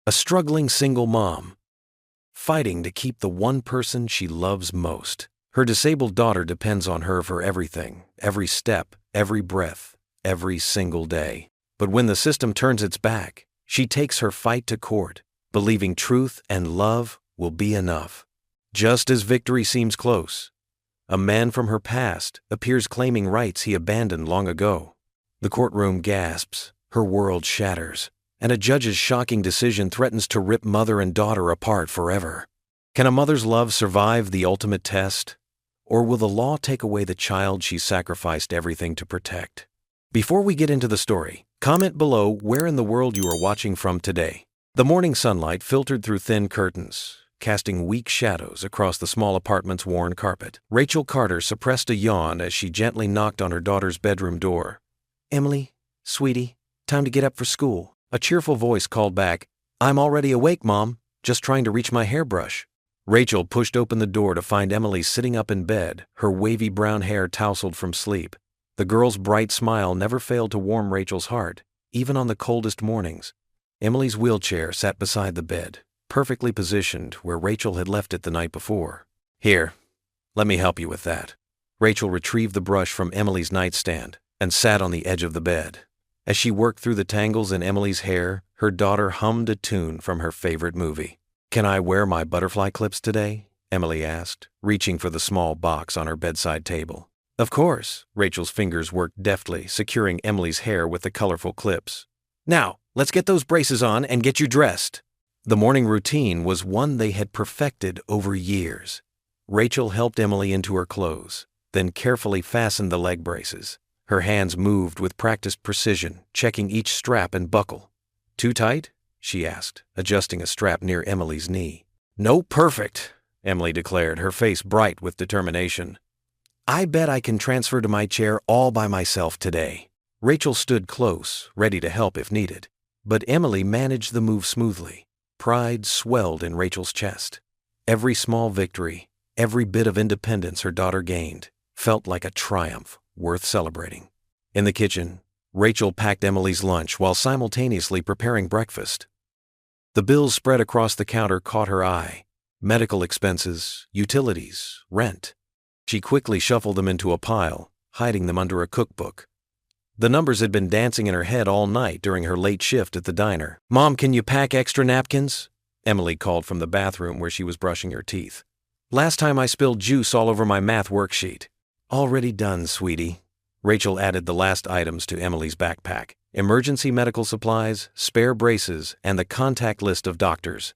A struggling single mom, fighting to keep the one person she loves most. Her disabled daughter depends on her for everything, every step, every breath, every single day. But when the system turns its back, she takes her fight to court, believing truth and love will be enough. Just as victory seems close, a man from her past appears claiming rights he abandoned long ago. The courtroom gasps, her world shatters, and a judge's shocking decision threatens to rip mother and daughter apart forever. Can a mother's love survive the ultimate test? Or will the law take away the child she sacrificed everything to protect? Before we get into the story, comment below where in the world you are watching from today. The morning sunlight filtered through thin curtains, casting weak shadows across the small apartment's worn carpet. Rachel Carter suppressed a yawn as she gently knocked on her daughter's bedroom door. "Emily, sweetie, time to get up for school." A cheerful voice called back, "I'm already awake, Mom, just trying to reach my hairbrush." Rachel pushed open the door to find Emily sitting up in bed, her wavy brown hair tousled from sleep. The girl's bright smile never failed to warm Rachel's heart, even on the coldest mornings. Emily's wheelchair sat beside the bed, perfectly positioned where Rachel had left it the night before. "Here, let me help you with that." Rachel retrieved the brush from Emily's nightstand and sat on the edge of the bed. As she worked through the tangles in Emily's hair, her daughter hummed a tune from her favorite movie. "Can I wear my butterfly clips today?" Emily asked, reaching for the small box on her bedside table. "Of course." Rachel's fingers worked deftly, securing Emily's hair with the colorful clips. "Now, let's get those braces on and get you dressed." The morning routine was one they had perfected over years. Rachel helped Emily into her clothes, then carefully fastened the leg braces. Her hands moved with practiced precision, checking each strap and buckle. "Too tight?" she asked, adjusting a strap near Emily's knee. "No, perfect," Emily declared, her face bright with determination. "I bet I can transfer to my chair all by myself today." Rachel stood close, ready to help if needed. But Emily managed the move smoothly. Pride swelled in Rachel's chest. Every small victory, every bit of independence her daughter gained, felt like a triumph worth celebrating. In the kitchen, Rachel packed Emily's lunch while simultaneously preparing breakfast. The bills spread across the counter caught her eye. Medical expenses, utilities, rent. She quickly shuffled them into a pile, hiding them under a cookbook. The numbers had been dancing in her head all night during her late shift at the diner. "Mom, can you pack extra napkins?" Emily called from the bathroom where she was brushing her teeth. "Last time I spilled juice all over my math worksheet." "Already done, sweetie." Rachel added the last items to Emily's backpack: emergency medical supplies, spare braces, and the contact list of doctors.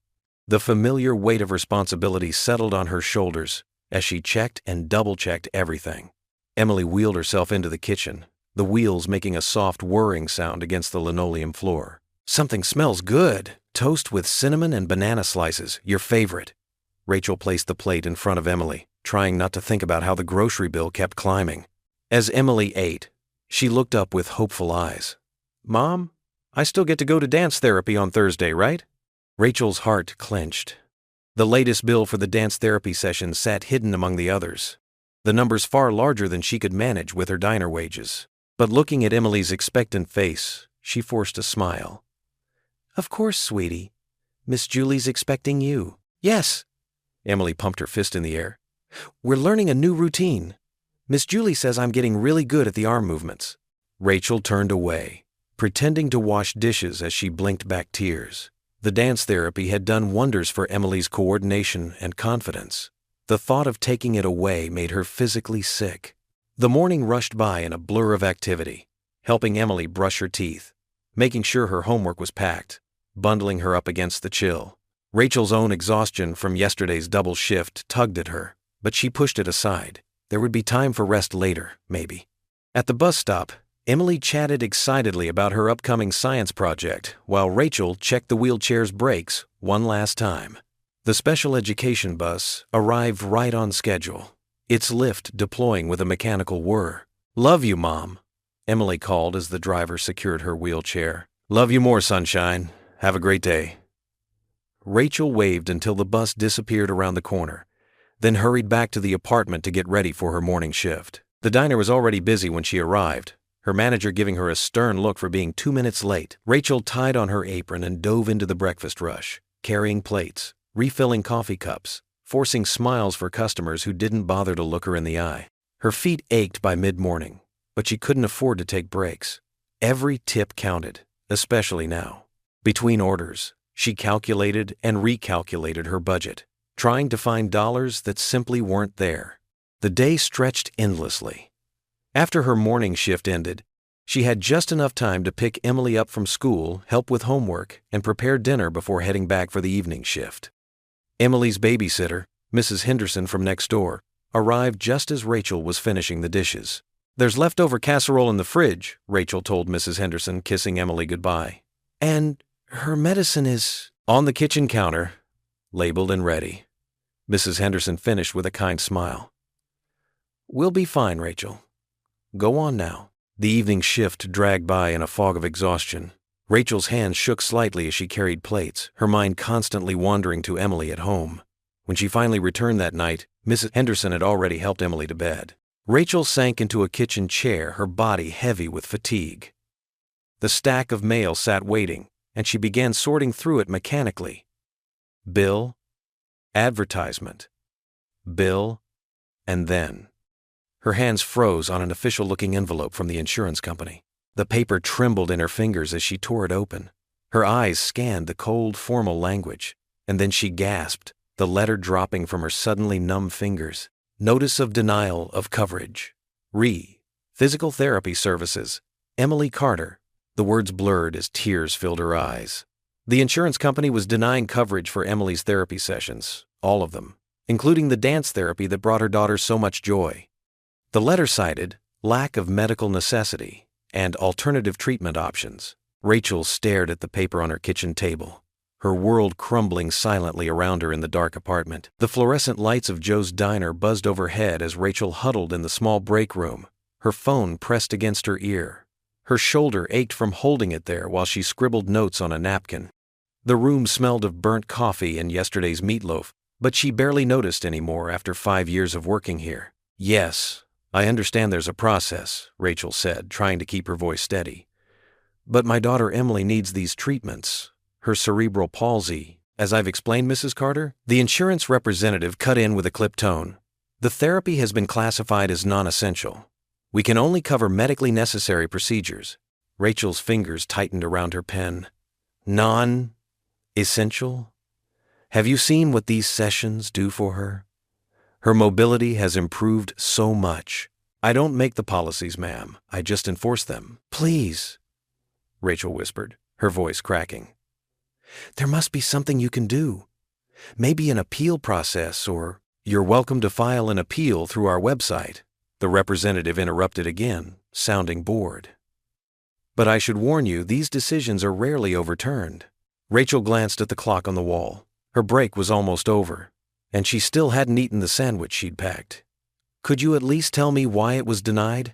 The familiar weight of responsibility settled on her shoulders as she checked and double-checked everything. Emily wheeled herself into the kitchen, the wheels making a soft whirring sound against the linoleum floor. "Something smells good. Toast with cinnamon and banana slices, your favorite." Rachel placed the plate in front of Emily, trying not to think about how the grocery bill kept climbing. As Emily ate, she looked up with hopeful eyes. "Mom, I still get to go to dance therapy on Thursday, right?" Rachel's heart clenched. The latest bill for the dance therapy session sat hidden among the others, the numbers far larger than she could manage with her diner wages. But looking at Emily's expectant face, she forced a smile. "Of course, sweetie. Miss Julie's expecting you." "Yes." Emily pumped her fist in the air. "We're learning a new routine. Miss Julie says I'm getting really good at the arm movements." Rachel turned away, pretending to wash dishes as she blinked back tears. The dance therapy had done wonders for Emily's coordination and confidence. The thought of taking it away made her physically sick. The morning rushed by in a blur of activity, helping Emily brush her teeth, making sure her homework was packed, bundling her up against the chill. Rachel's own exhaustion from yesterday's double shift tugged at her, but she pushed it aside. There would be time for rest later, maybe. At the bus stop, Emily chatted excitedly about her upcoming science project, while Rachel checked the wheelchair's brakes one last time. The special education bus arrived right on schedule, its lift deploying with a mechanical whir. "Love you, Mom," Emily called as the driver secured her wheelchair. "Love you more, sunshine. Have a great day." Rachel waved until the bus disappeared around the corner, then hurried back to the apartment to get ready for her morning shift. The diner was already busy when she arrived, her manager giving her a stern look for being 2 minutes late. Rachel tied on her apron and dove into the breakfast rush, carrying plates, refilling coffee cups, forcing smiles for customers who didn't bother to look her in the eye. Her feet ached by mid-morning, but she couldn't afford to take breaks. Every tip counted, especially now. Between orders, she calculated and recalculated her budget, trying to find dollars that simply weren't there. The day stretched endlessly. After her morning shift ended, she had just enough time to pick Emily up from school, help with homework, and prepare dinner before heading back for the evening shift. Emily's babysitter, Mrs. Henderson from next door, arrived just as Rachel was finishing the dishes. "There's leftover casserole in the fridge," Rachel told Mrs. Henderson, kissing Emily goodbye. "And her medicine is on the kitchen counter, labeled and ready." Mrs. Henderson finished with a kind smile. "We'll be fine, Rachel. Go on now." The evening shift dragged by in a fog of exhaustion. Rachel's hands shook slightly as she carried plates, her mind constantly wandering to Emily at home. When she finally returned that night, Mrs. Henderson had already helped Emily to bed. Rachel sank into a kitchen chair, her body heavy with fatigue. The stack of mail sat waiting, and she began sorting through it mechanically. Bill, advertisement, bill, and then. Her hands froze on an official-looking envelope from the insurance company. The paper trembled in her fingers as she tore it open. Her eyes scanned the cold, formal language, and then she gasped, the letter dropping from her suddenly numb fingers. Notice of denial of coverage. Physical therapy services. Emily Carter. The words blurred as tears filled her eyes. The insurance company was denying coverage for Emily's therapy sessions, all of them, including the dance therapy that brought her daughter so much joy. The letter cited lack of medical necessity and alternative treatment options. Rachel stared at the paper on her kitchen table, her world crumbling silently around her in the dark apartment. The fluorescent lights of Joe's Diner buzzed overhead as Rachel huddled in the small break room, her phone pressed against her ear. Her shoulder ached from holding it there while she scribbled notes on a napkin. The room smelled of burnt coffee and yesterday's meatloaf, but she barely noticed anymore after 5 years of working here. "Yes, I understand there's a process," Rachel said, trying to keep her voice steady. "But my daughter Emily needs these treatments. Her cerebral palsy, as I've explained, Mrs. Carter." The insurance representative cut in with a clipped tone. "The therapy has been classified as non-essential. We can only cover medically necessary procedures." Rachel's fingers tightened around her pen. "Non-essential? Have you seen what these sessions do for her? Her mobility has improved so much. I don't make the policies, ma'am. I just enforce them." "Please," Rachel whispered, her voice cracking. "There must be something you can do. Maybe an appeal process, or..." "You're welcome to file an appeal through our website," the representative interrupted again, sounding bored. "But I should warn you, these decisions are rarely overturned." Rachel glanced at the clock on the wall. Her break was almost over, and she still hadn't eaten the sandwich she'd packed. "Could you at least tell me why it was denied?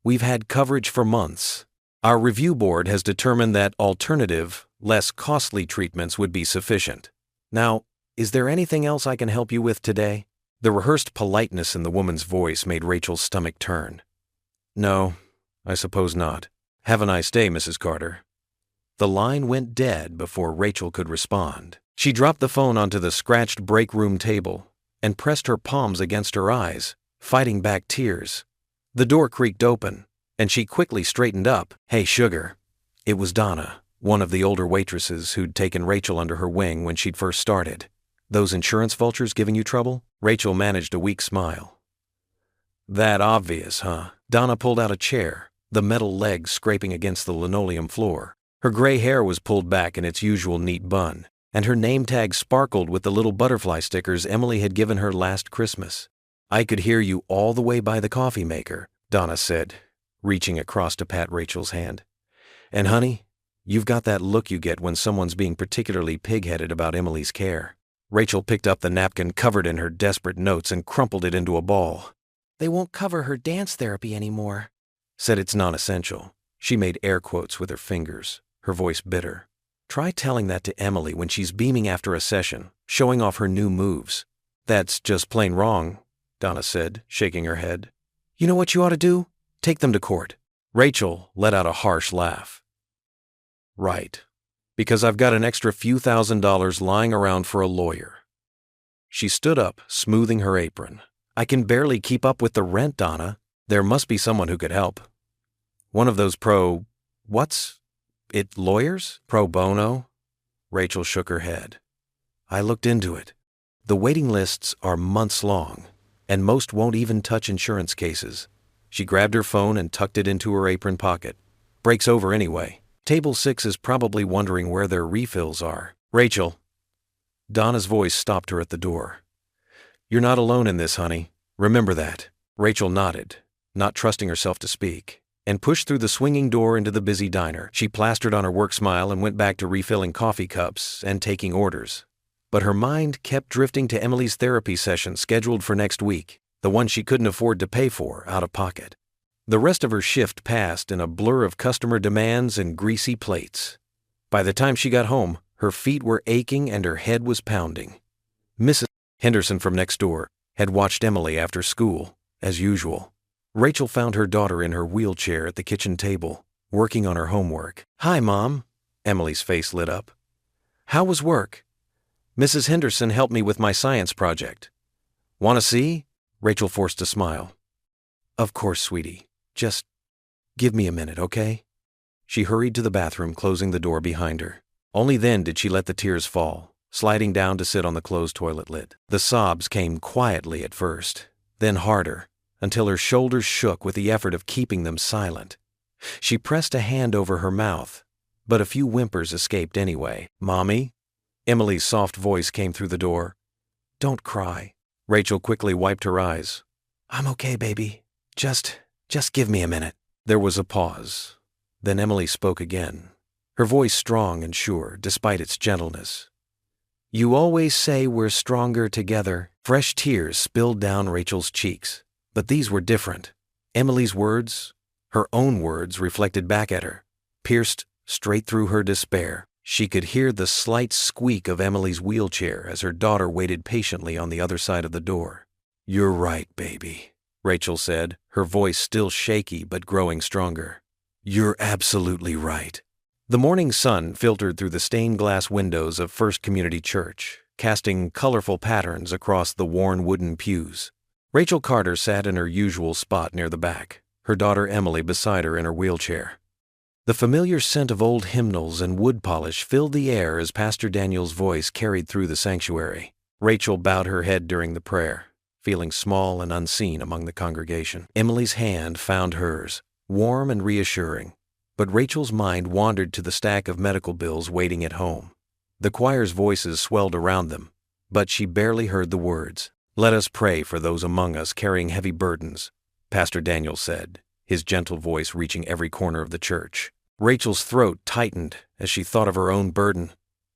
We've had coverage for months. Our review board has determined that alternative, less costly treatments would be sufficient. Now, is there anything else I can help you with today?" The rehearsed politeness in the woman's voice made Rachel's stomach turn. "No, I suppose not. Have a nice day, Mrs. Carter." The line went dead before Rachel could respond. She dropped the phone onto the scratched break room table and pressed her palms against her eyes, fighting back tears. The door creaked open, and she quickly straightened up. "Hey, sugar." It was Donna, one of the older waitresses who'd taken Rachel under her wing when she'd first started. "Those insurance vultures giving you trouble?" Rachel managed a weak smile. "That obvious, huh?" Donna pulled out a chair, the metal legs scraping against the linoleum floor. Her gray hair was pulled back in its usual neat bun, and her name tag sparkled with the little butterfly stickers Emily had given her last Christmas. "I could hear you all the way by the coffee maker," Donna said, reaching across to pat Rachel's hand. "And honey, you've got that look you get when someone's being particularly pig-headed about Emily's care." Rachel picked up the napkin covered in her desperate notes and crumpled it into a ball. "They won't cover her dance therapy anymore." "Said it's non-essential." She made air quotes with her fingers, her voice bitter. "Try telling that to Emily when she's beaming after a session, showing off her new moves." "That's just plain wrong," Donna said, shaking her head. "You know what you ought to do? Take them to court." Rachel let out a harsh laugh. Right. Because I've got an extra few $1,000s lying around for a lawyer. She stood up, smoothing her apron. I can barely keep up with the rent, Donna. There must be someone who could help. One of those what's it, lawyers? Pro bono? Rachel shook her head. I looked into it. The waiting lists are months long, and most won't even touch insurance cases. She grabbed her phone and tucked it into her apron pocket. Break's over anyway. Table 6 is probably wondering where their refills are. Rachel. Donna's voice stopped her at the door. You're not alone in this, honey. Remember that. Rachel nodded, not trusting herself to speak, and pushed through the swinging door into the busy diner. She plastered on her work smile and went back to refilling coffee cups and taking orders. But her mind kept drifting to Emily's therapy session scheduled for next week, the one she couldn't afford to pay for out of pocket. The rest of her shift passed in a blur of customer demands and greasy plates. By the time she got home, her feet were aching and her head was pounding. Mrs. Henderson from next door had watched Emily after school, as usual. Rachel found her daughter in her wheelchair at the kitchen table, working on her homework. Hi, Mom. Emily's face lit up. How was work? Mrs. Henderson helped me with my science project. Want to see? Rachel forced a smile. Of course, sweetie. Just give me a minute, okay? She hurried to the bathroom, closing the door behind her. Only then did she let the tears fall, sliding down to sit on the closed toilet lid. The sobs came quietly at first, then harder, until her shoulders shook with the effort of keeping them silent. She pressed a hand over her mouth, but a few whimpers escaped anyway. Mommy? Emily's soft voice came through the door. Don't cry. Rachel quickly wiped her eyes. I'm okay, baby. Just give me a minute. There was a pause. Then Emily spoke again, her voice strong and sure, despite its gentleness. You always say we're stronger together. Fresh tears spilled down Rachel's cheeks, but these were different. Emily's words, her own words, reflected back at her, pierced straight through her despair. She could hear the slight squeak of Emily's wheelchair as her daughter waited patiently on the other side of the door. You're right, baby, Rachel said, her voice still shaky but growing stronger. You're absolutely right. The morning sun filtered through the stained glass windows of First Community Church, casting colorful patterns across the worn wooden pews. Rachel Carter sat in her usual spot near the back, her daughter Emily beside her in her wheelchair. The familiar scent of old hymnals and wood polish filled the air as Pastor Daniel's voice carried through the sanctuary. Rachel bowed her head during the prayer, feeling small and unseen among the congregation. Emily's hand found hers, warm and reassuring, but Rachel's mind wandered to the stack of medical bills waiting at home. The choir's voices swelled around them, but she barely heard the words. Let us pray for those among us carrying heavy burdens, Pastor Daniel said, his gentle voice reaching every corner of the church. Rachel's throat tightened as she thought of her own burden,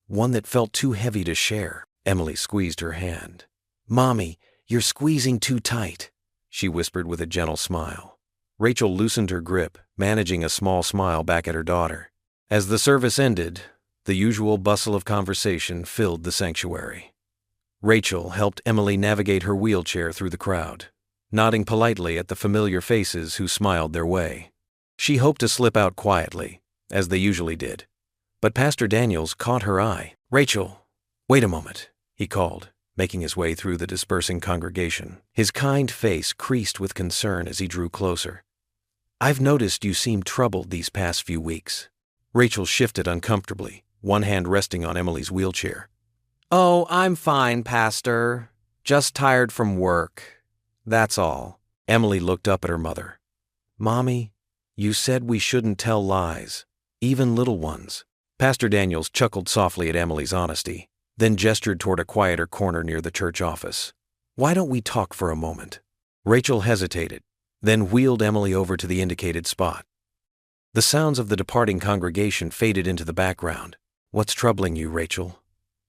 one that felt too heavy to share. Emily squeezed her hand. Mommy, you're squeezing too tight, she whispered with a gentle smile. Rachel loosened her grip, managing a small smile back at her daughter. As the service ended, the usual bustle of conversation filled the sanctuary. Rachel helped Emily navigate her wheelchair through the crowd, nodding politely at the familiar faces who smiled their way. She hoped to slip out quietly, as they usually did, but Pastor Daniels caught her eye. Rachel, wait a moment, he called, making his way through the dispersing congregation. His kind face creased with concern as he drew closer. I've noticed you seem troubled these past few weeks. Rachel shifted uncomfortably, one hand resting on Emily's wheelchair. Oh, I'm fine, Pastor. Just tired from work. That's all. Emily looked up at her mother. Mommy, you said we shouldn't tell lies, even little ones. Pastor Daniels chuckled softly at Emily's honesty, then gestured toward a quieter corner near the church office. Why don't we talk for a moment? Rachel hesitated, then wheeled Emily over to the indicated spot. The sounds of the departing congregation faded into the background. What's troubling you, Rachel?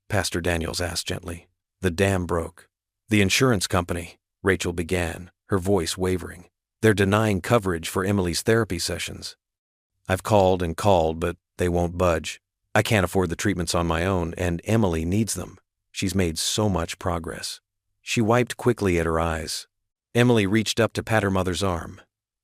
Pastor Daniels asked gently. The dam broke. The insurance company, Rachel began, her voice wavering. They're denying coverage for Emily's therapy sessions. I've called and called, but they won't budge. I can't afford the treatments on my own, and Emily needs them. She's made so much progress. She wiped quickly at her eyes. Emily reached up to pat her mother's arm.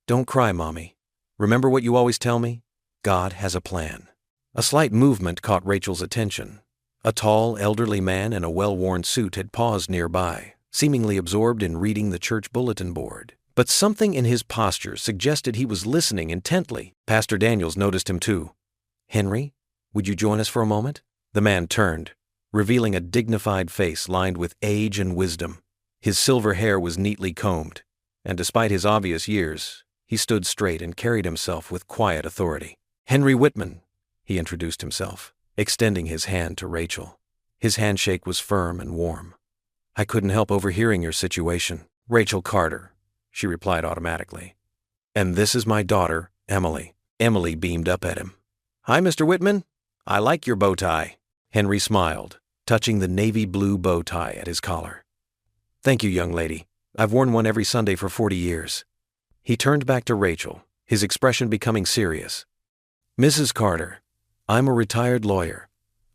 Don't cry, Mommy. Remember what you always tell me? God has a plan. A slight movement caught Rachel's attention. A tall, elderly man in a well-worn suit had paused nearby, seemingly absorbed in reading the church bulletin board. But something in his posture suggested he was listening intently. Pastor Daniels noticed him too. "Henry, would you join us for a moment?" The man turned, revealing a dignified face lined with age and wisdom. His silver hair was neatly combed, and despite his obvious years, he stood straight and carried himself with quiet authority. "Henry Whitman," he introduced himself, extending his hand to Rachel. His handshake was firm and warm. "I couldn't help overhearing your situation." "Rachel Carter," she replied automatically. "And this is my daughter, Emily." Emily beamed up at him. "Hi, Mr. Whitman. I like your bow tie." Henry smiled, touching the navy blue bow tie at his collar. "Thank you, young lady. I've worn one every Sunday for 40 years. He turned back to Rachel, his expression becoming serious. "Mrs. Carter, I'm a retired lawyer.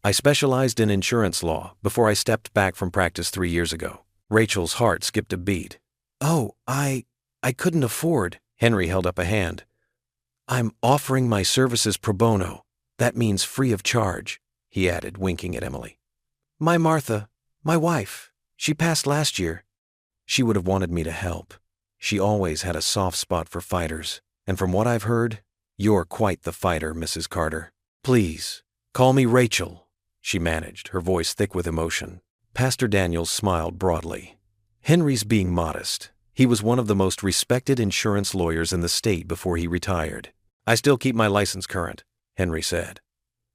I specialized in insurance law before I stepped back from practice 3 years ago." Rachel's heart skipped a beat. "Oh, I couldn't afford." Henry held up a hand. "I'm offering my services pro bono. That means free of charge," he added, winking at Emily. "My Martha, my wife, she passed last year. She would have wanted me to help. She always had a soft spot for fighters, and from what I've heard, you're quite the fighter, Mrs. Carter. Please, call me Rachel," she managed, her voice thick with emotion. Pastor Daniels smiled broadly. Henry's being modest. He was one of the most respected insurance lawyers in the state before he retired. "I still keep my license current," Henry said.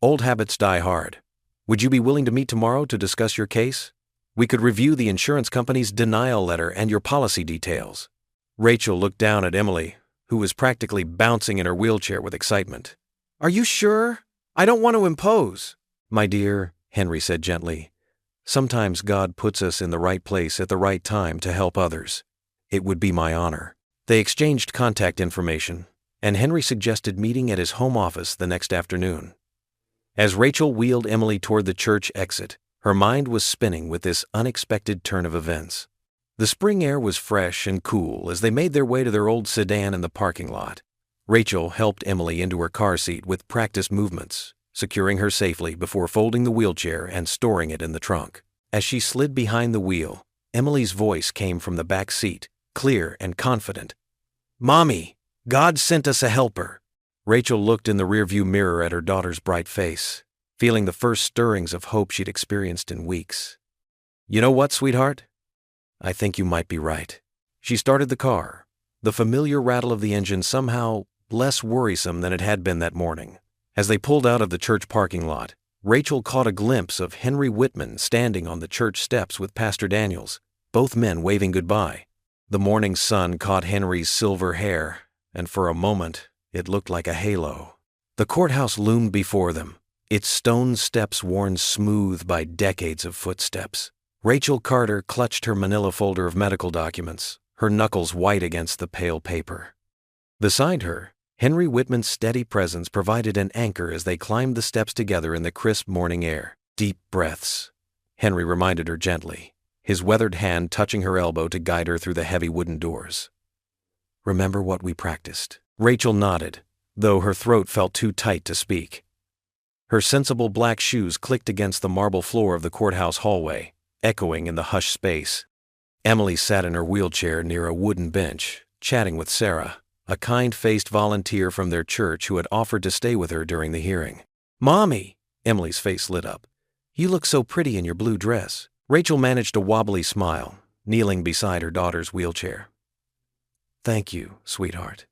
"Old habits die hard. Would you be willing to meet tomorrow to discuss your case? We could review the insurance company's denial letter and your policy details." Rachel looked down at Emily, who was practically bouncing in her wheelchair with excitement. "Are you sure? I don't want to impose." "My dear," Henry said gently, "sometimes God puts us in the right place at the right time to help others. It would be my honor." They exchanged contact information, and Henry suggested meeting at his home office the next afternoon. As Rachel wheeled Emily toward the church exit, her mind was spinning with this unexpected turn of events. The spring air was fresh and cool as they made their way to their old sedan in the parking lot. Rachel helped Emily into her car seat with practice movements, securing her safely before folding the wheelchair and storing it in the trunk. As she slid behind the wheel, Emily's voice came from the back seat, clear and confident. "Mommy, God sent us a helper." Rachel looked in the rearview mirror at her daughter's bright face, feeling the first stirrings of hope she'd experienced in weeks. "You know what, sweetheart? I think you might be right." She started the car, the familiar rattle of the engine somehow less worrisome than it had been that morning. As they pulled out of the church parking lot, Rachel caught a glimpse of Henry Whitman standing on the church steps with Pastor Daniels, both men waving goodbye. The morning sun caught Henry's silver hair, and for a moment, it looked like a halo. The courthouse loomed before them, its stone steps worn smooth by decades of footsteps. Rachel Carter clutched her manila folder of medical documents, her knuckles white against the pale paper. Beside her, Henry Whitman's steady presence provided an anchor as they climbed the steps together in the crisp morning air. "Deep breaths," Henry reminded her gently, his weathered hand touching her elbow to guide her through the heavy wooden doors. "Remember what we practiced?" Rachel nodded, though her throat felt too tight to speak. Her sensible black shoes clicked against the marble floor of the courthouse hallway, echoing in the hushed space. Emily sat in her wheelchair near a wooden bench, chatting with Sarah, a kind-faced volunteer from their church who had offered to stay with her during the hearing. "Mommy!" Emily's face lit up. "You look so pretty in your blue dress." Rachel managed a wobbly smile, kneeling beside her daughter's wheelchair. "Thank you, sweetheart.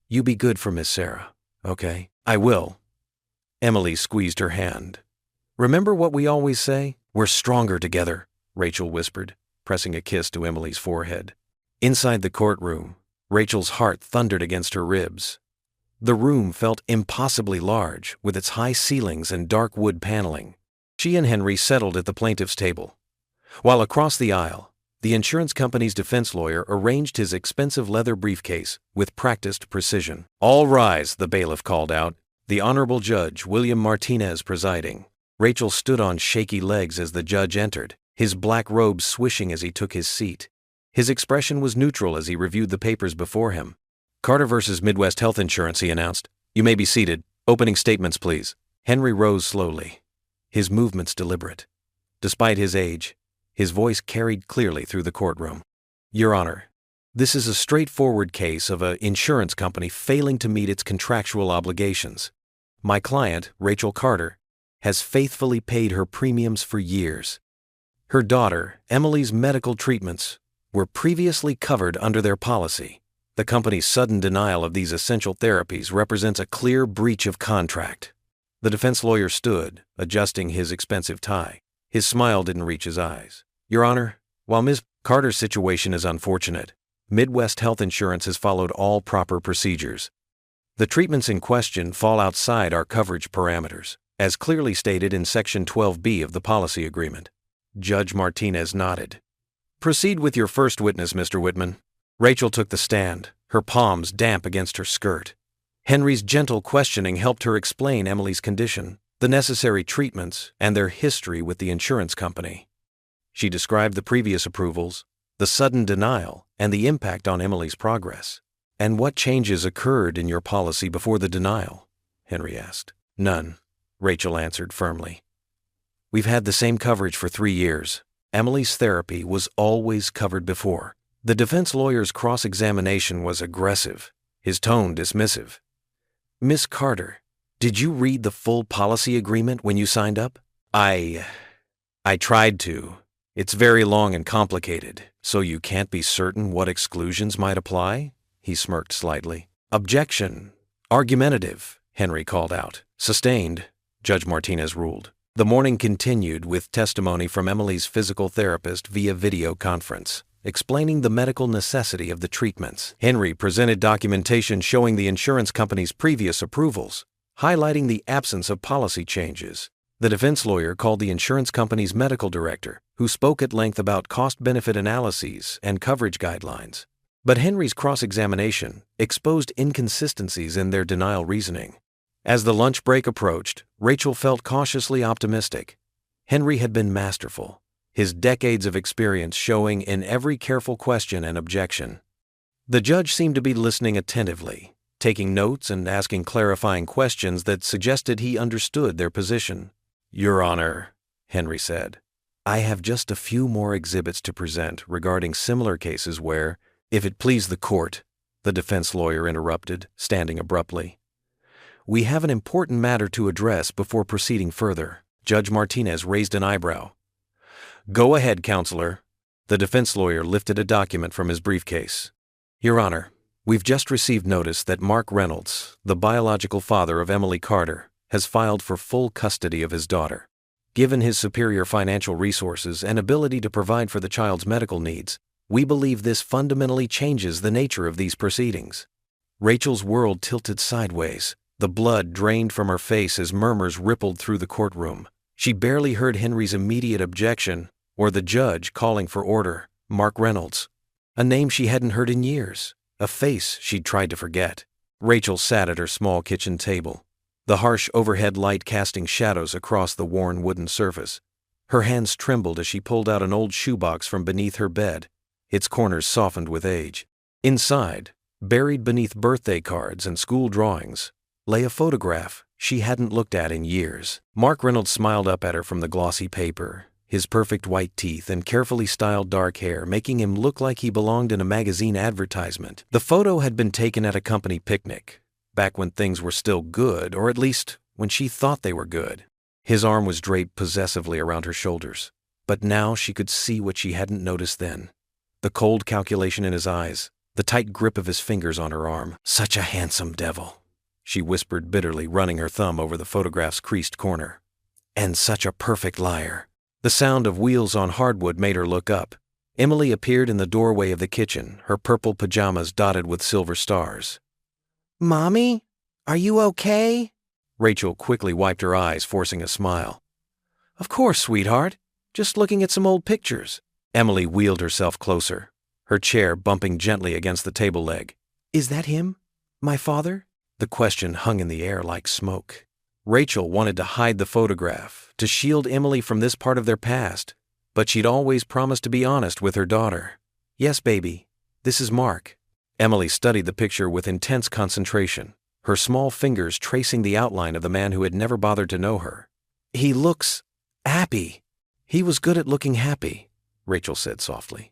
You be good for Miss Sarah, okay?" "I will." Emily squeezed her hand. "Remember what we always say? We're stronger together," Rachel whispered, pressing a kiss to Emily's forehead. Inside the courtroom, Rachel's heart thundered against her ribs. The room felt impossibly large, with its high ceilings and dark wood paneling. She and Henry settled at the plaintiff's table, while across the aisle, the insurance company's defense lawyer arranged his expensive leather briefcase with practiced precision. "All rise," the bailiff called out, the Honorable Judge William Martinez presiding. Rachel stood on shaky legs as the judge entered, his black robe swishing as he took his seat. His expression was neutral as he reviewed the papers before him. Carter versus Midwest Health Insurance, he announced. You may be seated. Opening statements, please. Henry rose slowly, his movements deliberate. Despite his age, his voice carried clearly through the courtroom. Your Honor, this is a straightforward case of an insurance company failing to meet its contractual obligations. My client, Rachel Carter, has faithfully paid her premiums for years. Her daughter, Emily's medical treatments were previously covered under their policy. The company's sudden denial of these essential therapies represents a clear breach of contract. The defense lawyer stood, adjusting his expensive tie. His smile didn't reach his eyes. Your Honor, while Ms. Carter's situation is unfortunate, Midwest Health Insurance has followed all proper procedures. The treatments in question fall outside our coverage parameters, as clearly stated in Section 12B of the policy agreement. Judge Martinez nodded. Proceed with your first witness, Mr. Whitman. Rachel took the stand, her palms damp against her skirt. Henry's gentle questioning helped her explain Emily's condition, the necessary treatments, and their history with the insurance company. She described the previous approvals, the sudden denial, and the impact on Emily's progress. And what changes occurred in your policy before the denial? Henry asked. None, Rachel answered firmly. We've had the same coverage for 3 years. Emily's therapy was always covered before. The defense lawyer's cross-examination was aggressive, his tone dismissive. Miss Carter, did you read the full policy agreement when you signed up? I tried to. It's very long and complicated, so you can't be certain what exclusions might apply? He smirked slightly. Objection. Argumentative, Henry called out. Sustained, Judge Martinez ruled. The morning continued with testimony from Emily's physical therapist via video conference, explaining the medical necessity of the treatments. Henry presented documentation showing the insurance company's previous approvals, highlighting the absence of policy changes. The defense lawyer called the insurance company's medical director, who spoke at length about cost-benefit analyses and coverage guidelines. But Henry's cross-examination exposed inconsistencies in their denial reasoning. As the lunch break approached, Rachel felt cautiously optimistic. Henry had been masterful, his decades of experience showing in every careful question and objection. The judge seemed to be listening attentively, taking notes and asking clarifying questions that suggested he understood their position. Your Honor, Henry said, I have just a few more exhibits to present regarding similar cases where, if it please the court, the defense lawyer interrupted, standing abruptly. We have an important matter to address before proceeding further. Judge Martinez raised an eyebrow. Go ahead, counselor. The defense lawyer lifted a document from his briefcase. Your Honor, we've just received notice that Mark Reynolds, the biological father of Emily Carter, has filed for full custody of his daughter. Given his superior financial resources and ability to provide for the child's medical needs, we believe this fundamentally changes the nature of these proceedings. Rachel's world tilted sideways. The blood drained from her face as murmurs rippled through the courtroom. She barely heard Henry's immediate objection or the judge calling for order. Mark Reynolds. A name she hadn't heard in years. A face she'd tried to forget. Rachel sat at her small kitchen table, the harsh overhead light casting shadows across the worn wooden surface. Her hands trembled as she pulled out an old shoebox from beneath her bed, its corners softened with age. Inside, buried beneath birthday cards and school drawings, lay a photograph she hadn't looked at in years. Mark Reynolds smiled up at her from the glossy paper, his perfect white teeth and carefully styled dark hair making him look like he belonged in a magazine advertisement. The photo had been taken at a company picnic, back when things were still good, or at least when she thought they were good. His arm was draped possessively around her shoulders, but now she could see what she hadn't noticed then. The cold calculation in his eyes, the tight grip of his fingers on her arm. Such a handsome devil, she whispered bitterly, running her thumb over the photograph's creased corner. And such a perfect liar. The sound of wheels on hardwood made her look up. Emily appeared in the doorway of the kitchen, her purple pajamas dotted with silver stars. Mommy, are you okay? Rachel quickly wiped her eyes, forcing a smile. Of course, sweetheart. Just looking at some old pictures. Emily wheeled herself closer, her chair bumping gently against the table leg. Is that him? My father? The question hung in the air like smoke. Rachel wanted to hide the photograph, to shield Emily from this part of their past, but she'd always promised to be honest with her daughter. Yes, baby, this is Mark. Emily studied the picture with intense concentration, her small fingers tracing the outline of the man who had never bothered to know her. "He looks happy." "He was good at looking happy," Rachel said softly.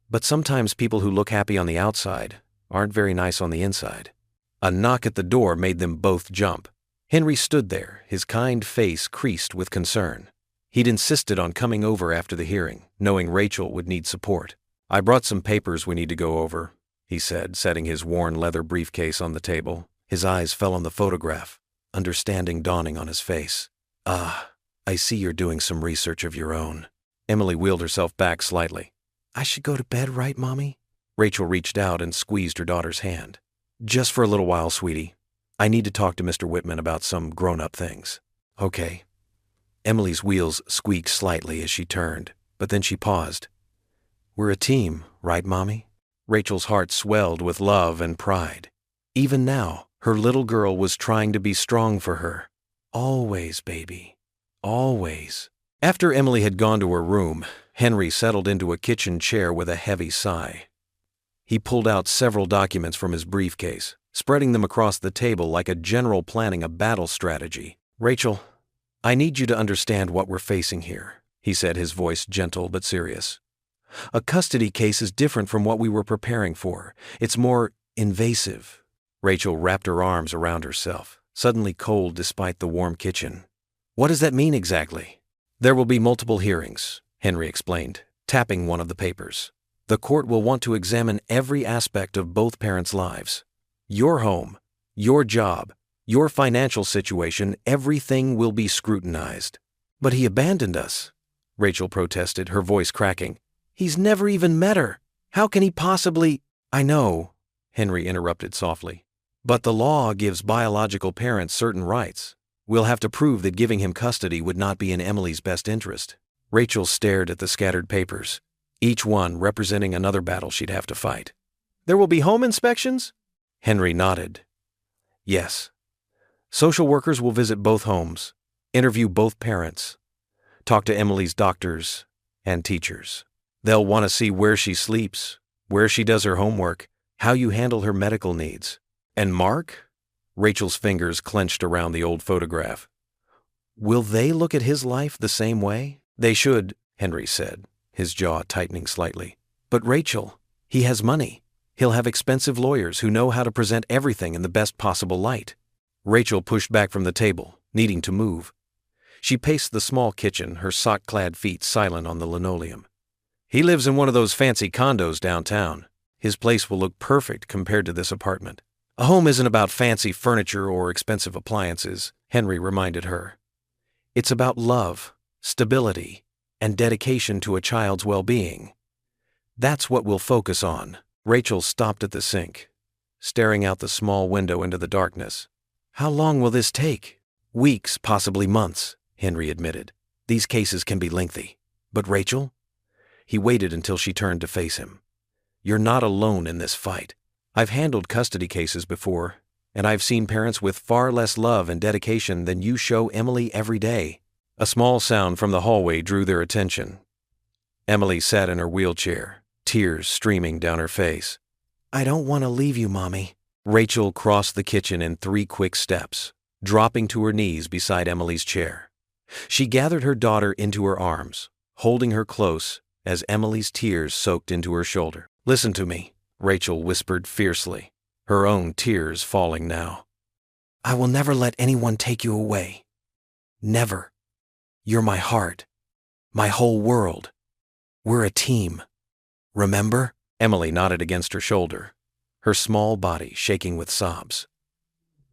"But sometimes people who look happy on the outside aren't very nice on the inside." A knock at the door made them both jump. Henry stood there, his kind face creased with concern. He'd insisted on coming over after the hearing, knowing Rachel would need support. "I brought some papers we need to go over," he said, setting his worn leather briefcase on the table. His eyes fell on the photograph, understanding dawning on his face. "Ah, I see you're doing some research of your own." Emily wheeled herself back slightly. "I should go to bed, right, Mommy?" Rachel reached out and squeezed her daughter's hand. "Just for a little while, sweetie. I need to talk to Mr. Whitman about some grown-up things." "Okay." Emily's wheels squeaked slightly as she turned, but then she paused. "We're a team, right, Mommy?" Rachel's heart swelled with love and pride. Even now, her little girl was trying to be strong for her. "Always, baby. Always." After Emily had gone to her room, Henry settled into a kitchen chair with a heavy sigh. He pulled out several documents from his briefcase, spreading them across the table like a general planning a battle strategy. "Rachel, I need you to understand what we're facing here," he said, his voice gentle but serious. "A custody case is different from what we were preparing for. It's more invasive." Rachel wrapped her arms around herself, suddenly cold despite the warm kitchen. "What does that mean exactly?" "There will be multiple hearings," Henry explained, tapping one of the papers. "The court will want to examine every aspect of both parents' lives. Your home, your job, your financial situation, everything will be scrutinized." "But he abandoned us," Rachel protested, her voice cracking. "He's never even met her. How can he possibly—" "I know," Henry interrupted softly. "But the law gives biological parents certain rights. We'll have to prove that giving him custody would not be in Emily's best interest." Rachel stared at the scattered papers, each one representing another battle she'd have to fight. "There will be home inspections?" Henry nodded. "Yes. Social workers will visit both homes, interview both parents, talk to Emily's doctors and teachers. They'll want to see where she sleeps, where she does her homework, how you handle her medical needs. And Mark?" Rachel's fingers clenched around the old photograph. "Will they look at his life the same way?" "They should," Henry said, his jaw tightening slightly. "But Rachel, he has money. He'll have expensive lawyers who know how to present everything in the best possible light." Rachel pushed back from the table, needing to move. She paced the small kitchen, her sock-clad feet silent on the linoleum. "He lives in one of those fancy condos downtown. His place will look perfect compared to this apartment." "A home isn't about fancy furniture or expensive appliances," Henry reminded her. "It's about love, stability, and dedication to a child's well-being. That's what we'll focus on." Rachel stopped at the sink, staring out the small window into the darkness. "How long will this take?" "Weeks, possibly months," Henry admitted. "These cases can be lengthy. But Rachel?" He waited until she turned to face him. "You're not alone in this fight. I've handled custody cases before, and I've seen parents with far less love and dedication than you show Emily every day." A small sound from the hallway drew their attention. Emily sat in her wheelchair, tears streaming down her face. "I don't want to leave you, Mommy." Rachel crossed the kitchen in 3 quick steps, dropping to her knees beside Emily's chair. She gathered her daughter into her arms, holding her close as Emily's tears soaked into her shoulder. "Listen to me," Rachel whispered fiercely, her own tears falling now. "I will never let anyone take you away. Never. You're my heart, my whole world. We're a team. Remember?" Emily nodded against her shoulder, her small body shaking with sobs.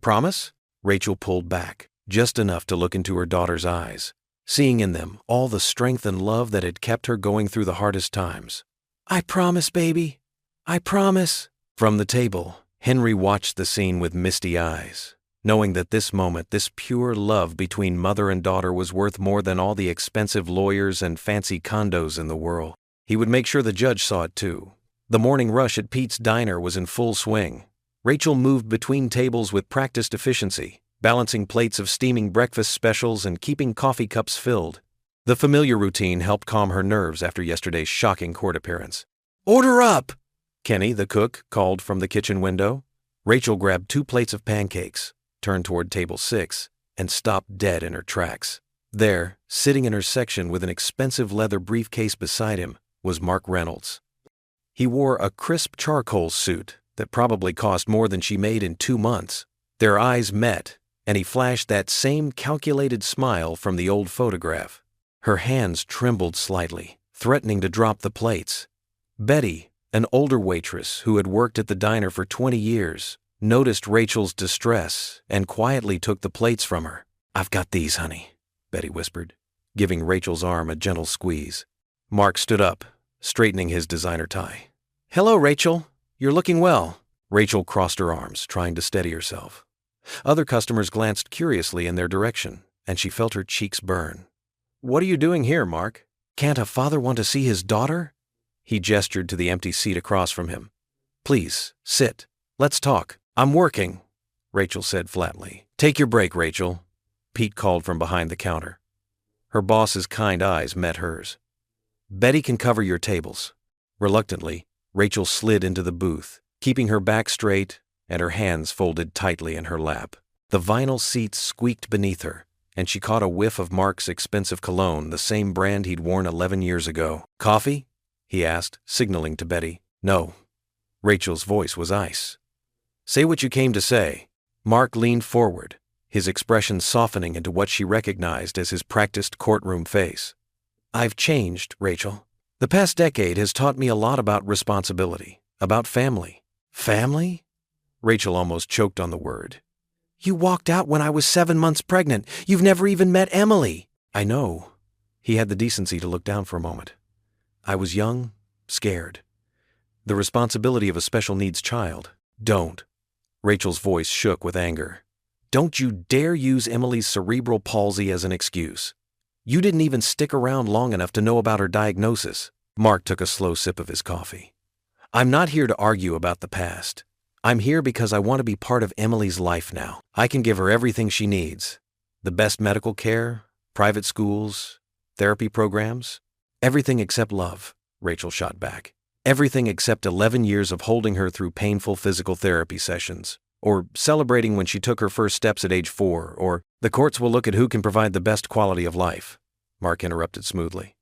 "Promise?" Rachel pulled back, just enough to look into her daughter's eyes, seeing in them all the strength and love that had kept her going through the hardest times. "I promise, baby. I promise." From the table, Henry watched the scene with misty eyes, knowing that this moment, this pure love between mother and daughter was worth more than all the expensive lawyers and fancy condos in the world. He would make sure the judge saw it too. The morning rush at Pete's Diner was in full swing. Rachel moved between tables with practiced efficiency, balancing plates of steaming breakfast specials and keeping coffee cups filled. The familiar routine helped calm her nerves after yesterday's shocking court appearance. "Order up!" Kenny, the cook, called from the kitchen window. Rachel grabbed 2 plates of pancakes, turned toward table 6, and stopped dead in her tracks. There, sitting in her section with an expensive leather briefcase beside him, was Mark Reynolds. He wore a crisp charcoal suit that probably cost more than she made in 2 months. Their eyes met, and he flashed that same calculated smile from the old photograph. Her hands trembled slightly, threatening to drop the plates. Betty, an older waitress who had worked at the diner for 20 years, noticed Rachel's distress and quietly took the plates from her. "I've got these, honey," Betty whispered, giving Rachel's arm a gentle squeeze. Mark stood up, straightening his designer tie. "Hello, Rachel. You're looking well." Rachel crossed her arms, trying to steady herself. Other customers glanced curiously in their direction, and she felt her cheeks burn. "What are you doing here, Mark?" "Can't a father want to see his daughter?" He gestured to the empty seat across from him. "Please, sit. Let's talk." "I'm working," Rachel said flatly. "Take your break, Rachel," Pete called from behind the counter. Her boss's kind eyes met hers. "Betty can cover your tables." Reluctantly, Rachel slid into the booth, keeping her back straight and her hands folded tightly in her lap. The vinyl seats squeaked beneath her, and she caught a whiff of Mark's expensive cologne, the same brand he'd worn 11 years ago. "Coffee?" he asked, signaling to Betty. "No." Rachel's voice was ice. "Say what you came to say." Mark leaned forward, his expression softening into what she recognized as his practiced courtroom face. "I've changed, Rachel. The past decade has taught me a lot about responsibility, about family." "Family?" Rachel almost choked on the word. "You walked out when I was 7 months pregnant. You've never even met Emily." "I know." He had the decency to look down for a moment. "I was young, scared. The responsibility of a special needs child." "Don't." Rachel's voice shook with anger. "Don't you dare use Emily's cerebral palsy as an excuse. You didn't even stick around long enough to know about her diagnosis." Mark took a slow sip of his coffee. "I'm not here to argue about the past. I'm here because I want to be part of Emily's life now. I can give her everything she needs. The best medical care, private schools, therapy programs. Everything except love," Rachel shot back. "Everything except 11 years of holding her through painful physical therapy sessions, or celebrating when she took her first steps at age 4, or the courts will look at who can provide the best quality of life," Mark interrupted smoothly.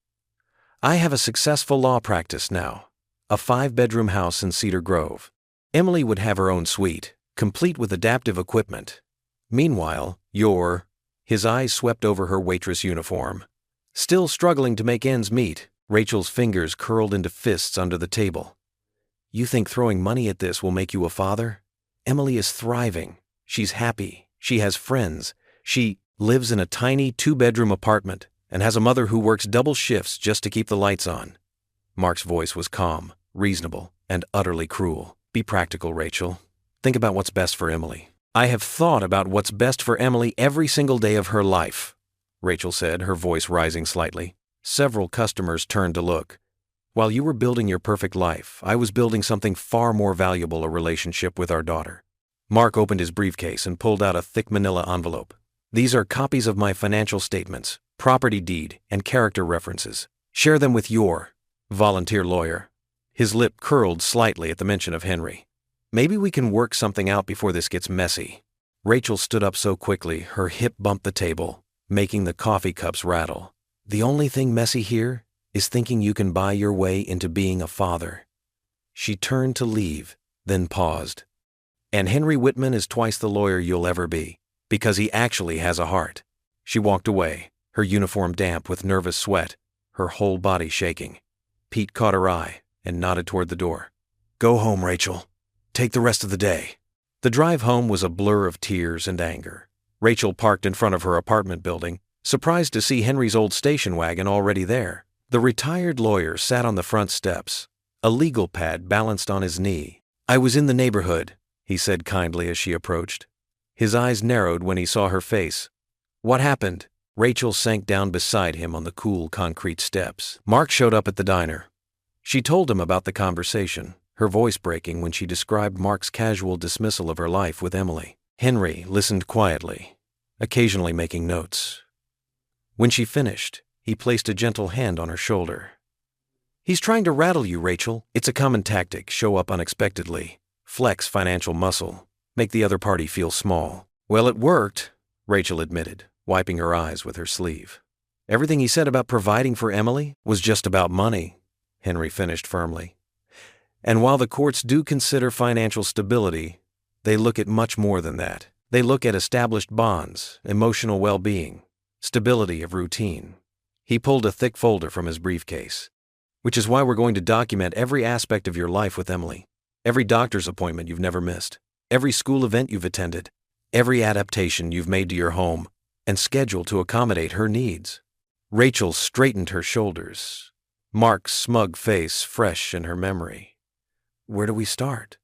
"I have a successful law practice now, a 5-bedroom house in Cedar Grove. Emily would have her own suite, complete with adaptive equipment. Meanwhile, you're—" His eyes swept over her waitress uniform. "Still struggling to make ends meet." Rachel's fingers curled into fists under the table. "You think throwing money at this will make you a father? Emily is thriving. She's happy. She has friends. She lives in a tiny 2-bedroom apartment and has a mother who works double shifts just to keep the lights on." Mark's voice was calm, reasonable, and utterly cruel. "Be practical, Rachel. Think about what's best for Emily." "I have thought about what's best for Emily every single day of her life," Rachel said, her voice rising slightly. Several customers turned to look. "While you were building your perfect life, I was building something far more valuable, a relationship with our daughter." Mark opened his briefcase and pulled out a thick manila envelope. "These are copies of my financial statements, property deed, and character references. Share them with your volunteer lawyer." His lip curled slightly at the mention of Henry. "Maybe we can work something out before this gets messy." Rachel stood up so quickly, her hip bumped the table, making the coffee cups rattle. "The only thing messy here is thinking you can buy your way into being a father." She turned to leave, then paused. "And Henry Whitman is twice the lawyer you'll ever be, because he actually has a heart." She walked away, her uniform damp with nervous sweat, her whole body shaking. Pete caught her eye and nodded toward the door. "Go home, Rachel. Take the rest of the day." The drive home was a blur of tears and anger. Rachel parked in front of her apartment building, surprised to see Henry's old station wagon already there. The retired lawyer sat on the front steps, a legal pad balanced on his knee. "I was in the neighborhood," he said kindly as she approached. His eyes narrowed when he saw her face. "What happened?" Rachel sank down beside him on the cool concrete steps. Mark showed up at the diner. She told him about the conversation, her voice breaking when she described Mark's casual dismissal of her life with Emily. Henry listened quietly, occasionally making notes. When she finished, he placed a gentle hand on her shoulder. He's trying to rattle you, Rachel. It's a common tactic. Show up unexpectedly. Flex financial muscle. Make the other party feel small. Well, it worked, Rachel admitted, wiping her eyes with her sleeve. Everything he said about providing for Emily was just about money, Henry finished firmly. And while the courts do consider financial stability, they look at much more than that. They look at established bonds, emotional well-being, stability of routine. He pulled a thick folder from his briefcase. Which is why we're going to document every aspect of your life with Emily. Every doctor's appointment you've never missed. Every school event you've attended. Every adaptation you've made to your home, and schedule to accommodate her needs. Rachel straightened her shoulders, Mark's smug face fresh in her memory. Where do we start?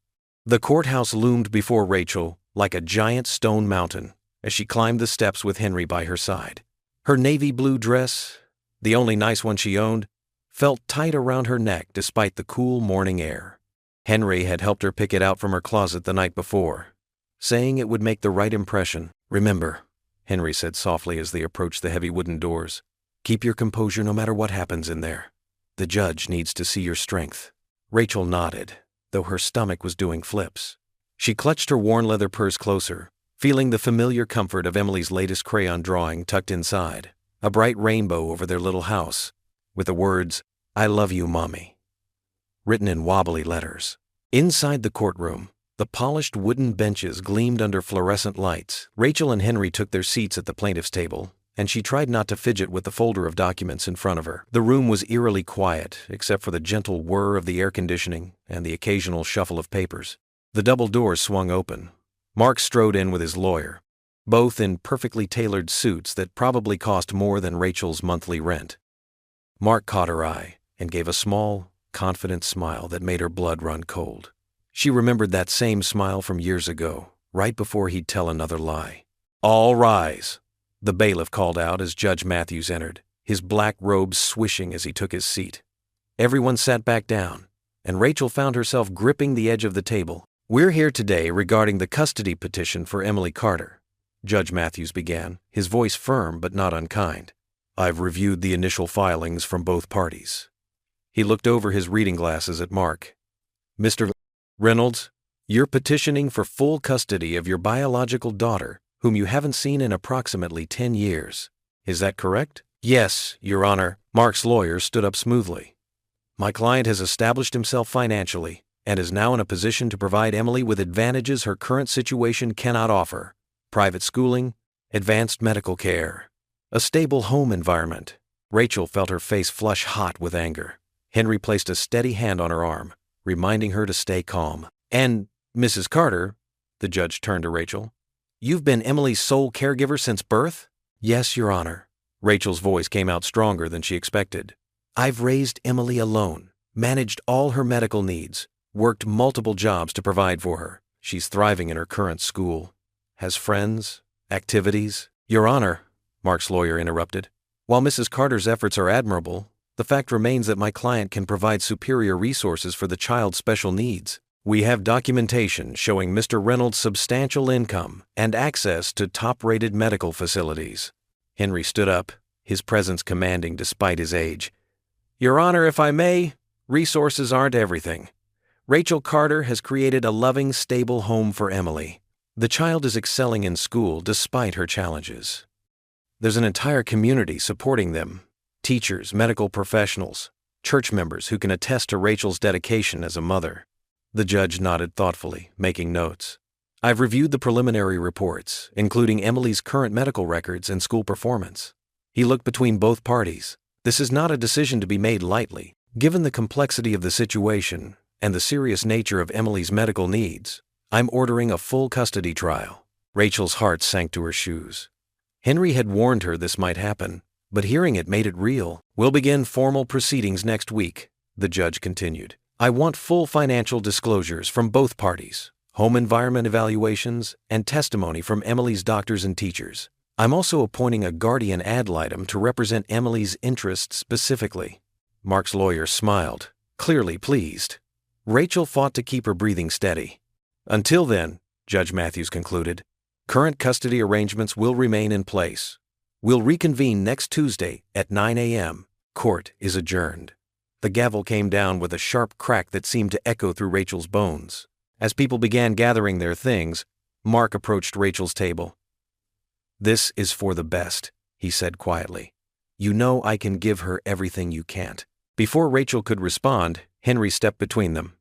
The courthouse loomed before Rachel like a giant stone mountain as she climbed the steps with Henry by her side. Her navy blue dress, the only nice one she owned, felt tight around her neck despite the cool morning air. Henry had helped her pick it out from her closet the night before, saying it would make the right impression. Remember, Henry said softly as they approached the heavy wooden doors, keep your composure no matter what happens in there. The judge needs to see your strength. Rachel nodded, though her stomach was doing flips. She clutched her worn leather purse closer, feeling the familiar comfort of Emily's latest crayon drawing tucked inside, a bright rainbow over their little house, with the words, I love you, Mommy, written in wobbly letters. Inside the courtroom, the polished wooden benches gleamed under fluorescent lights. Rachel and Henry took their seats at the plaintiff's table, and she tried not to fidget with the folder of documents in front of her. The room was eerily quiet, except for the gentle whir of the air conditioning and the occasional shuffle of papers. The double doors swung open. Mark strode in with his lawyer, both in perfectly tailored suits that probably cost more than Rachel's monthly rent. Mark caught her eye and gave a small, confident smile that made her blood run cold. She remembered that same smile from years ago, right before he'd tell another lie. All rise, the bailiff called out as Judge Matthews entered, his black robes swishing as he took his seat. Everyone sat back down, and Rachel found herself gripping the edge of the table. We're here today regarding the custody petition for Emily Carter, Judge Matthews began, his voice firm but not unkind. I've reviewed the initial filings from both parties. He looked over his reading glasses at Mark. Mr. Reynolds, you're petitioning for full custody of your biological daughter, whom you haven't seen in approximately 10 years. Is that correct? Yes, Your Honor. Mark's lawyer stood up smoothly. My client has established himself financially and is now in a position to provide Emily with advantages her current situation cannot offer. Private schooling, advanced medical care, a stable home environment. Rachel felt her face flush hot with anger. Henry placed a steady hand on her arm, reminding her to stay calm. And, Mrs. Carter, the judge turned to Rachel, you've been Emily's sole caregiver since birth? Yes, Your Honor. Rachel's voice came out stronger than she expected. I've raised Emily alone, managed all her medical needs, worked multiple jobs to provide for her. She's thriving in her current school, has friends, activities. Your Honor, Mark's lawyer interrupted, while Mrs. Carter's efforts are admirable, the fact remains that my client can provide superior resources for the child's special needs. We have documentation showing Mr. Reynolds' substantial income and access to top-rated medical facilities. Henry stood up, his presence commanding despite his age. Your Honor, if I may, resources aren't everything. Rachel Carter has created a loving, stable home for Emily. The child is excelling in school despite her challenges. There's an entire community supporting them. Teachers, medical professionals, church members who can attest to Rachel's dedication as a mother. The judge nodded thoughtfully, making notes. I've reviewed the preliminary reports, including Emily's current medical records and school performance. He looked between both parties. This is not a decision to be made lightly. Given the complexity of the situation and the serious nature of Emily's medical needs, I'm ordering a full custody trial. Rachel's heart sank to her shoes. Henry had warned her this might happen, but hearing it made it real. We'll begin formal proceedings next week, the judge continued. I want full financial disclosures from both parties, home environment evaluations, and testimony from Emily's doctors and teachers. I'm also appointing a guardian ad litem to represent Emily's interests specifically. Mark's lawyer smiled, clearly pleased. Rachel fought to keep her breathing steady. Until then, Judge Matthews concluded, current custody arrangements will remain in place. We'll reconvene next Tuesday at 9 a.m. Court is adjourned. The gavel came down with a sharp crack that seemed to echo through Rachel's bones. As people began gathering their things, Mark approached Rachel's table. "This is for the best," he said quietly. "You know I can give her everything you can't." Before Rachel could respond, Henry stepped between them.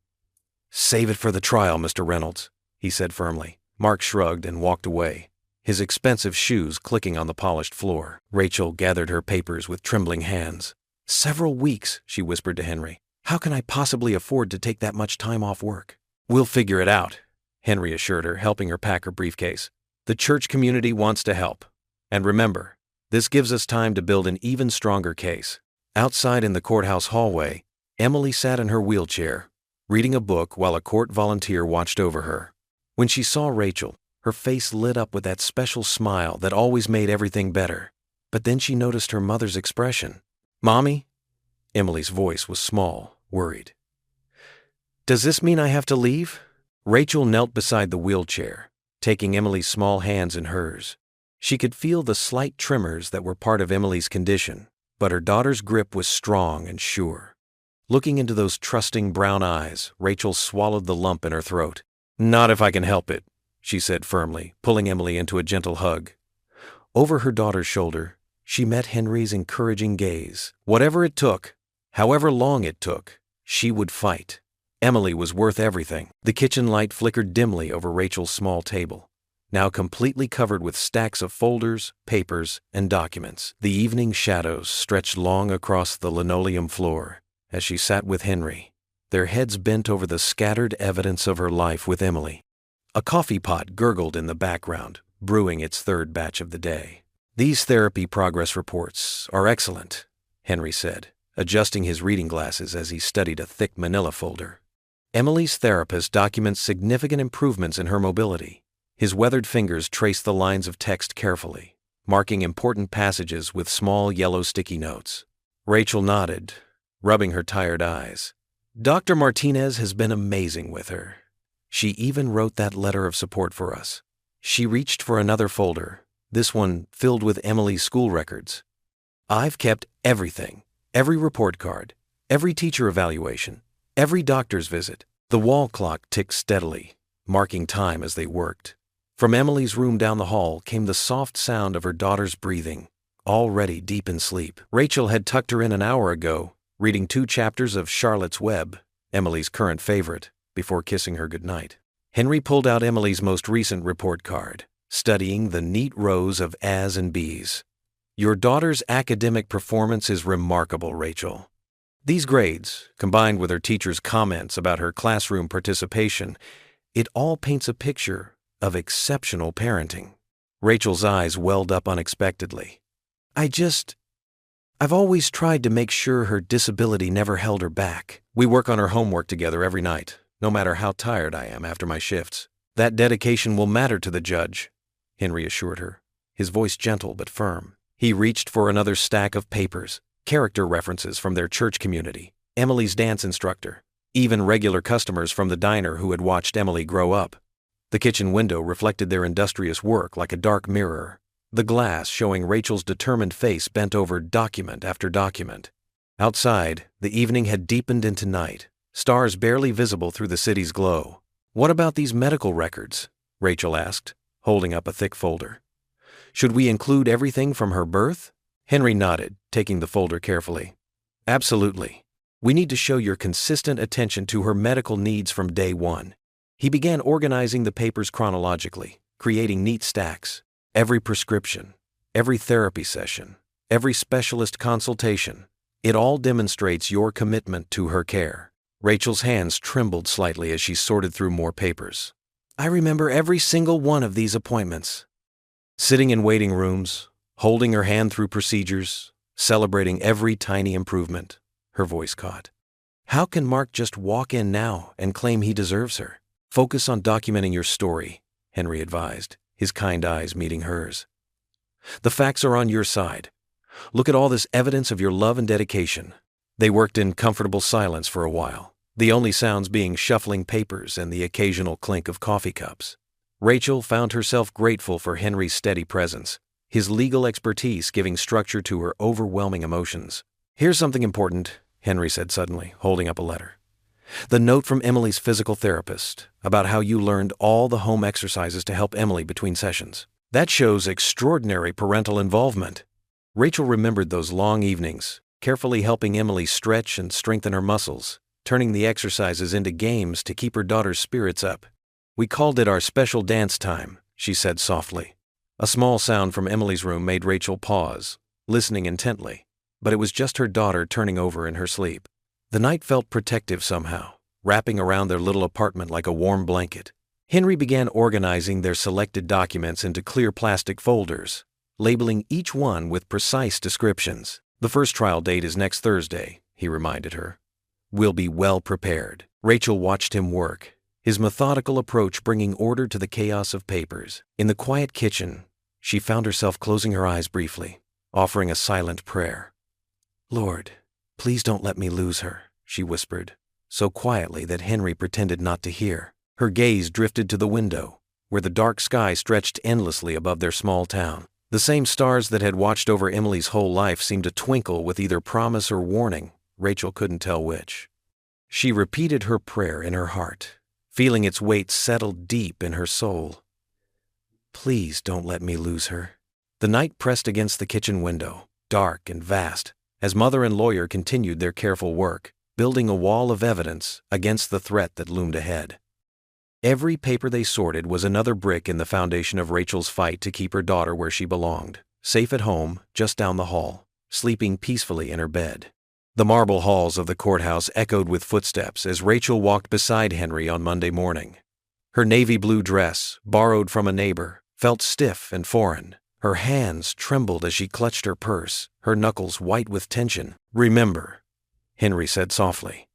"Save it for the trial, Mr. Reynolds," he said firmly. Mark shrugged and walked away, his expensive shoes clicking on the polished floor. Rachel gathered her papers with trembling hands. "Several weeks," she whispered to Henry. "How can I possibly afford to take that much time off work?" "We'll figure it out," Henry assured her, helping her pack her briefcase. "The church community wants to help. And remember, this gives us time to build an even stronger case." Outside in the courthouse hallway, Emily sat in her wheelchair, reading a book while a court volunteer watched over her. When she saw Rachel, her face lit up with that special smile that always made everything better. But then she noticed her mother's expression. "Mommy?" Emily's voice was small, worried. "Does this mean I have to leave?" Rachel knelt beside the wheelchair, taking Emily's small hands in hers. She could feel the slight tremors that were part of Emily's condition, but her daughter's grip was strong and sure. Looking into those trusting brown eyes, Rachel swallowed the lump in her throat. "Not if I can help it," she said firmly, pulling Emily into a gentle hug. Over her daughter's shoulder, she met Henry's encouraging gaze. Whatever it took, however long it took, she would fight. Emily was worth everything. The kitchen light flickered dimly over Rachel's small table, now completely covered with stacks of folders, papers, and documents. The evening shadows stretched long across the linoleum floor as she sat with Henry, their heads bent over the scattered evidence of her life with Emily. A coffee pot gurgled in the background, brewing its third batch of the day. "These therapy progress reports are excellent," Henry said, adjusting his reading glasses as he studied a thick manila folder. "Emily's therapist documents significant improvements in her mobility." His weathered fingers traced the lines of text carefully, marking important passages with small yellow sticky notes. Rachel nodded, rubbing her tired eyes. "Dr. Martinez has been amazing with her. She even wrote that letter of support for us." She reached for another folder, this one filled with Emily's school records. "I've kept everything, every report card, every teacher evaluation, every doctor's visit." The wall clock ticked steadily, marking time as they worked. From Emily's room down the hall came the soft sound of her daughter's breathing, already deep in sleep. Rachel had tucked her in an hour ago, reading 2 chapters of Charlotte's Web, Emily's current favorite, before kissing her goodnight. Henry pulled out Emily's most recent report card, studying the neat rows of A's and B's. "Your daughter's academic performance is remarkable, Rachel." These grades, combined with her teacher's comments about her classroom participation, it all paints a picture of exceptional parenting. Rachel's eyes welled up unexpectedly. I've always tried to make sure her disability never held her back. We work on her homework together every night, no matter how tired I am after my shifts. That dedication will matter to the judge," Henry assured her, his voice gentle but firm. He reached for another stack of papers, character references from their church community, Emily's dance instructor, even regular customers from the diner who had watched Emily grow up. The kitchen window reflected their industrious work like a dark mirror, the glass showing Rachel's determined face bent over document after document. Outside, the evening had deepened into night, stars barely visible through the city's glow. "What about these medical records?" Rachel asked, holding up a thick folder. "Should we include everything from her birth?" Henry nodded, taking the folder carefully. "Absolutely. We need to show your consistent attention to her medical needs from day one." He began organizing the papers chronologically, creating neat stacks. Every prescription, every therapy session, every specialist consultation, it all demonstrates your commitment to her care. Rachel's hands trembled slightly as she sorted through more papers. "I remember every single one of these appointments." Sitting in waiting rooms, holding her hand through procedures, celebrating every tiny improvement, her voice caught. "How can Mark just walk in now and claim he deserves her?" "Focus on documenting your story," Henry advised, his kind eyes meeting hers. "The facts are on your side. Look at all this evidence of your love and dedication." They worked in comfortable silence for a while, the only sounds being shuffling papers and the occasional clink of coffee cups. Rachel found herself grateful for Henry's steady presence, his legal expertise giving structure to her overwhelming emotions. "Here's something important," Henry said suddenly, holding up a letter. "The note from Emily's physical therapist about how you learned all the home exercises to help Emily between sessions. That shows extraordinary parental involvement." Rachel remembered those long evenings, carefully helping Emily stretch and strengthen her muscles, turning the exercises into games to keep her daughter's spirits up. "We called it our special dance time," she said softly. A small sound from Emily's room made Rachel pause, listening intently, but it was just her daughter turning over in her sleep. The night felt protective somehow, wrapping around their little apartment like a warm blanket. Henry began organizing their selected documents into clear plastic folders, labeling each one with precise descriptions. "The first trial date is next Thursday," he reminded her. "We'll be well prepared." Rachel watched him work, his methodical approach bringing order to the chaos of papers. In the quiet kitchen, she found herself closing her eyes briefly, offering a silent prayer. "Lord, please don't let me lose her," she whispered, so quietly that Henry pretended not to hear. Her gaze drifted to the window, where the dark sky stretched endlessly above their small town. The same stars that had watched over Emily's whole life seemed to twinkle with either promise or warning. Rachel couldn't tell which. She repeated her prayer in her heart, feeling its weight settle deep in her soul. "Please don't let me lose her." The night pressed against the kitchen window, dark and vast, as mother and lawyer continued their careful work, building a wall of evidence against the threat that loomed ahead. Every paper they sorted was another brick in the foundation of Rachel's fight to keep her daughter where she belonged, safe at home, just down the hall, sleeping peacefully in her bed. The marble halls of the courthouse echoed with footsteps as Rachel walked beside Henry on Monday morning. Her navy blue dress, borrowed from a neighbor, felt stiff and foreign. Her hands trembled as she clutched her purse, her knuckles white with tension. "Remember," Henry said softly,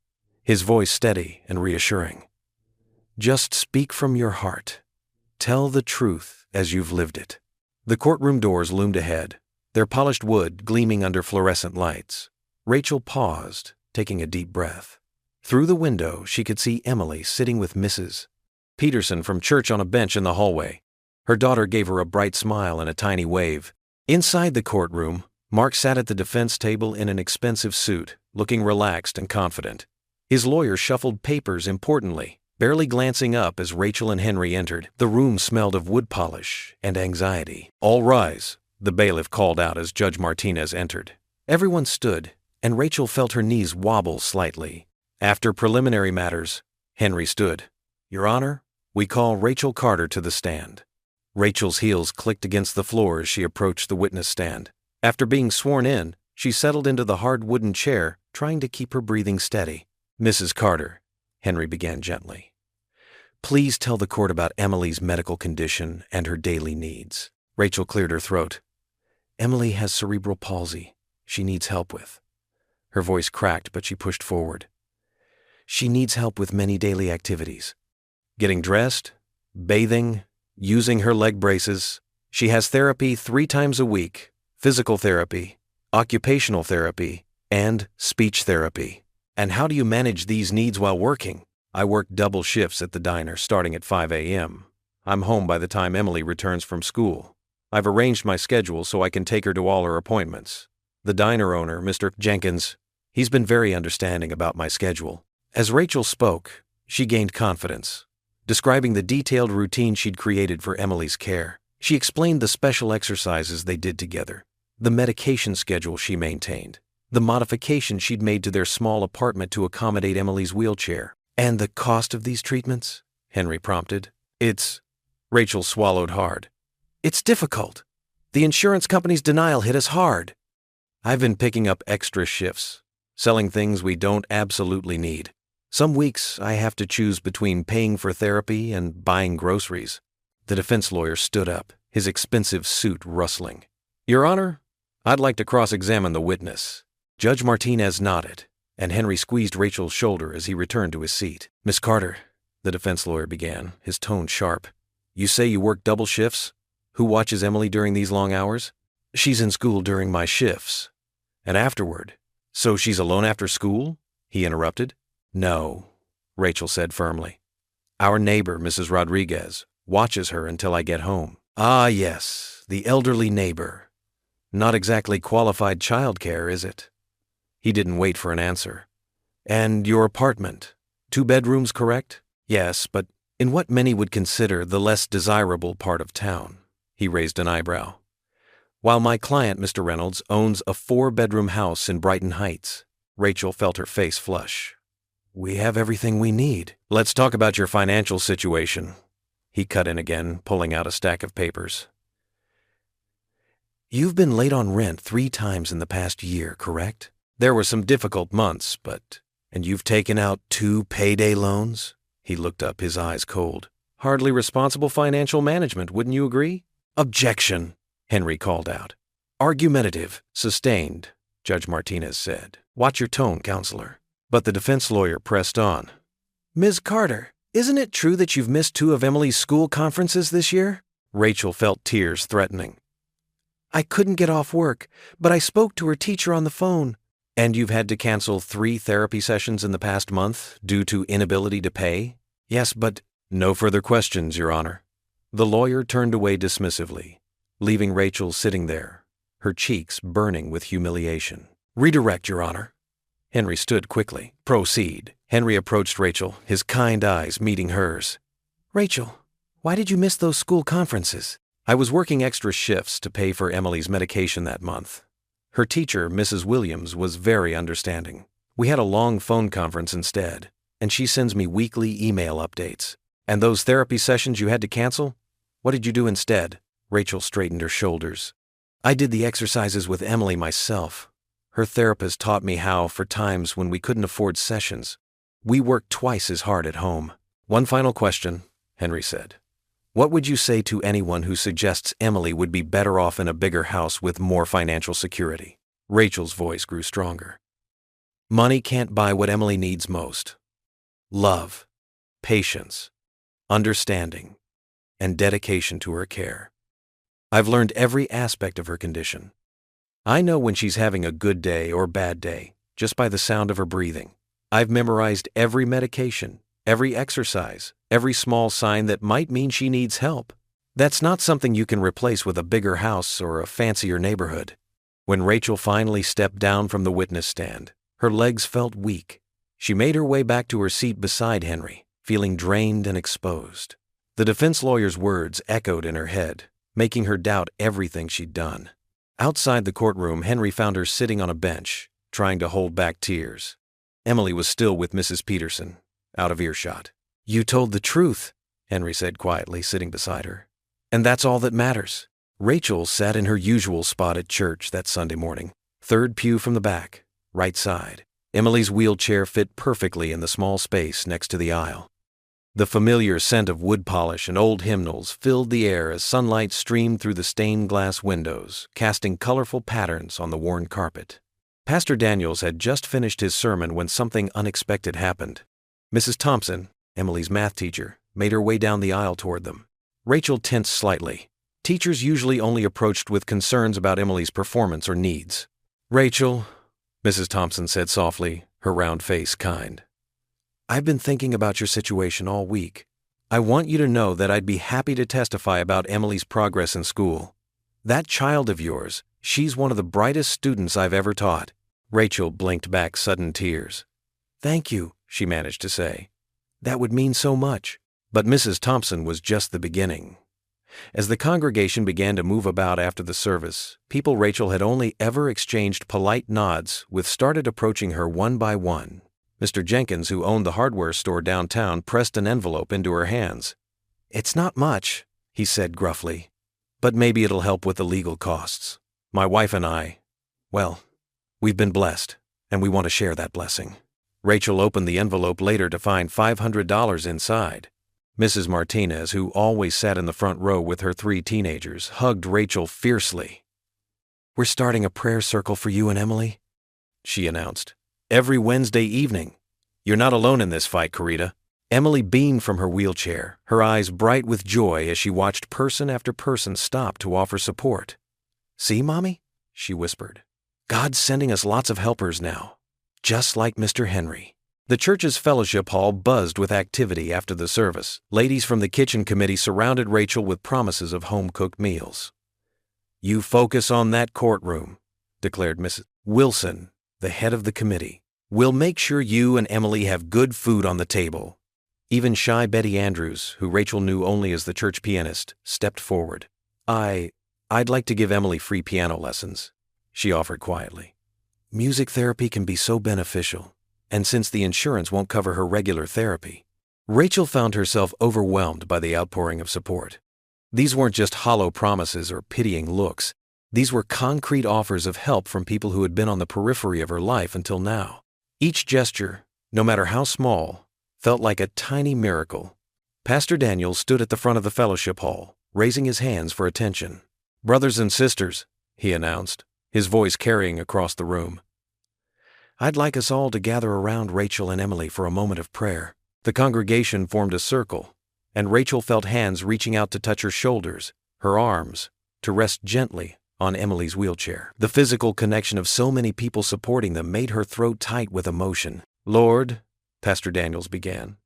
his voice steady and reassuring. "Just speak from your heart. Tell the truth as you've lived it." The courtroom doors loomed ahead, their polished wood gleaming under fluorescent lights. Rachel paused, taking a deep breath. Through the window, she could see Emily sitting with Mrs. Peterson from church on a bench in the hallway. Her daughter gave her a bright smile and a tiny wave. Inside the courtroom, Mark sat at the defense table in an expensive suit, looking relaxed and confident. His lawyer shuffled papers importantly, barely glancing up as Rachel and Henry entered. The room smelled of wood polish and anxiety. "All rise," the bailiff called out as Judge Martinez entered. Everyone stood, and Rachel felt her knees wobble slightly. After preliminary matters, Henry stood. "Your Honor, we call Rachel Carter to the stand." Rachel's heels clicked against the floor as she approached the witness stand. After being sworn in, she settled into the hard wooden chair, trying to keep her breathing steady. "Mrs. Carter," Henry began gently, "please tell the court about Emily's medical condition and her daily needs." Rachel cleared her throat. "Emily has cerebral palsy she needs help with." Her voice cracked, but she pushed forward. "She needs help with many daily activities. Getting dressed, bathing, using her leg braces. She has therapy 3 times a week, physical therapy, occupational therapy, and speech therapy." "And how do you manage these needs while working?" "I work double shifts at the diner starting at 5 a.m. I'm home by the time Emily returns from school. I've arranged my schedule so I can take her to all her appointments. The diner owner, Mr. Jenkins, he's been very understanding about my schedule." As Rachel spoke, she gained confidence, describing the detailed routine she'd created for Emily's care. She explained the special exercises they did together, the medication schedule she maintained, the modifications she'd made to their small apartment to accommodate Emily's wheelchair. "And the cost of these treatments?" Henry prompted. Rachel swallowed hard. "It's difficult. The insurance company's denial hit us hard. I've been picking up extra shifts, selling things we don't absolutely need. Some weeks I have to choose between paying for therapy and buying groceries." The defense lawyer stood up, his expensive suit rustling. "Your Honor, I'd like to cross-examine the witness." Judge Martinez nodded, and Henry squeezed Rachel's shoulder as he returned to his seat. "Miss Carter," the defense lawyer began, his tone sharp, "you say you work double shifts? Who watches Emily during these long hours?" "She's in school during my shifts. And afterward." "So she's alone after school?" he interrupted. "No," Rachel said firmly. "Our neighbor, Mrs. Rodriguez, watches her until I get home." "Ah, yes, the elderly neighbor. Not exactly qualified childcare, is it?" He didn't wait for an answer. And your apartment? 2 bedrooms, correct? Yes, but in what many would consider the less desirable part of town. He raised an eyebrow. While my client, Mr. Reynolds, owns a 4-bedroom house in Brighton Heights. Rachel felt her face flush. We have everything we need. Let's talk about your financial situation. He cut in again, pulling out a stack of papers. You've been late on rent 3 times in the past year, correct? There were some difficult months, but... And you've taken out 2 payday loans? He looked up, his eyes cold. Hardly responsible financial management, wouldn't you agree? Objection, Henry called out. Argumentative, sustained, Judge Martinez said. Watch your tone, counselor. But the defense lawyer pressed on. Ms. Carter, isn't it true that you've missed 2 of Emily's school conferences this year? Rachel felt tears threatening. I couldn't get off work, but I spoke to her teacher on the phone. And you've had to cancel 3 therapy sessions in the past month due to inability to pay? Yes, but... No further questions, Your Honor. The lawyer turned away dismissively, leaving Rachel sitting there, her cheeks burning with humiliation. Redirect, Your Honor. Henry stood quickly. Proceed. Henry approached Rachel, his kind eyes meeting hers. Rachel, why did you miss those school conferences? I was working extra shifts to pay for Emily's medication that month. Her teacher, Mrs. Williams, was very understanding. We had a long phone conference instead, and she sends me weekly email updates. And those therapy sessions you had to cancel? What did you do instead? Rachel straightened her shoulders. I did the exercises with Emily myself. Her therapist taught me how, for times when we couldn't afford sessions, we worked twice as hard at home. One final question, Henry said. What would you say to anyone who suggests Emily would be better off in a bigger house with more financial security? Rachel's voice grew stronger. Money can't buy what Emily needs most. Love, patience, understanding, and dedication to her care. I've learned every aspect of her condition. I know when she's having a good day or bad day, just by the sound of her breathing. I've memorized every medication, every exercise, every small sign that might mean she needs help. That's not something you can replace with a bigger house or a fancier neighborhood. When Rachel finally stepped down from the witness stand, her legs felt weak. She made her way back to her seat beside Henry, feeling drained and exposed. The defense lawyer's words echoed in her head, making her doubt everything she'd done. Outside the courtroom, Henry found her sitting on a bench, trying to hold back tears. Emily was still with Mrs. Peterson, out of earshot. You told the truth, Henry said quietly, sitting beside her. And that's all that matters. Rachel sat in her usual spot at church that Sunday morning, 3rd pew from the back, right side. Emily's wheelchair fit perfectly in the small space next to the aisle. The familiar scent of wood polish and old hymnals filled the air as sunlight streamed through the stained glass windows, casting colorful patterns on the worn carpet. Pastor Daniels had just finished his sermon when something unexpected happened. Mrs. Thompson, Emily's math teacher, made her way down the aisle toward them. Rachel tensed slightly. Teachers usually only approached with concerns about Emily's performance or needs. Rachel, Mrs. Thompson said softly, her round face kind. I've been thinking about your situation all week. I want you to know that I'd be happy to testify about Emily's progress in school. That child of yours, she's one of the brightest students I've ever taught. Rachel blinked back sudden tears. Thank you, she managed to say. That would mean so much. But Mrs. Thompson was just the beginning. As the congregation began to move about after the service, people Rachel had only ever exchanged polite nods with started approaching her one by one. Mr. Jenkins, who owned the hardware store downtown, pressed an envelope into her hands. It's not much, he said gruffly, but maybe it'll help with the legal costs. My wife and I, well, we've been blessed, and we want to share that blessing. Rachel opened the envelope later to find $500 inside. Mrs. Martinez, who always sat in the front row with her 3 teenagers, hugged Rachel fiercely. We're starting a prayer circle for you and Emily, she announced. Every Wednesday evening. You're not alone in this fight, Carita. Emily beamed from her wheelchair, her eyes bright with joy as she watched person after person stop to offer support. See, Mommy? She whispered. God's sending us lots of helpers now, just like Mr. Henry. The church's fellowship hall buzzed with activity after the service. Ladies from the kitchen committee surrounded Rachel with promises of home-cooked meals. You focus on that courtroom, declared Mrs. Wilson, the head of the committee. "We'll make sure you and Emily have good food on the table." Even shy Betty Andrews, who Rachel knew only as the church pianist, stepped forward. I'd like to give Emily free piano lessons," she offered quietly. "Music therapy can be so beneficial, and since the insurance won't cover her regular therapy." Rachel found herself overwhelmed by the outpouring of support. These weren't just hollow promises or pitying looks. These were concrete offers of help from people who had been on the periphery of her life until now. Each gesture, no matter how small, felt like a tiny miracle. Pastor Daniel stood at the front of the fellowship hall, raising his hands for attention. "Brothers and sisters," he announced, his voice carrying across the room, "I'd like us all to gather around Rachel and Emily for a moment of prayer." The congregation formed a circle, and Rachel felt hands reaching out to touch her shoulders, her arms, to rest gently on Emily's wheelchair. The physical connection of so many people supporting them made her throat tight with emotion. "Lord," Pastor Daniels began,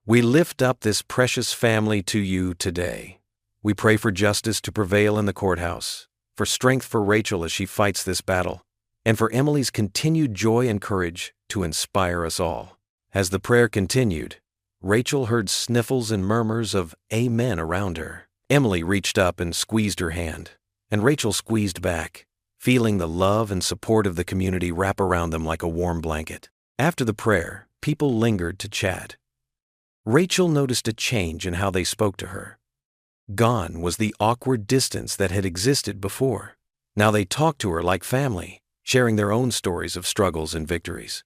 "we lift up this precious family to you today. We pray for justice to prevail in the courthouse, for strength for Rachel as she fights this battle, and for Emily's continued joy and courage to inspire us all." As the prayer continued, Rachel heard sniffles and murmurs of amen around her. Emily reached up and squeezed her hand, and Rachel squeezed back, feeling the love and support of the community wrap around them like a warm blanket. After the prayer, people lingered to chat. Rachel noticed a change in how they spoke to her. Gone was the awkward distance that had existed before. Now they talked to her like family, sharing their own stories of struggles and victories.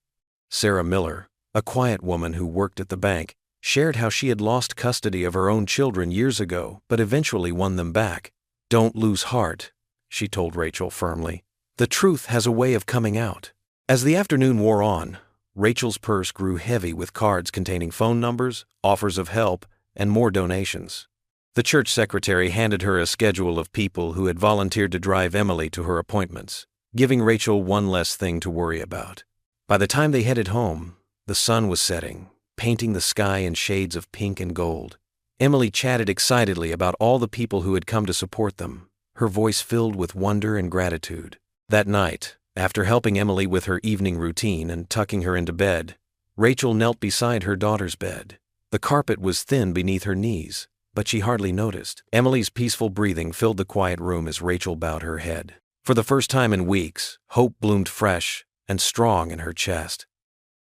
Sarah Miller, a quiet woman who worked at the bank, shared how she had lost custody of her own children years ago but eventually won them back. "Don't lose heart," she told Rachel firmly. "The truth has a way of coming out." As the afternoon wore on, Rachel's purse grew heavy with cards containing phone numbers, offers of help, and more donations. The church secretary handed her a schedule of people who had volunteered to drive Emily to her appointments, giving Rachel one less thing to worry about. By the time they headed home, the sun was setting, painting the sky in shades of pink and gold. Emily chatted excitedly about all the people who had come to support them, her voice filled with wonder and gratitude. That night, after helping Emily with her evening routine and tucking her into bed, Rachel knelt beside her daughter's bed. The carpet was thin beneath her knees, but she hardly noticed. Emily's peaceful breathing filled the quiet room as Rachel bowed her head. For the first time in weeks, hope bloomed fresh and strong in her chest.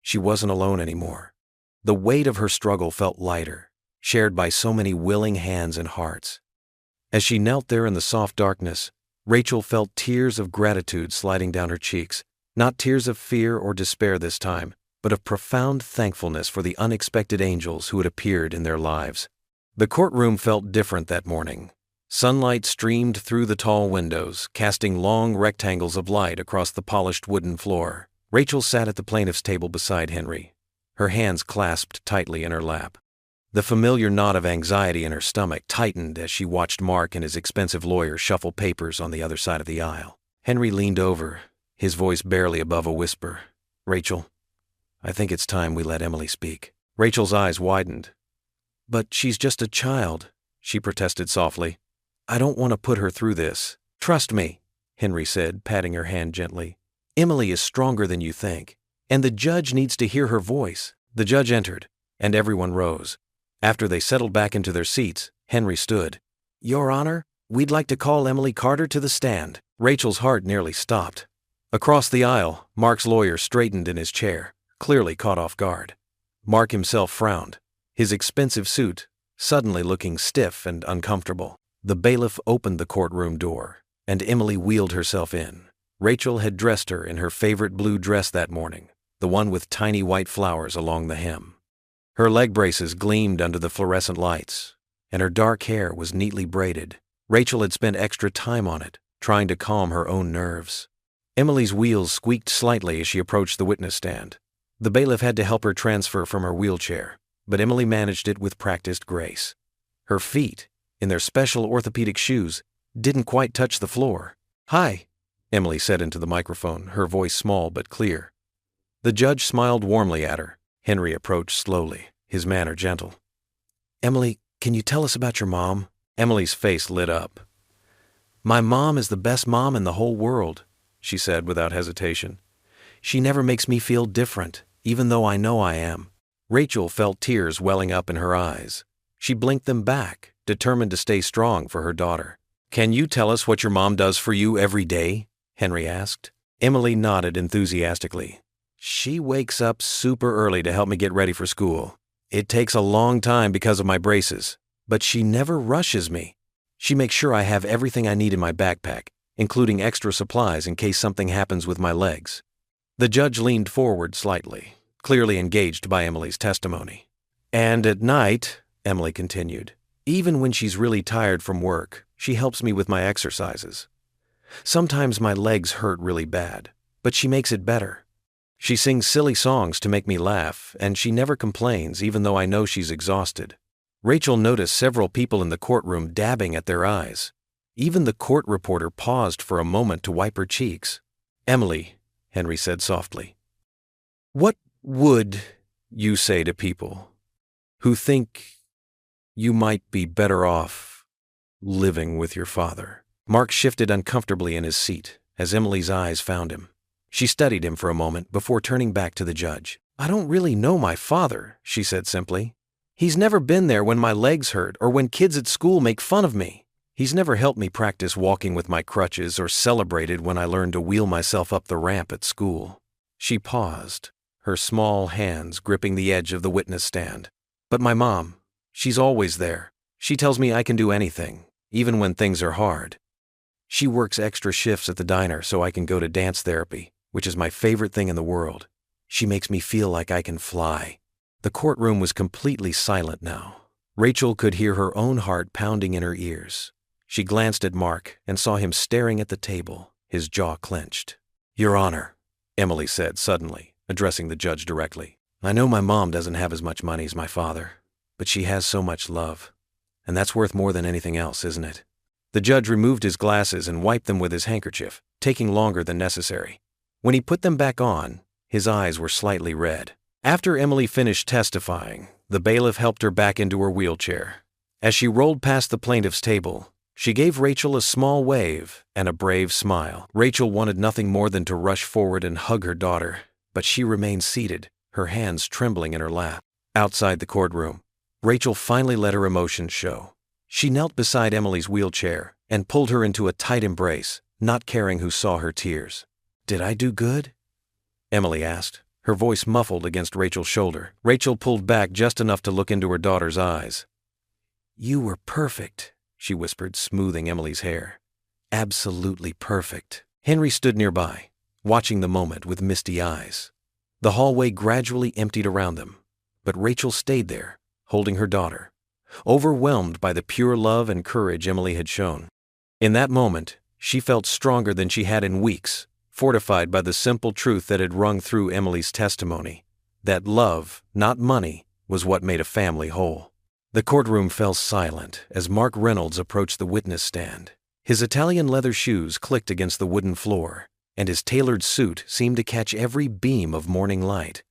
She wasn't alone anymore. The weight of her struggle felt lighter, shared by so many willing hands and hearts. As she knelt there in the soft darkness, Rachel felt tears of gratitude sliding down her cheeks, not tears of fear or despair this time, but of profound thankfulness for the unexpected angels who had appeared in their lives. The courtroom felt different that morning. Sunlight streamed through the tall windows, casting long rectangles of light across the polished wooden floor. Rachel sat at the plaintiff's table beside Henry, her hands clasped tightly in her lap. The familiar knot of anxiety in her stomach tightened as she watched Mark and his expensive lawyer shuffle papers on the other side of the aisle. Henry leaned over, his voice barely above a whisper. "Rachel, I think it's time we let Emily speak." Rachel's eyes widened. "But she's just a child," she protested softly. "I don't want to put her through this." "Trust me," Henry said, patting her hand gently. "Emily is stronger than you think, and the judge needs to hear her voice." The judge entered, and everyone rose. After they settled back into their seats, Henry stood. "Your Honor, we'd like to call Emily Carter to the stand." Rachel's heart nearly stopped. Across the aisle, Mark's lawyer straightened in his chair, clearly caught off guard. Mark himself frowned, his expensive suit suddenly looking stiff and uncomfortable. The bailiff opened the courtroom door, and Emily wheeled herself in. Rachel had dressed her in her favorite blue dress that morning, the one with tiny white flowers along the hem. Her leg braces gleamed under the fluorescent lights, and her dark hair was neatly braided. Rachel had spent extra time on it, trying to calm her own nerves. Emily's wheels squeaked slightly as she approached the witness stand. The bailiff had to help her transfer from her wheelchair, but Emily managed it with practiced grace. Her feet, in their special orthopedic shoes, didn't quite touch the floor. "Hi," Emily said into the microphone, her voice small but clear. The judge smiled warmly at her. Henry approached slowly, his manner gentle. "Emily, can you tell us about your mom?" Emily's face lit up. "My mom is the best mom in the whole world," she said without hesitation. She never makes me feel different, even though I know I am." Rachel felt tears welling up in her eyes. She blinked them back, determined to stay strong for her daughter. "Can you tell us what your mom does for you every day?" Henry asked. Emily nodded enthusiastically. "She wakes up super early to help me get ready for school. It takes a long time because of my braces, but she never rushes me. She makes sure I have everything I need in my backpack, including extra supplies in case something happens with my legs." The judge leaned forward slightly, clearly engaged by Emily's testimony. "And at night," Emily continued, "even when she's really tired from work, she helps me with my exercises. Sometimes my legs hurt really bad, but she makes it better. She sings silly songs to make me laugh, and she never complains even though I know she's exhausted." Rachel noticed several people in the courtroom dabbing at their eyes. Even the court reporter paused for a moment to wipe her cheeks. "Emily," Henry said softly, "what would you say to people who think you might be better off living with your father?" Mark shifted uncomfortably in his seat as Emily's eyes found him. She studied him for a moment before turning back to the judge. "I don't really know my father," she said simply. "He's never been there when my legs hurt or when kids at school make fun of me. He's never helped me practice walking with my crutches or celebrated when I learned to wheel myself up the ramp at school." She paused, her small hands gripping the edge of the witness stand. "But my mom, she's always there. She tells me I can do anything, even when things are hard. She works extra shifts at the diner so I can go to dance therapy, which is my favorite thing in the world. She makes me feel like I can fly." The courtroom was completely silent now. Rachel could hear her own heart pounding in her ears. She glanced at Mark and saw him staring at the table, his jaw clenched. "Your Honor," Emily said suddenly, addressing the judge directly, "I know my mom doesn't have as much money as my father, but she has so much love. And that's worth more than anything else, isn't it?" The judge removed his glasses and wiped them with his handkerchief, taking longer than necessary. When he put them back on, his eyes were slightly red. After Emily finished testifying, the bailiff helped her back into her wheelchair. As she rolled past the plaintiff's table, she gave Rachel a small wave and a brave smile. Rachel wanted nothing more than to rush forward and hug her daughter, but she remained seated, her hands trembling in her lap. Outside the courtroom, Rachel finally let her emotions show. She knelt beside Emily's wheelchair and pulled her into a tight embrace, not caring who saw her tears. "Did I do good?" Emily asked, her voice muffled against Rachel's shoulder. Rachel pulled back just enough to look into her daughter's eyes. "You were perfect," she whispered, smoothing Emily's hair. "Absolutely perfect." Henry stood nearby, watching the moment with misty eyes. The hallway gradually emptied around them, but Rachel stayed there, holding her daughter, overwhelmed by the pure love and courage Emily had shown. In that moment, she felt stronger than she had in weeks, fortified by the simple truth that had rung through Emily's testimony, that love, not money, was what made a family whole. The courtroom fell silent as Mark Reynolds approached the witness stand. His Italian leather shoes clicked against the wooden floor, and his tailored suit seemed to catch every beam of morning light.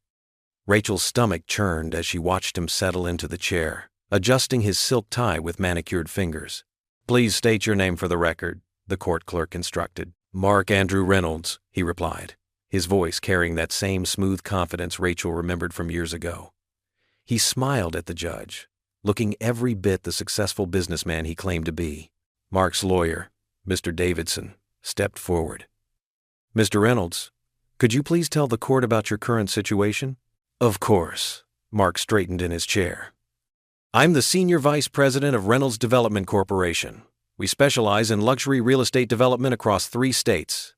Rachel's stomach churned as she watched him settle into the chair, adjusting his silk tie with manicured fingers. "Please state your name for the record," the court clerk instructed. "Mark Andrew Reynolds," he replied, his voice carrying that same smooth confidence Rachel remembered from years ago. He smiled at the judge, looking every bit the successful businessman he claimed to be. Mark's lawyer, Mr. Davidson, stepped forward. "Mr. Reynolds, could you please tell the court about your current situation?" "Of course." Mark straightened in his chair. "I'm the Senior Vice President of Reynolds Development Corporation. We specialize in luxury real estate development across 3 states.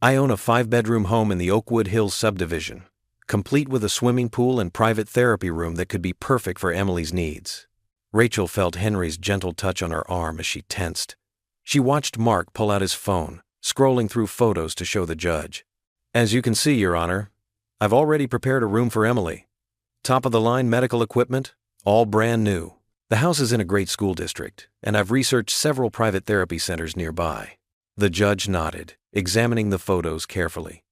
I own a 5-bedroom home in the Oakwood Hills subdivision, complete with a swimming pool and private therapy room that could be perfect for Emily's needs." Rachel felt Henry's gentle touch on her arm as she tensed. She watched Mark pull out his phone, scrolling through photos to show the judge. "As you can see, Your Honor, I've already prepared a room for Emily. Top-of-the-line medical equipment, all brand new. The house is in a great school district, and I've researched several private therapy centers nearby." The judge nodded, examining the photos carefully.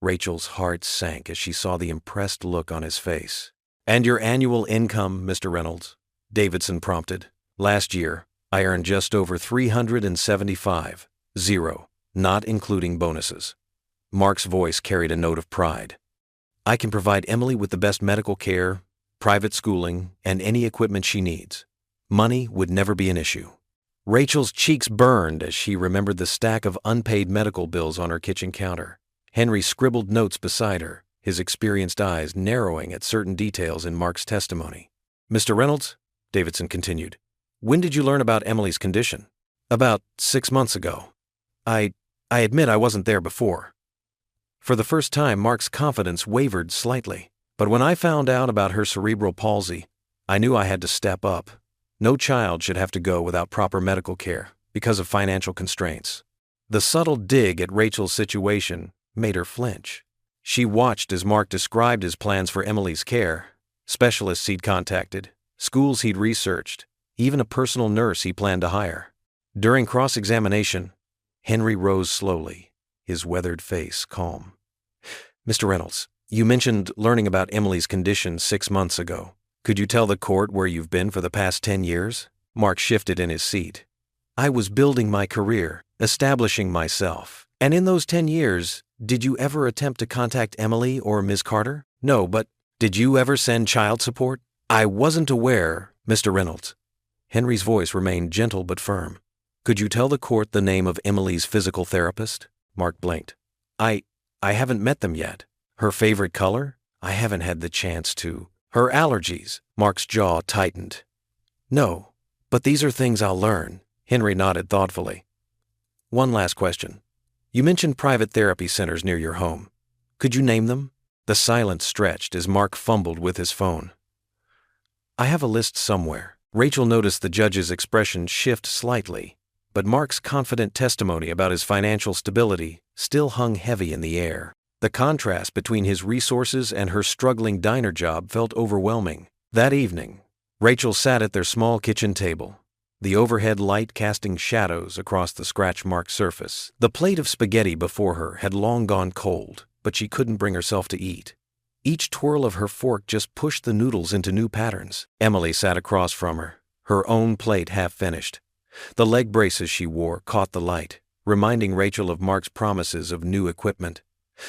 Rachel's heart sank as she saw the impressed look on his face. "And your annual income, Mr. Reynolds?" Davidson prompted. "Last year, I earned just over $375,000, not including bonuses." Mark's voice carried a note of pride. "I can provide Emily with the best medical care, private schooling, and any equipment she needs. Money would never be an issue." Rachel's cheeks burned as she remembered the stack of unpaid medical bills on her kitchen counter. Henry scribbled notes beside her, his experienced eyes narrowing at certain details in Mark's testimony. "Mr. Reynolds," Davidson continued, "when did you learn about Emily's condition?" "About 6 months ago. I admit I wasn't there before." For the first time, Mark's confidence wavered slightly. "But when I found out about her cerebral palsy, I knew I had to step up. No child should have to go without proper medical care because of financial constraints." The subtle dig at Rachel's situation made her flinch. She watched as Mark described his plans for Emily's care, specialists he'd contacted, schools he'd researched, even a personal nurse he planned to hire. During cross-examination, Henry rose slowly, his weathered face calm. "Mr. Reynolds, you mentioned learning about Emily's condition 6 months ago. Could you tell the court where you've been for the past 10 years? Mark shifted in his seat. "I was building my career, establishing myself. And in those 10 years, did you ever attempt to contact Emily or Ms. Carter?" "No, but did you ever send child support?" "I wasn't aware, Mr. Reynolds." Henry's voice remained gentle but firm. "Could you tell the court the name of Emily's physical therapist?" Mark blinked. I haven't met them yet." "Her favorite color?" "I haven't had the chance to." "Her allergies?" Mark's jaw tightened. "No, but these are things I'll learn." Henry nodded thoughtfully. "One last question. You mentioned private therapy centers near your home. Could you name them?" The silence stretched as Mark fumbled with his phone. "I have a list somewhere." Rachel noticed the judge's expression shift slightly, but Mark's confident testimony about his financial stability still hung heavy in the air. The contrast between his resources and her struggling diner job felt overwhelming. That evening, Rachel sat at their small kitchen table, the overhead light casting shadows across the scratch-marked surface. The plate of spaghetti before her had long gone cold, but she couldn't bring herself to eat. Each twirl of her fork just pushed the noodles into new patterns. Emily sat across from her, her own plate half finished. The leg braces she wore caught the light, reminding Rachel of Mark's promises of new equipment.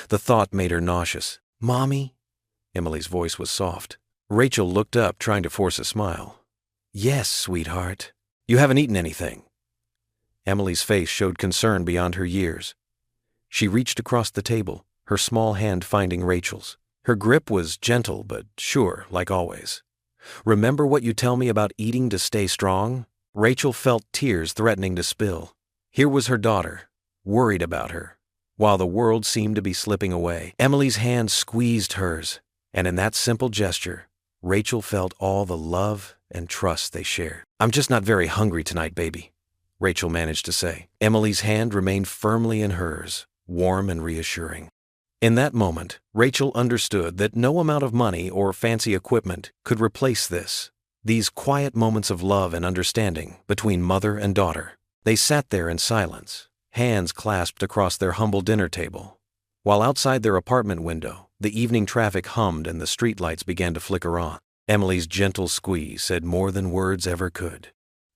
The thought made her nauseous. "Mommy?" Emily's voice was soft. Rachel looked up, trying to force a smile. "Yes, sweetheart." "You haven't eaten anything." Emily's face showed concern beyond her years. She reached across the table, her small hand finding Rachel's. Her grip was gentle but sure, like always. "Remember what you tell me about eating to stay strong?" Rachel felt tears threatening to spill. Here was her daughter, worried about her, while the world seemed to be slipping away. Emily's hand squeezed hers, and in that simple gesture, Rachel felt all the love and trust they shared. "I'm just not very hungry tonight, baby," Rachel managed to say. Emily's hand remained firmly in hers, warm and reassuring. In that moment, Rachel understood that no amount of money or fancy equipment could replace this. These quiet moments of love and understanding between mother and daughter. They sat there in silence, hands clasped across their humble dinner table, while outside their apartment window, the evening traffic hummed and the streetlights began to flicker on. Emily's gentle squeeze said more than words ever could.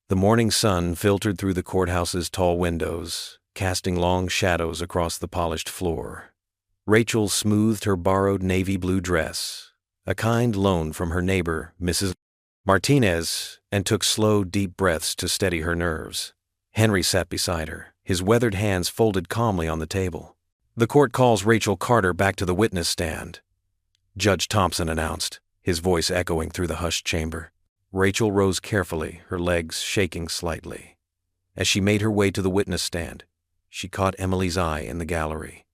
The morning sun filtered through the courthouse's tall windows, casting long shadows across the polished floor. Rachel smoothed her borrowed navy blue dress, a kind loan from her neighbor, Mrs. Martinez, and took slow, deep breaths to steady her nerves. Henry sat beside her, his weathered hands folded calmly on the table. "The court calls Rachel Carter back to the witness stand," Judge Thompson announced, his voice echoing through the hushed chamber. Rachel rose carefully, her legs shaking slightly. As she made her way to the witness stand, she caught Emily's eye in the gallery.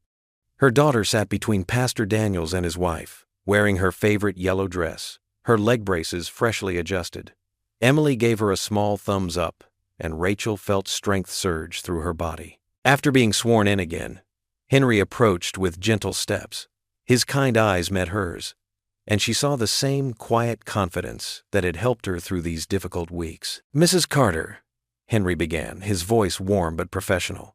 Her daughter sat between Pastor Daniels and his wife, wearing her favorite yellow dress, her leg braces freshly adjusted. Emily gave her a small thumbs up, and Rachel felt strength surge through her body. After being sworn in again, Henry approached with gentle steps. His kind eyes met hers, and she saw the same quiet confidence that had helped her through these difficult weeks. "Mrs. Carter," Henry began, his voice warm but professional,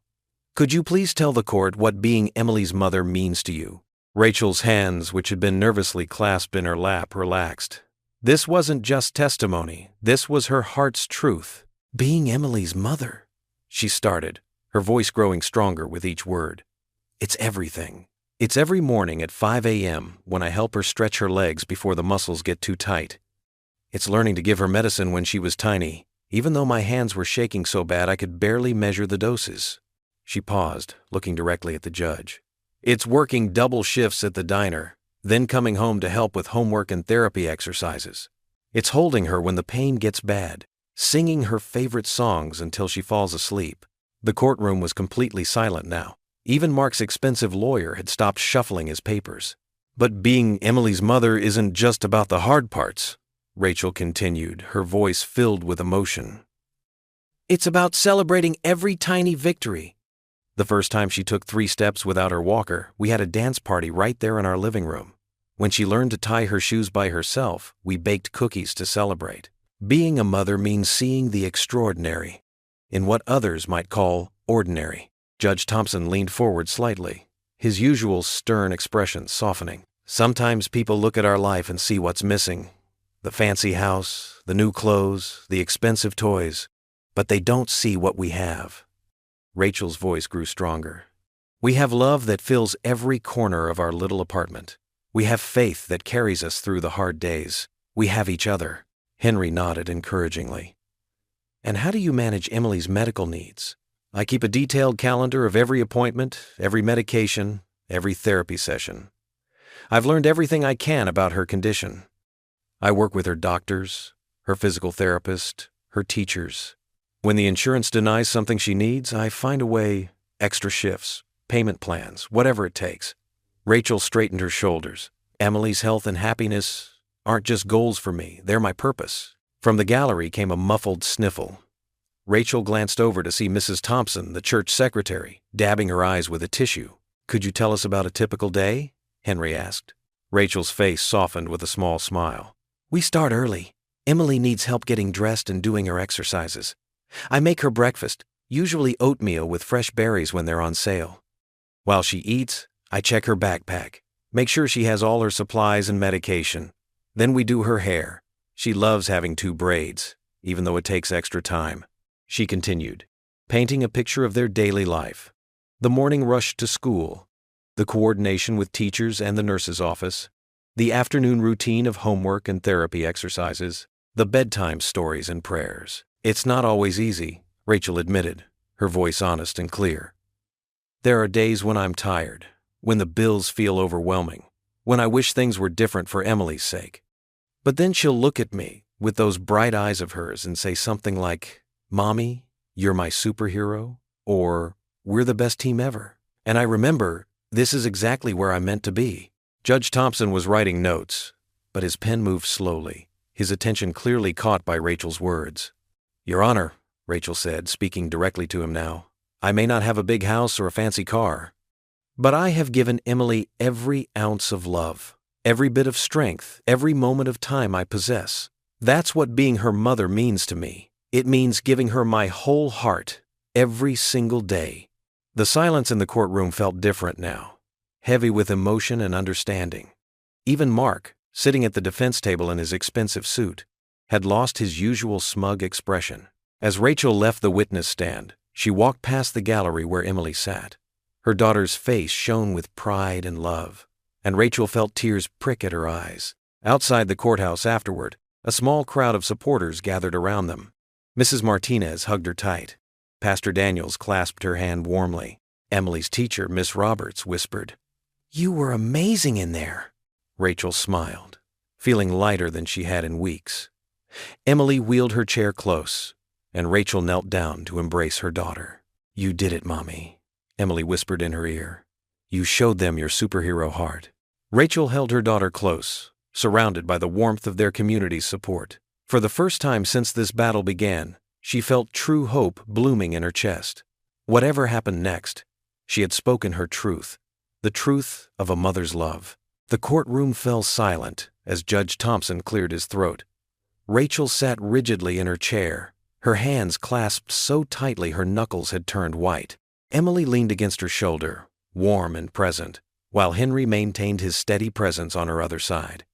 "could you please tell the court what being Emily's mother means to you?" Rachel's hands, which had been nervously clasped in her lap, relaxed. This wasn't just testimony, this was her heart's truth. "Being Emily's mother," she started, her voice growing stronger with each word. "It's everything. It's every morning at 5 a.m. when I help her stretch her legs before the muscles get too tight. It's learning to give her medicine when she was tiny, even though my hands were shaking so bad I could barely measure the doses. She paused, looking directly at the judge. It's working double shifts at the diner, then coming home to help with homework and therapy exercises. It's holding her when the pain gets bad, singing her favorite songs until she falls asleep. The courtroom was completely silent now. Even Mark's expensive lawyer had stopped shuffling his papers. But being Emily's mother isn't just about the hard parts, Rachel continued, her voice filled with emotion. It's about celebrating every tiny victory. The first time she took 3 steps without her walker, we had a dance party right there in our living room. When she learned to tie her shoes by herself, we baked cookies to celebrate. Being a mother means seeing the extraordinary in what others might call ordinary. Judge Thompson leaned forward slightly, his usual stern expression softening. Sometimes people look at our life and see what's missing. The fancy house, the new clothes, the expensive toys, but they don't see what we have. Rachel's voice grew stronger. We have love that fills every corner of our little apartment. We have faith that carries us through the hard days. We have each other. Henry nodded encouragingly. And how do you manage Emily's medical needs? I keep a detailed calendar of every appointment, every medication, every therapy session. I've learned everything I can about her condition. I work with her doctors, her physical therapist, her teachers. When the insurance denies something she needs, I find a way, extra shifts, payment plans, whatever it takes. Rachel straightened her shoulders. Emily's health and happiness aren't just goals for me, they're my purpose. From the gallery came a muffled sniffle. Rachel glanced over to see Mrs. Thompson, the church secretary, dabbing her eyes with a tissue. Could you tell us about a typical day? Henry asked. Rachel's face softened with a small smile. We start early. Emily needs help getting dressed and doing her exercises. I make her breakfast, usually oatmeal with fresh berries when they're on sale. While she eats, I check her backpack, make sure she has all her supplies and medication. Then we do her hair. She loves having 2 braids, even though it takes extra time. She continued, painting a picture of their daily life. The morning rush to school, the coordination with teachers and the nurse's office, the afternoon routine of homework and therapy exercises, the bedtime stories and prayers. It's not always easy, Rachel admitted, her voice honest and clear. There are days when I'm tired, when the bills feel overwhelming, when I wish things were different for Emily's sake. But then she'll look at me with those bright eyes of hers and say something like, Mommy, you're my superhero, or we're the best team ever. And I remember, this is exactly where I'm meant to be. Judge Thompson was writing notes, but his pen moved slowly, his attention clearly caught by Rachel's words. Your Honor, Rachel said, speaking directly to him now, I may not have a big house or a fancy car, but I have given Emily every ounce of love, every bit of strength, every moment of time I possess. That's what being her mother means to me. It means giving her my whole heart, every single day. The silence in the courtroom felt different now, heavy with emotion and understanding. Even Mark, sitting at the defense table in his expensive suit, had lost his usual smug expression. As Rachel left the witness stand, she walked past the gallery where Emily sat. Her daughter's face shone with pride and love, and Rachel felt tears prick at her eyes. Outside the courthouse afterward, a small crowd of supporters gathered around them. Mrs. Martinez hugged her tight. Pastor Daniels clasped her hand warmly. Emily's teacher, Miss Roberts, whispered, You were amazing in there. Rachel smiled, feeling lighter than she had in weeks. Emily wheeled her chair close, and Rachel knelt down to embrace her daughter. You did it, Mommy, Emily whispered in her ear. You showed them your superhero heart. Rachel held her daughter close, surrounded by the warmth of their community's support. For the first time since this battle began, she felt true hope blooming in her chest. Whatever happened next, she had spoken her truth, the truth of a mother's love. The courtroom fell silent as Judge Thompson cleared his throat. Rachel sat rigidly in her chair, her hands clasped so tightly her knuckles had turned white. Emily leaned against her shoulder, warm and present, while Henry maintained his steady presence on her other side.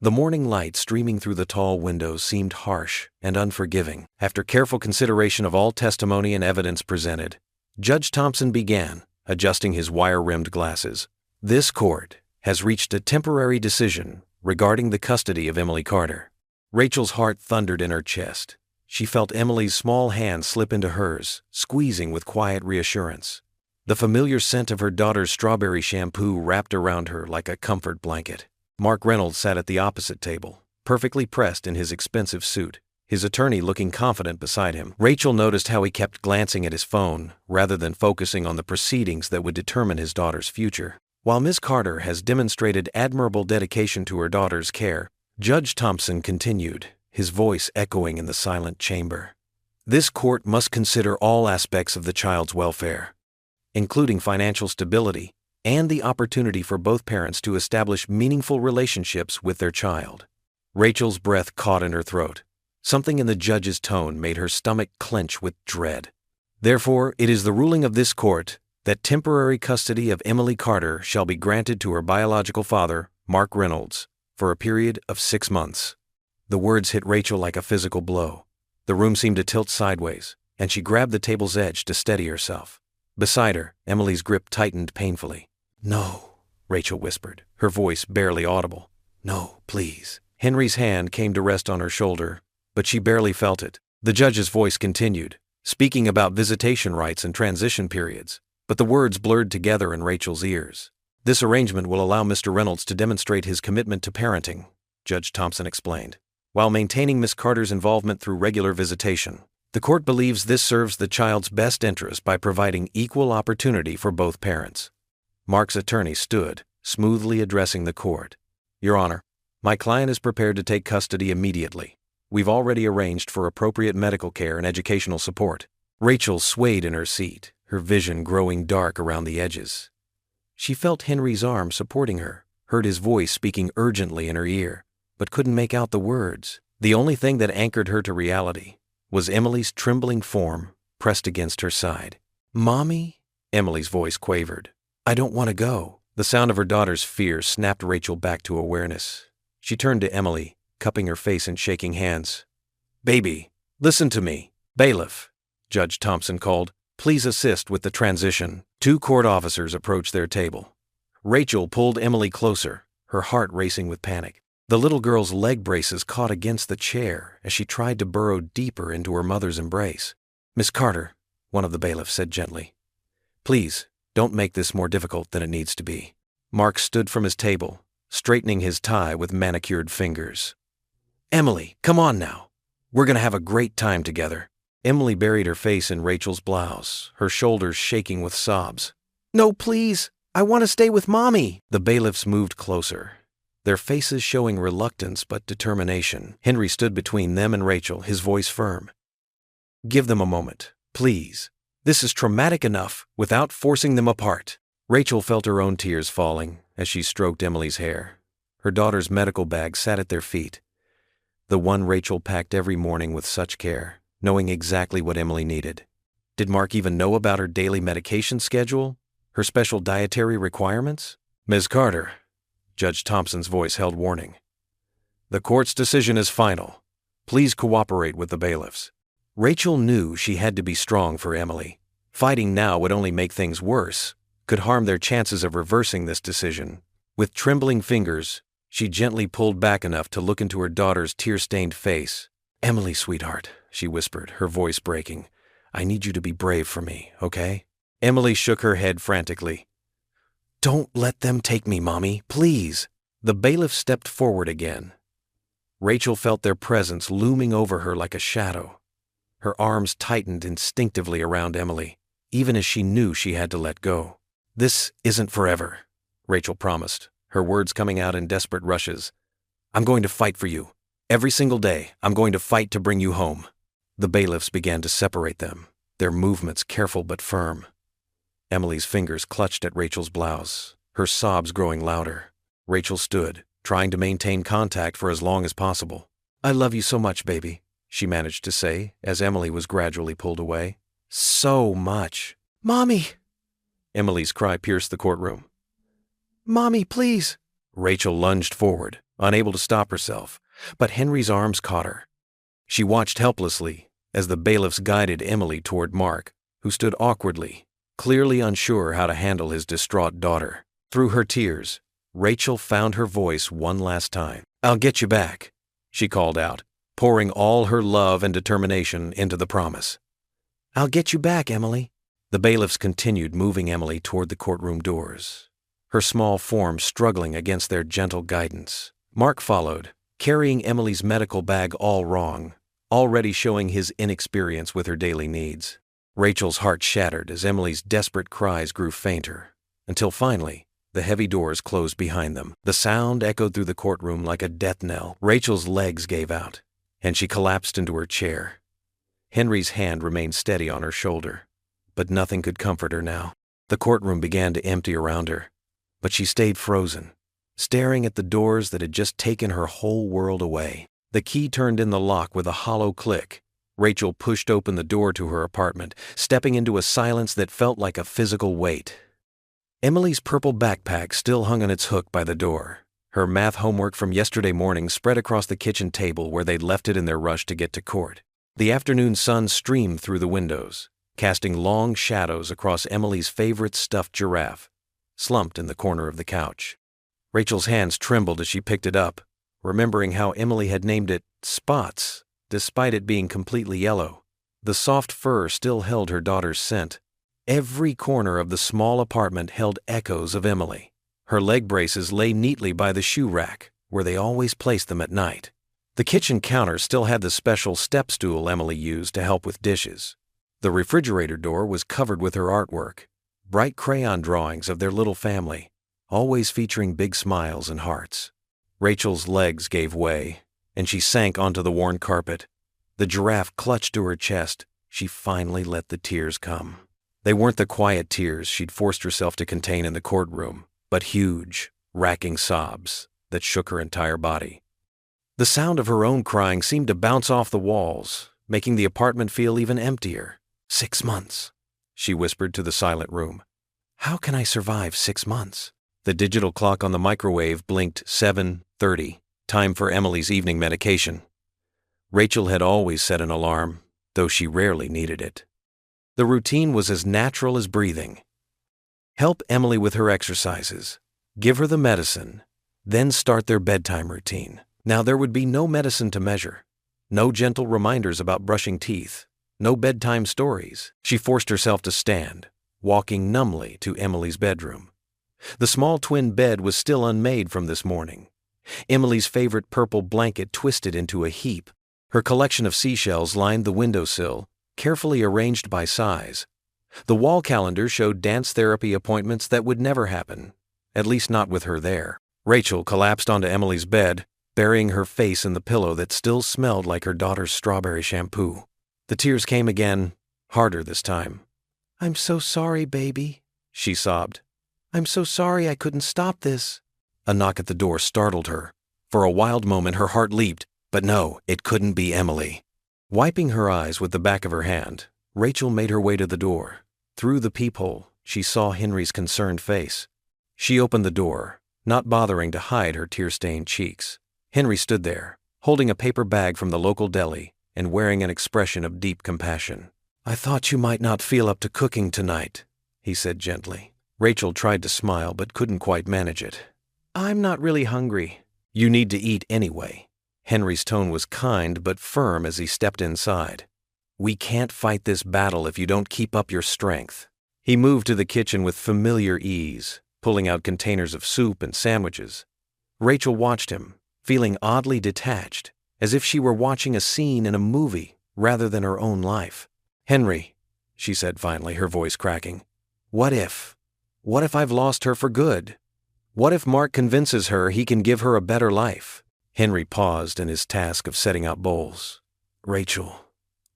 The morning light streaming through the tall windows seemed harsh and unforgiving. After careful consideration of all testimony and evidence presented, Judge Thompson began, adjusting his wire-rimmed glasses. This court has reached a temporary decision regarding the custody of Emily Carter. Rachel's heart thundered in her chest. She felt Emily's small hand slip into hers, squeezing with quiet reassurance. The familiar scent of her daughter's strawberry shampoo wrapped around her like a comfort blanket. Mark Reynolds sat at the opposite table, perfectly pressed in his expensive suit, his attorney looking confident beside him. Rachel noticed how he kept glancing at his phone, rather than focusing on the proceedings that would determine his daughter's future. While Ms. Carter has demonstrated admirable dedication to her daughter's care, Judge Thompson continued, his voice echoing in the silent chamber. This court must consider all aspects of the child's welfare, including financial stability and the opportunity for both parents to establish meaningful relationships with their child. Rachel's breath caught in her throat. Something in the judge's tone made her stomach clench with dread. Therefore, it is the ruling of this court that temporary custody of Emily Carter shall be granted to her biological father, Mark Reynolds, for a period of 6 months. The words hit Rachel like a physical blow. The room seemed to tilt sideways, and she grabbed the table's edge to steady herself. Beside her, Emily's grip tightened painfully. "No," Rachel whispered, her voice barely audible. "No, please." Henry's hand came to rest on her shoulder, but she barely felt it. The judge's voice continued, speaking about visitation rights and transition periods, but the words blurred together in Rachel's ears. "This arrangement will allow Mr. Reynolds to demonstrate his commitment to parenting," Judge Thompson explained, "while maintaining Miss Carter's involvement through regular visitation. The court believes this serves the child's best interest by providing equal opportunity for both parents." Mark's attorney stood, smoothly addressing the court. "Your Honor, my client is prepared to take custody immediately. We've already arranged for appropriate medical care and educational support." Rachel swayed in her seat, her vision growing dark around the edges. She felt Henry's arm supporting her, heard his voice speaking urgently in her ear, but couldn't make out the words. The only thing that anchored her to reality was Emily's trembling form pressed against her side. "Mommy?" Emily's voice quavered. "I don't want to go." The sound of her daughter's fear snapped Rachel back to awareness. She turned to Emily, cupping her face and shaking hands. "Baby, listen to me." "Bailiff," Judge Thompson called, "please assist with the transition." 2 court officers approached their table. Rachel pulled Emily closer, her heart racing with panic. The little girl's leg braces caught against the chair as she tried to burrow deeper into her mother's embrace. "Miss Carter," one of the bailiffs said gently, "please, don't make this more difficult than it needs to be." Mark stood from his table, straightening his tie with manicured fingers. "Emily, come on now. We're going to have a great time together." Emily buried her face in Rachel's blouse, her shoulders shaking with sobs. "No, please. I want to stay with Mommy." The bailiffs moved closer, their faces showing reluctance but determination. Henry stood between them and Rachel, his voice firm. "Give them a moment, please. This is traumatic enough without forcing them apart." Rachel felt her own tears falling as she stroked Emily's hair. Her daughter's medical bag sat at their feet, the one Rachel packed every morning with such care, knowing exactly what Emily needed. Did Mark even know about her daily medication schedule, her special dietary requirements? "Ms. Carter," Judge Thompson's voice held warning. "The court's decision is final. Please cooperate with the bailiffs." Rachel knew she had to be strong for Emily. Fighting now would only make things worse, could harm their chances of reversing this decision. With trembling fingers, she gently pulled back enough to look into her daughter's tear-stained face. "Emily, sweetheart," she whispered, her voice breaking, "I need you to be brave for me, okay?" Emily shook her head frantically. "Don't let them take me, Mommy, please." The bailiff stepped forward again. Rachel felt their presence looming over her like a shadow. Her arms tightened instinctively around Emily, even as she knew she had to let go. "This isn't forever," Rachel promised, her words coming out in desperate rushes. "I'm going to fight for you. Every single day, I'm going to fight to bring you home." The bailiffs began to separate them, their movements careful but firm. Emily's fingers clutched at Rachel's blouse, her sobs growing louder. Rachel stood, trying to maintain contact for as long as possible. "I love you so much, baby," she managed to say as Emily was gradually pulled away. "So much." "Mommy!" Emily's cry pierced the courtroom. "Mommy, please!" Rachel lunged forward, unable to stop herself, but Henry's arms caught her. She watched helplessly as the bailiffs guided Emily toward Mark, who stood awkwardly, clearly unsure how to handle his distraught daughter. Through her tears, Rachel found her voice one last time. "I'll get you back," she called out, pouring all her love and determination into the promise. "I'll get you back, Emily." The bailiffs continued moving Emily toward the courtroom doors, her small form struggling against their gentle guidance. Mark followed, carrying Emily's medical bag all wrong, already showing his inexperience with her daily needs. Rachel's heart shattered as Emily's desperate cries grew fainter, until finally, the heavy doors closed behind them. The sound echoed through the courtroom like a death knell. Rachel's legs gave out, and she collapsed into her chair. Henry's hand remained steady on her shoulder, but nothing could comfort her now. The courtroom began to empty around her, but she stayed frozen, staring at the doors that had just taken her whole world away. The key turned in the lock with a hollow click. Rachel pushed open the door to her apartment, stepping into a silence that felt like a physical weight. Emily's purple backpack still hung on its hook by the door. Her math homework from yesterday morning spread across the kitchen table where they'd left it in their rush to get to court. The afternoon sun streamed through the windows, casting long shadows across Emily's favorite stuffed giraffe, slumped in the corner of the couch. Rachel's hands trembled as she picked it up, remembering how Emily had named it Spots, despite it being completely yellow. The soft fur still held her daughter's scent. Every corner of the small apartment held echoes of Emily. Her leg braces lay neatly by the shoe rack, where they always placed them at night. The kitchen counter still had the special step stool Emily used to help with dishes. The refrigerator door was covered with her artwork, bright crayon drawings of their little family, always featuring big smiles and hearts. Rachel's legs gave way, and she sank onto the worn carpet. The giraffe clutched to her chest. She finally let the tears come. They weren't the quiet tears she'd forced herself to contain in the courtroom, but huge, racking sobs that shook her entire body. The sound of her own crying seemed to bounce off the walls, making the apartment feel even emptier. 6 months, she whispered to the silent room. How can I survive 6 months? The digital clock on the microwave blinked 7:30, time for Emily's evening medication. Rachel had always set an alarm, though she rarely needed it. The routine was as natural as breathing. Help Emily with her exercises, give her the medicine, then start their bedtime routine. Now there would be no medicine to measure, no gentle reminders about brushing teeth, no bedtime stories. She forced herself to stand, walking numbly to Emily's bedroom. The small twin bed was still unmade from this morning. Emily's favorite purple blanket twisted into a heap. Her collection of seashells lined the windowsill, carefully arranged by size. The wall calendar showed dance therapy appointments that would never happen, at least not with her there. Rachel collapsed onto Emily's bed, burying her face in the pillow that still smelled like her daughter's strawberry shampoo. The tears came again, harder this time. "I'm so sorry, baby," she sobbed. "I'm so sorry I couldn't stop this." A knock at the door startled her. For a wild moment her heart leaped, but no, it couldn't be Emily. Wiping her eyes with the back of her hand, Rachel made her way to the door. Through the peephole, she saw Henry's concerned face. She opened the door, not bothering to hide her tear-stained cheeks. Henry stood there, holding a paper bag from the local deli and wearing an expression of deep compassion. "I thought you might not feel up to cooking tonight," he said gently. Rachel tried to smile but couldn't quite manage it. "I'm not really hungry." "You need to eat anyway." Henry's tone was kind but firm as he stepped inside. "We can't fight this battle if you don't keep up your strength." He moved to the kitchen with familiar ease, pulling out containers of soup and sandwiches. Rachel watched him, feeling oddly detached, as if she were watching a scene in a movie rather than her own life. "Henry," she said finally, her voice cracking, What if I've lost her for good? What if Mark convinces her he can give her a better life?" Henry paused in his task of setting out bowls. "Rachel,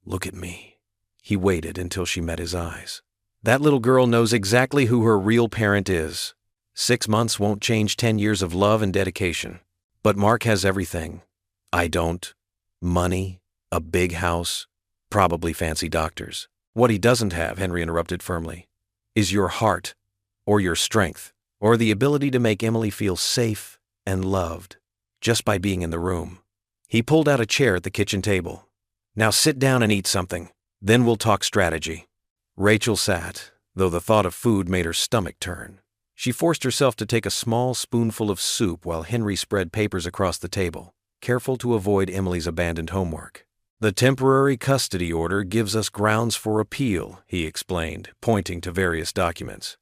look at me." He waited until she met his eyes. "That little girl knows exactly who her real parent is. 6 months won't change 10 years of love and dedication. But Mark has everything. I don't. Money, a big house, probably fancy doctors. What he doesn't have," Henry interrupted firmly, "is your heart, or your strength, or the ability to make Emily feel safe and loved, just by being in the room." He pulled out a chair at the kitchen table. "Now sit down and eat something. Then we'll talk strategy." Rachel sat, though the thought of food made her stomach turn. She forced herself to take a small spoonful of soup while Henry spread papers across the table, careful to avoid Emily's abandoned homework. "The temporary custody order gives us grounds for appeal," he explained, pointing to various documents.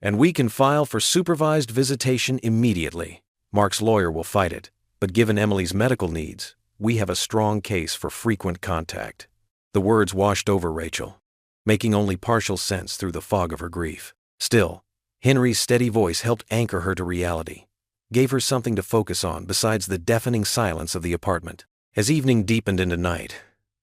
"And we can file for supervised visitation immediately. Mark's lawyer will fight it, but given Emily's medical needs, we have a strong case for frequent contact." The words washed over Rachel, making only partial sense through the fog of her grief. Still, Henry's steady voice helped anchor her to reality, gave her something to focus on besides the deafening silence of the apartment. As evening deepened into night,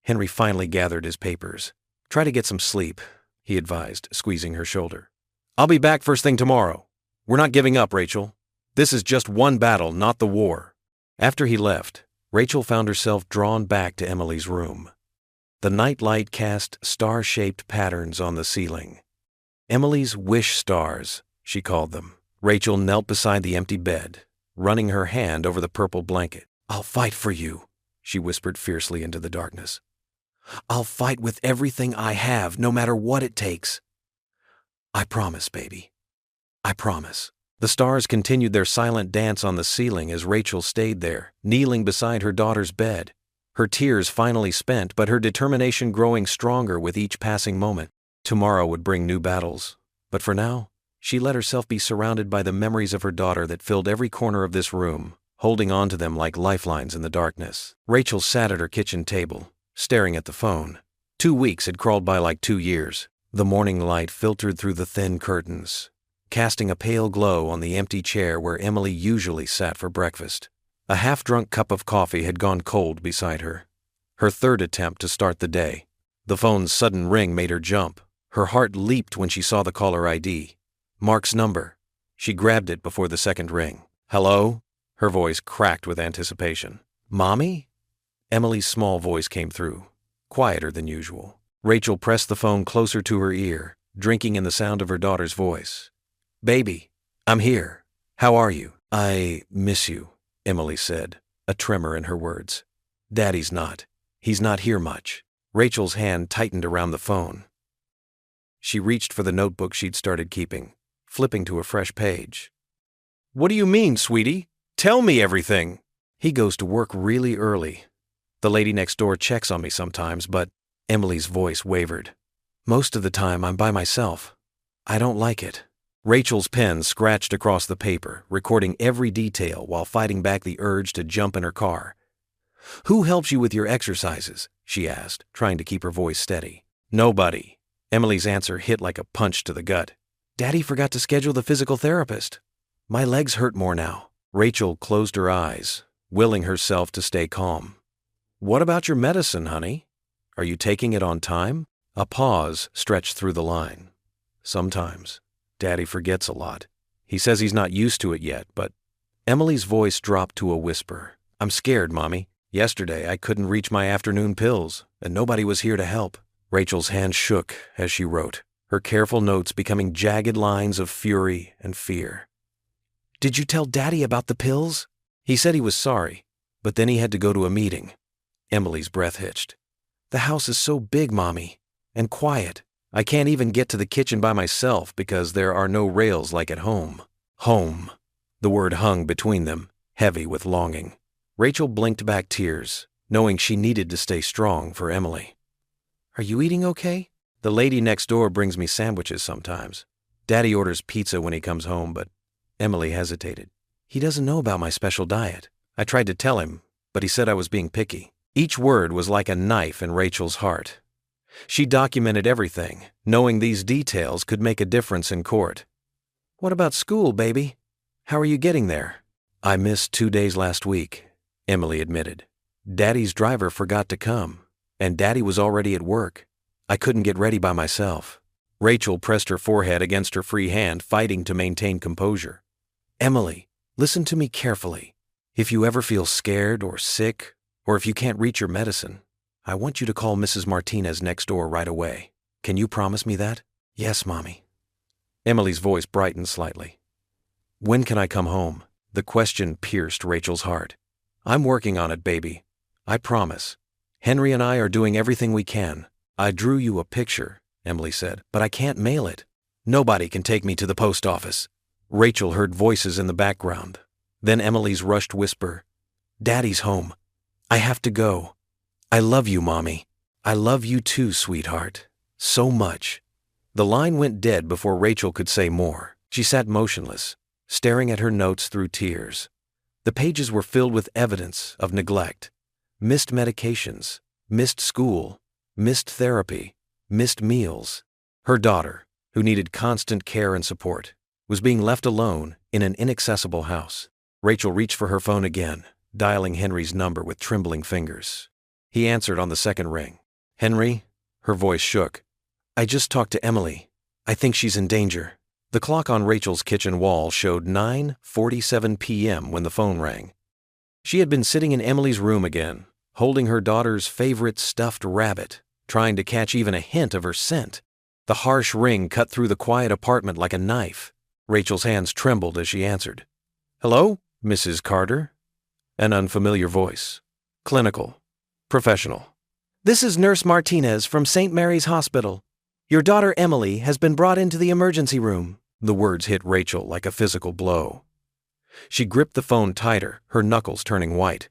Henry finally gathered his papers. "Try to get some sleep," he advised, squeezing her shoulder. "I'll be back first thing tomorrow. We're not giving up, Rachel. This is just one battle, not the war." After he left, Rachel found herself drawn back to Emily's room. The nightlight cast star-shaped patterns on the ceiling. Emily's wish stars, she called them. Rachel knelt beside the empty bed, running her hand over the purple blanket. "I'll fight for you," she whispered fiercely into the darkness. "I'll fight with everything I have, no matter what it takes. I promise, baby. I promise." The stars continued their silent dance on the ceiling as Rachel stayed there, kneeling beside her daughter's bed, her tears finally spent but her determination growing stronger with each passing moment. Tomorrow would bring new battles, but for now, she let herself be surrounded by the memories of her daughter that filled every corner of this room, holding on to them like lifelines in the darkness. Rachel sat at her kitchen table, staring at the phone. 2 weeks had crawled by like 2 years. The morning light filtered through the thin curtains, casting a pale glow on the empty chair where Emily usually sat for breakfast. A half-drunk cup of coffee had gone cold beside her. Her third attempt to start the day. The phone's sudden ring made her jump. Her heart leaped when she saw the caller ID. Mark's number. She grabbed it before the second ring. "Hello?" Her voice cracked with anticipation. "Mommy?" Emily's small voice came through, quieter than usual. Rachel pressed the phone closer to her ear, drinking in the sound of her daughter's voice. "Baby, I'm here. How are you?" "I miss you," Emily said, a tremor in her words. "Daddy's not. He's not here much." Rachel's hand tightened around the phone. She reached for the notebook she'd started keeping, flipping to a fresh page. "What do you mean, sweetie? Tell me everything." "He goes to work really early. The lady next door checks on me sometimes, but..." Emily's voice wavered. "Most of the time I'm by myself. I don't like it." Rachel's pen scratched across the paper, recording every detail while fighting back the urge to jump in her car. "Who helps you with your exercises?" she asked, trying to keep her voice steady. "Nobody." Emily's answer hit like a punch to the gut. "Daddy forgot to schedule the physical therapist. My legs hurt more now." Rachel closed her eyes, willing herself to stay calm. "What about your medicine, honey? Are you taking it on time?" A pause stretched through the line. "Sometimes. Daddy forgets a lot. He says he's not used to it yet, but..." Emily's voice dropped to a whisper. "I'm scared, Mommy. Yesterday I couldn't reach my afternoon pills, and nobody was here to help." Rachel's hand shook as she wrote, her careful notes becoming jagged lines of fury and fear. "Did you tell Daddy about the pills?" "He said he was sorry, but then he had to go to a meeting." Emily's breath hitched. "The house is so big, Mommy, and quiet. I can't even get to the kitchen by myself because there are no rails like at home." Home. The word hung between them, heavy with longing. Rachel blinked back tears, knowing she needed to stay strong for Emily. "Are you eating okay?" "The lady next door brings me sandwiches sometimes. Daddy orders pizza when he comes home, but..." Emily hesitated. "He doesn't know about my special diet. I tried to tell him, but he said I was being picky." Each word was like a knife in Rachel's heart. She documented everything, knowing these details could make a difference in court. "What about school, baby? How are you getting there?" "I missed 2 days last week," Emily admitted. "Daddy's driver forgot to come, and Daddy was already at work. I couldn't get ready by myself." Rachel pressed her forehead against her free hand, fighting to maintain composure. "Emily, listen to me carefully. If you ever feel scared or sick, or if you can't reach your medicine, I want you to call Mrs. Martinez next door right away. Can you promise me that?" "Yes, Mommy." Emily's voice brightened slightly. "When can I come home?" The question pierced Rachel's heart. "I'm working on it, baby. I promise. Henry and I are doing everything we can." "I drew you a picture," Emily said, "but I can't mail it. Nobody can take me to the post office." Rachel heard voices in the background. Then Emily's rushed whisper, "Daddy's home. I have to go. I love you, Mommy. I love you too, sweetheart. So much." The line went dead before Rachel could say more. She sat motionless, staring at her notes through tears. The pages were filled with evidence of neglect. Missed medications, missed school, missed therapy, missed meals. Her daughter, who needed constant care and support, was being left alone in an inaccessible house. Rachel reached for her phone again, dialing Henry's number with trembling fingers. He answered on the second ring. "Henry?" Her voice shook. "I just talked to Emily. I think she's in danger." The clock on Rachel's kitchen wall showed 9:47 p.m. when the phone rang. She had been sitting in Emily's room again, holding her daughter's favorite stuffed rabbit, trying to catch even a hint of her scent. The harsh ring cut through the quiet apartment like a knife. Rachel's hands trembled as she answered. "Hello, Mrs. Carter?" An unfamiliar voice. Clinical. Professional. "This is Nurse Martinez from St. Mary's Hospital. Your daughter Emily has been brought into the emergency room." The words hit Rachel like a physical blow. She gripped the phone tighter, her knuckles turning white.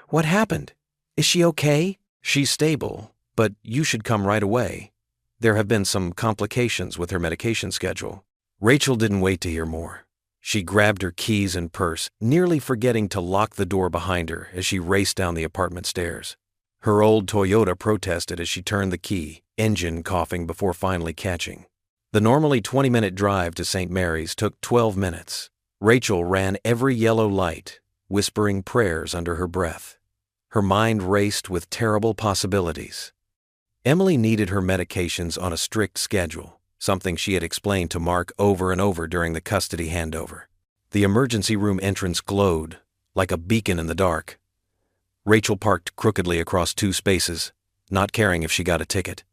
"What happened? Is she okay?" "She's stable, but you should come right away. There have been some complications with her medication schedule." Rachel didn't wait to hear more. She grabbed her keys and purse, nearly forgetting to lock the door behind her as she raced down the apartment stairs. Her old Toyota protested as she turned the key, engine coughing before finally catching. The normally 20-minute drive to St. Mary's took 12 minutes. Rachel ran every yellow light, whispering prayers under her breath. Her mind raced with terrible possibilities. Emily needed her medications on a strict schedule, something she had explained to Mark over and over during the custody handover. The emergency room entrance glowed, like a beacon in the dark. Rachel parked crookedly across two spaces, not caring if she got a ticket.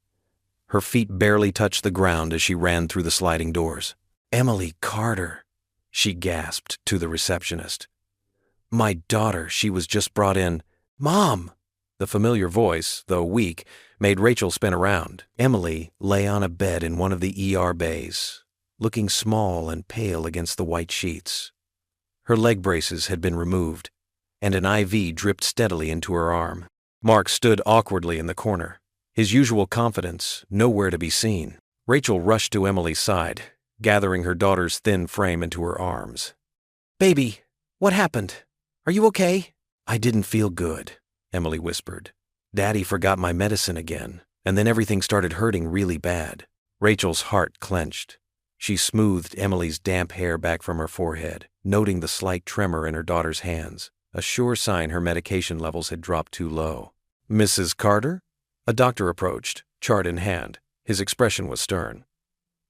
Her feet barely touched the ground as she ran through the sliding doors. "Emily Carter," she gasped to the receptionist. "My daughter, she was just brought in." "Mom!" The familiar voice, though weak, made Rachel spin around. Emily lay on a bed in one of the ER bays, looking small and pale against the white sheets. Her leg braces had been removed, and an IV dripped steadily into her arm. Mark stood awkwardly in the corner, his usual confidence nowhere to be seen. Rachel rushed to Emily's side, gathering her daughter's thin frame into her arms. "Baby, what happened? Are you okay?" "I didn't feel good," Emily whispered. "Daddy forgot my medicine again, and then everything started hurting really bad." Rachel's heart clenched. She smoothed Emily's damp hair back from her forehead, noting the slight tremor in her daughter's hands, a sure sign her medication levels had dropped too low. "Mrs. Carter?" A doctor approached, chart in hand. His expression was stern.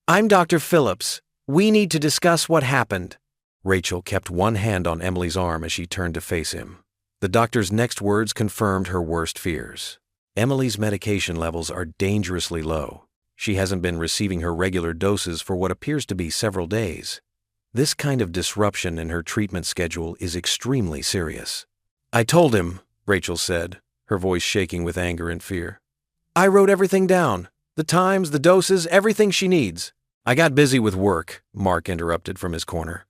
"I'm Dr. Phillips. We need to discuss what happened." Rachel kept one hand on Emily's arm as she turned to face him. The doctor's next words confirmed her worst fears. "Emily's medication levels are dangerously low. She hasn't been receiving her regular doses for what appears to be several days. This kind of disruption in her treatment schedule is extremely serious." "I told him," Rachel said, her voice shaking with anger and fear. "I wrote everything down. The times, the doses, everything she needs." "I got busy with work," Mark interrupted from his corner.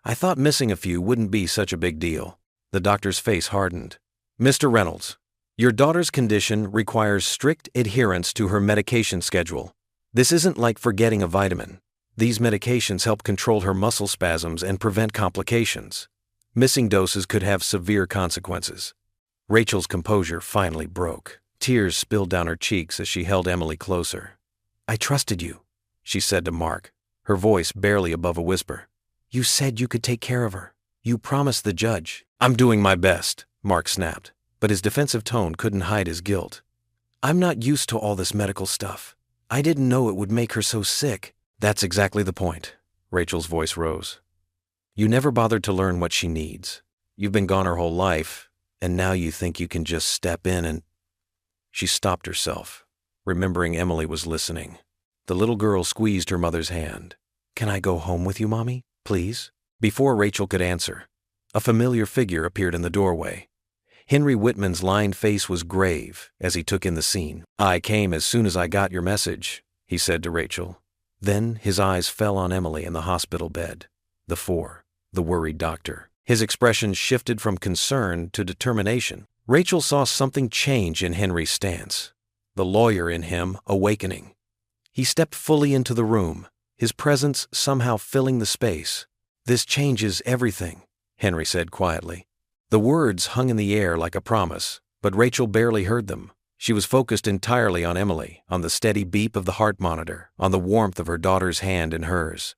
"I thought missing a few wouldn't be such a big deal." The doctor's face hardened. "Mr. Reynolds, your daughter's condition requires strict adherence to her medication schedule. This isn't like forgetting a vitamin. These medications help control her muscle spasms and prevent complications. Missing doses could have severe consequences." Rachel's composure finally broke. Tears spilled down her cheeks as she held Emily closer. "I trusted you," she said to Mark, her voice barely above a whisper. "You said you could take care of her. You promised the judge." "I'm doing my best," Mark snapped, but his defensive tone couldn't hide his guilt. "I'm not used to all this medical stuff. I didn't know it would make her so sick." "That's exactly the point." Rachel's voice rose. "You never bothered to learn what she needs. You've been gone her whole life, and now you think you can just step in and—" She stopped herself, remembering Emily was listening. The little girl squeezed her mother's hand. "Can I go home with you, Mommy? Please?" Before Rachel could answer, a familiar figure appeared in the doorway. Henry Whitman's lined face was grave as he took in the scene. "I came as soon as I got your message," he said to Rachel. Then his eyes fell on Emily in the hospital bed. The worried doctor. His expression shifted from concern to determination. Rachel saw something change in Henry's stance, the lawyer in him awakening. He stepped fully into the room, his presence somehow filling the space. "This changes everything," Henry said quietly. The words hung in the air like a promise, but Rachel barely heard them. She was focused entirely on Emily, on the steady beep of the heart monitor, on the warmth of her daughter's hand in hers.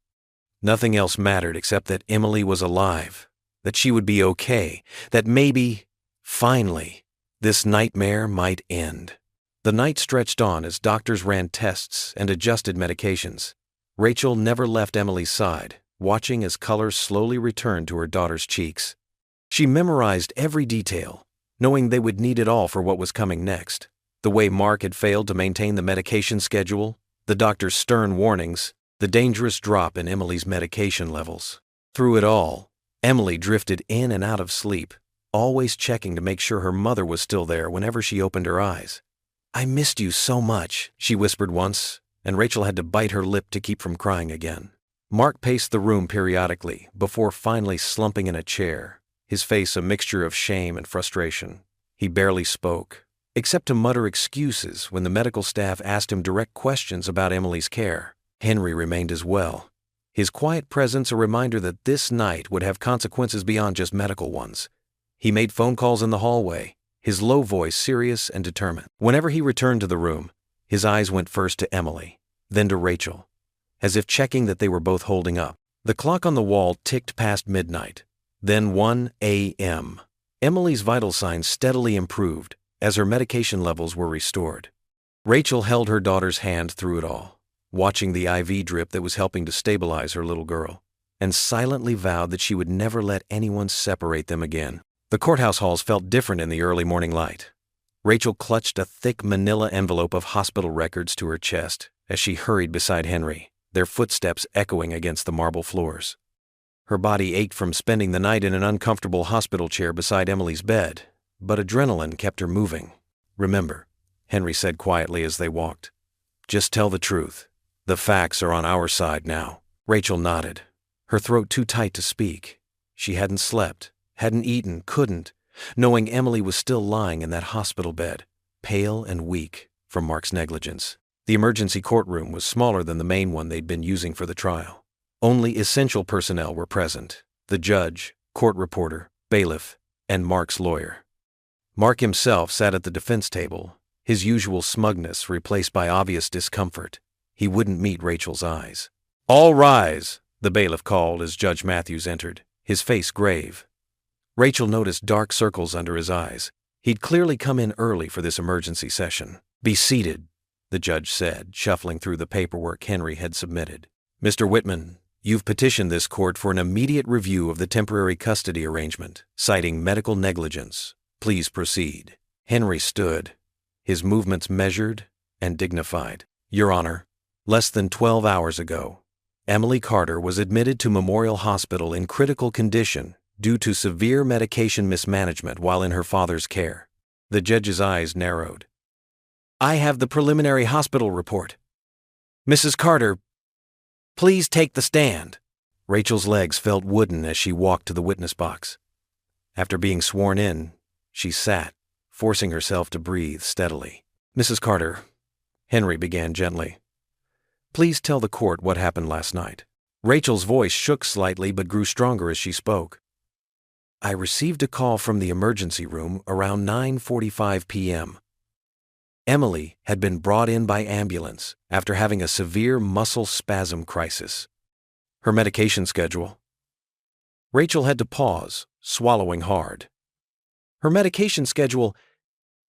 Nothing else mattered except that Emily was alive, that she would be okay, that maybe, finally, this nightmare might end. The night stretched on as doctors ran tests and adjusted medications. Rachel never left Emily's side, watching as color slowly returned to her daughter's cheeks. She memorized every detail, knowing they would need it all for what was coming next. The way Mark had failed to maintain the medication schedule, the doctor's stern warnings, the dangerous drop in Emily's medication levels. Through it all, Emily drifted in and out of sleep, always checking to make sure her mother was still there whenever she opened her eyes. "I missed you so much," she whispered once, and Rachel had to bite her lip to keep from crying again. Mark paced the room periodically before finally slumping in a chair, his face a mixture of shame and frustration. He barely spoke, except to mutter excuses when the medical staff asked him direct questions about Emily's care. Henry remained as well, his quiet presence a reminder that this night would have consequences beyond just medical ones. He made phone calls in the hallway, his low voice serious and determined. Whenever he returned to the room, his eyes went first to Emily, then to Rachel, as if checking that they were both holding up. The clock on the wall ticked past midnight, then 1 a.m. Emily's vital signs steadily improved as her medication levels were restored. Rachel held her daughter's hand through it all, watching the IV drip that was helping to stabilize her little girl, and silently vowed that she would never let anyone separate them again. The courthouse halls felt different in the early morning light. Rachel clutched a thick manila envelope of hospital records to her chest as she hurried beside Henry, their footsteps echoing against the marble floors. Her body ached from spending the night in an uncomfortable hospital chair beside Emily's bed, but adrenaline kept her moving. "Remember," Henry said quietly as they walked, "just tell the truth. The facts are on our side now." Rachel nodded, her throat too tight to speak. She hadn't slept, hadn't eaten, couldn't, knowing Emily was still lying in that hospital bed, pale and weak from Mark's negligence. The emergency courtroom was smaller than the main one they'd been using for the trial. Only essential personnel were present: the judge, court reporter, bailiff, and Mark's lawyer. Mark himself sat at the defense table, his usual smugness replaced by obvious discomfort. He wouldn't meet Rachel's eyes. "All rise," the bailiff called as Judge Matthews entered, his face grave. Rachel noticed dark circles under his eyes. He'd clearly come in early for this emergency session. "Be seated," the judge said, shuffling through the paperwork Henry had submitted. "Mr. Whitman, you've petitioned this court for an immediate review of the temporary custody arrangement, citing medical negligence. Please proceed." Henry stood, his movements measured and dignified. "Your Honor, less than 12 hours ago, Emily Carter was admitted to Memorial Hospital in critical condition due to severe medication mismanagement while in her father's care." The judge's eyes narrowed. "I have the preliminary hospital report. Mrs. Carter, please take the stand." Rachel's legs felt wooden as she walked to the witness box. After being sworn in, she sat, forcing herself to breathe steadily. "Mrs. Carter," Henry began gently, "please tell the court what happened last night." Rachel's voice shook slightly but grew stronger as she spoke. "I received a call from the emergency room around 9:45 p.m. Emily had been brought in by ambulance after having a severe muscle spasm crisis. Her medication schedule." Rachel had to pause, swallowing hard. Her medication schedule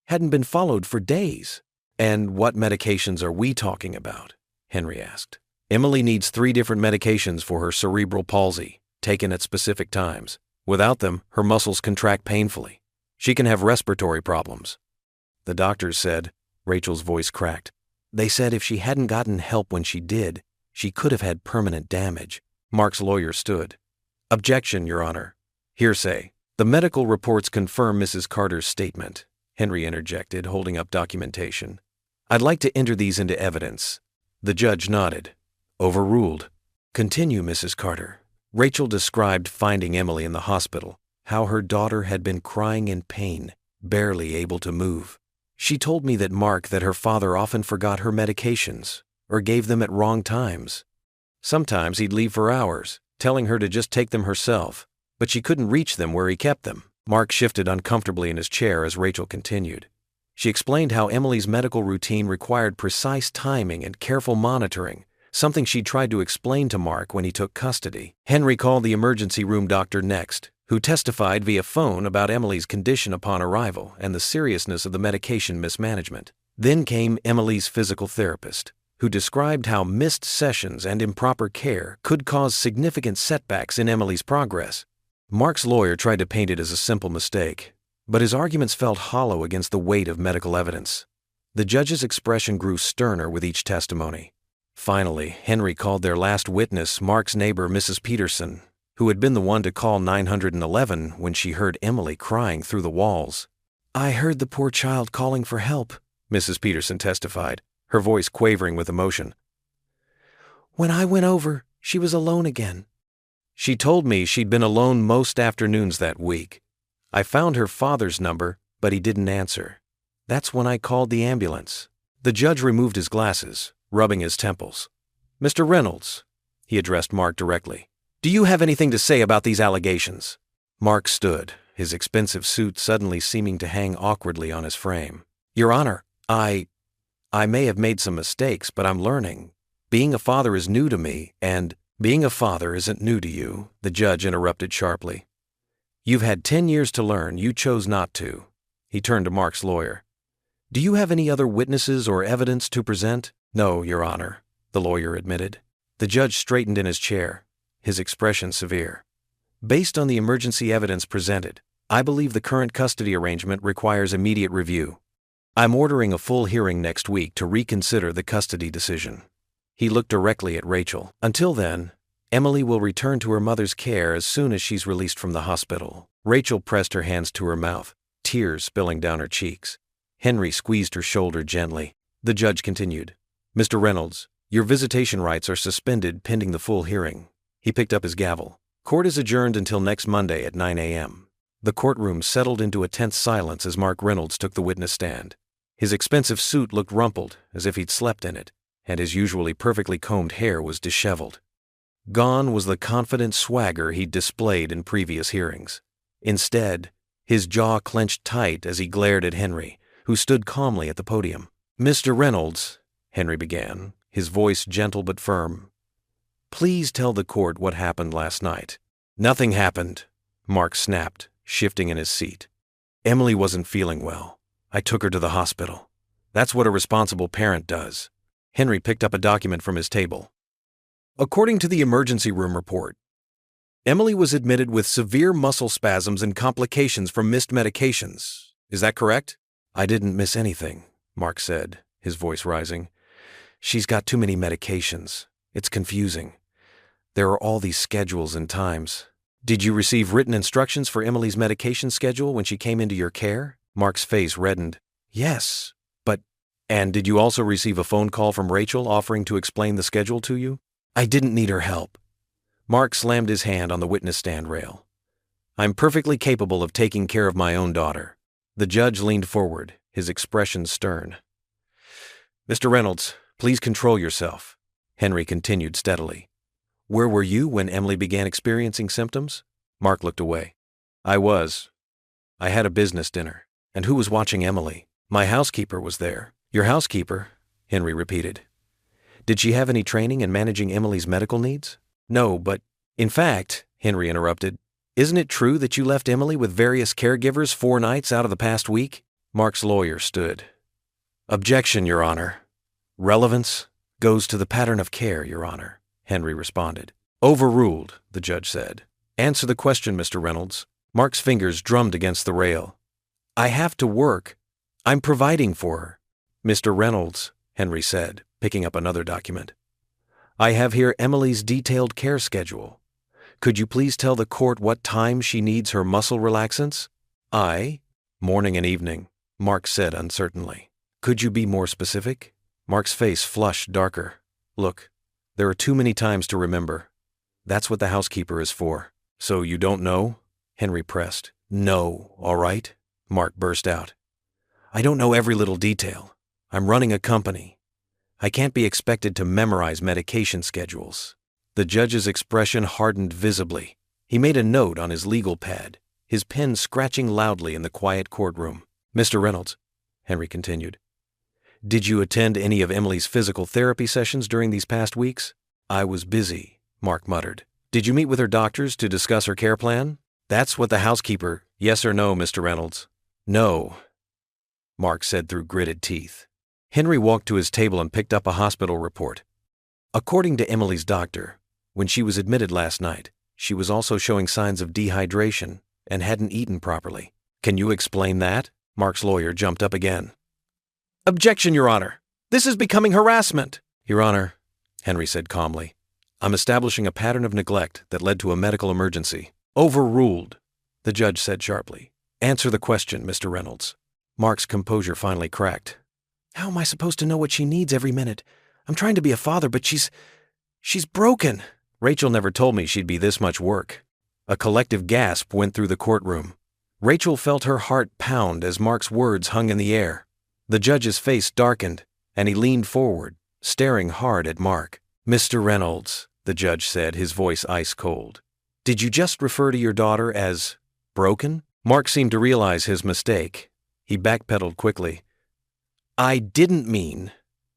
hadn't been followed for days. "And what medications are we talking about?" Henry asked. "Emily needs 3 different medications for her cerebral palsy, taken at specific times. Without them, her muscles contract painfully. She can have respiratory problems." "The doctors said," Rachel's voice cracked, "they said if she hadn't gotten help when she did, she could have had permanent damage." Mark's lawyer stood. "Objection, Your Honor. Hearsay. The medical reports confirm Mrs. Carter's statement," Henry interjected, holding up documentation. "I'd like to enter these into evidence." The judge nodded. "Overruled." "Continue, Mrs. Carter," Rachel described finding Emily in the hospital, how her daughter had been crying in pain, barely able to move. She told me that her father often forgot her medications or gave them at wrong times. Sometimes he'd leave for hours, telling her to just take them herself, but she couldn't reach them where he kept them. Mark shifted uncomfortably in his chair as Rachel continued. She explained how Emily's medical routine required precise timing and careful monitoring, something she tried to explain to Mark when he took custody. Henry called the emergency room doctor next, who testified via phone about Emily's condition upon arrival and the seriousness of the medication mismanagement. Then came Emily's physical therapist, who described how missed sessions and improper care could cause significant setbacks in Emily's progress. Mark's lawyer tried to paint it as a simple mistake, but his arguments felt hollow against the weight of medical evidence. The judge's expression grew sterner with each testimony. Finally, Henry called their last witness, Mark's neighbor, Mrs. Peterson, who had been the one to call 911 when she heard Emily crying through the walls. "I heard the poor child calling for help," Mrs. Peterson testified, her voice quavering with emotion. "When I went over, she was alone again. She told me she'd been alone most afternoons that week. I found her father's number, but he didn't answer. That's when I called the ambulance." The judge removed his glasses, rubbing his temples. "Mr. Reynolds," he addressed Mark directly, "do you have anything to say about these allegations?" Mark stood, his expensive suit suddenly seeming to hang awkwardly on his frame. "Your Honor, I may have made some mistakes, but I'm learning. Being a father is new to me, and—" "Being a father isn't new to you," the judge interrupted sharply. "You've had 10 years to learn. You chose not to." He turned to Mark's lawyer. "Do you have any other witnesses or evidence to present?" "No, Your Honor," the lawyer admitted. The judge straightened in his chair, his expression severe. "Based on the emergency evidence presented, I believe the current custody arrangement requires immediate review. I'm ordering a full hearing next week to reconsider the custody decision." He looked directly at Rachel. "Until then, Emily will return to her mother's care as soon as she's released from the hospital." Rachel pressed her hands to her mouth, tears spilling down her cheeks. Henry squeezed her shoulder gently. The judge continued. "Mr. Reynolds, your visitation rights are suspended pending the full hearing." He picked up his gavel. "Court is adjourned until next Monday at 9 a.m. The courtroom settled into a tense silence as Mark Reynolds took the witness stand. His expensive suit looked rumpled, as if he'd slept in it, and his usually perfectly combed hair was disheveled. Gone was the confident swagger he'd displayed in previous hearings. Instead, his jaw clenched tight as he glared at Henry, who stood calmly at the podium. "Mr. Reynolds," Henry began, his voice gentle but firm, "please tell the court what happened last night." "Nothing happened," Mark snapped, shifting in his seat. "Emily wasn't feeling well. I took her to the hospital. That's what a responsible parent does." Henry picked up a document from his table. "According to the emergency room report, Emily was admitted with severe muscle spasms and complications from missed medications. Is that correct?" "I didn't miss anything," Mark said, his voice rising. "She's got too many medications. It's confusing. There are all these schedules and times." "Did you receive written instructions for Emily's medication schedule when she came into your care?" Mark's face reddened. "Yes, but—" "And did you also receive a phone call from Rachel offering to explain the schedule to you?" "I didn't need her help." Mark slammed his hand on the witness stand rail. "I'm perfectly capable of taking care of my own daughter." The judge leaned forward, his expression stern. "Mr. Reynolds, please control yourself," Henry continued steadily. "Where were you when Emily began experiencing symptoms?" Mark looked away. I had a business dinner." "And who was watching Emily?" "My housekeeper was there." "Your housekeeper?" Henry repeated. "Did she have any training in managing Emily's medical needs?" "No, but—" "In fact," Henry interrupted, "isn't it true that you left Emily with various caregivers 4 nights out of the past week?" Mark's lawyer stood. "Objection, Your Honor. Relevance goes to the pattern of care, Your Honor," Henry responded. "Overruled," the judge said. "Answer the question, Mr. Reynolds." Mark's fingers drummed against the rail. "I have to work. I'm providing for her." "Mr. Reynolds," Henry said, picking up another document, "I have here Emily's detailed care schedule. Could you please tell the court what time she needs her muscle relaxants?" "Morning and evening," Mark said uncertainly. "Could you be more specific?" Mark's face flushed darker. "Look, there are too many times to remember. That's what the housekeeper is for. So you don't know? Henry pressed. No, all right? Mark burst out. I don't know every little detail. I'm running a company. I can't be expected to memorize medication schedules. The judge's expression hardened visibly. He made a note on his legal pad, his pen scratching loudly in the quiet courtroom. Mr. Reynolds, Henry continued, did you attend any of Emily's physical therapy sessions during these past weeks? I was busy, Mark muttered. Did you meet with her doctors to discuss her care plan? That's what the housekeeper, yes or no, Mr. Reynolds? No, Mark said through gritted teeth. Henry walked to his table and picked up a hospital report. According to Emily's doctor, when she was admitted last night, she was also showing signs of dehydration and hadn't eaten properly. Can you explain that? Mark's lawyer jumped up again. Objection, Your Honor. This is becoming harassment. Your Honor, Henry said calmly, I'm establishing a pattern of neglect that led to a medical emergency. Overruled, the judge said sharply. Answer the question, Mr. Reynolds. Mark's composure finally cracked. How am I supposed to know what she needs every minute? I'm trying to be a father, but she's broken. Rachel never told me she'd be this much work. A collective gasp went through the courtroom. Rachel felt her heart pound as Mark's words hung in the air. The judge's face darkened, and he leaned forward, staring hard at Mark. Mr. Reynolds, the judge said, his voice ice-cold. Did you just refer to your daughter as broken? Mark seemed to realize his mistake. He backpedaled quickly. I didn't mean.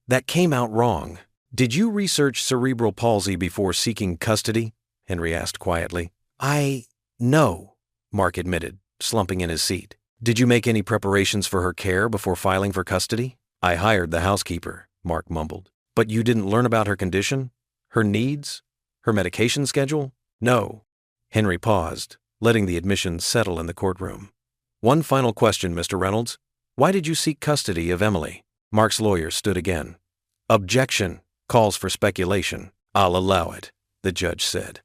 That came out wrong. Did you research cerebral palsy before seeking custody? Henry asked quietly. No, Mark admitted, slumping in his seat. Did you make any preparations for her care before filing for custody? I hired the housekeeper, Mark mumbled. But you didn't learn about her condition? Her needs? Her medication schedule? No. Henry paused, letting the admission settle in the courtroom. One final question, Mr. Reynolds. Why did you seek custody of Emily? Mark's lawyer stood again. Objection. Calls for speculation. I'll allow it, the judge said.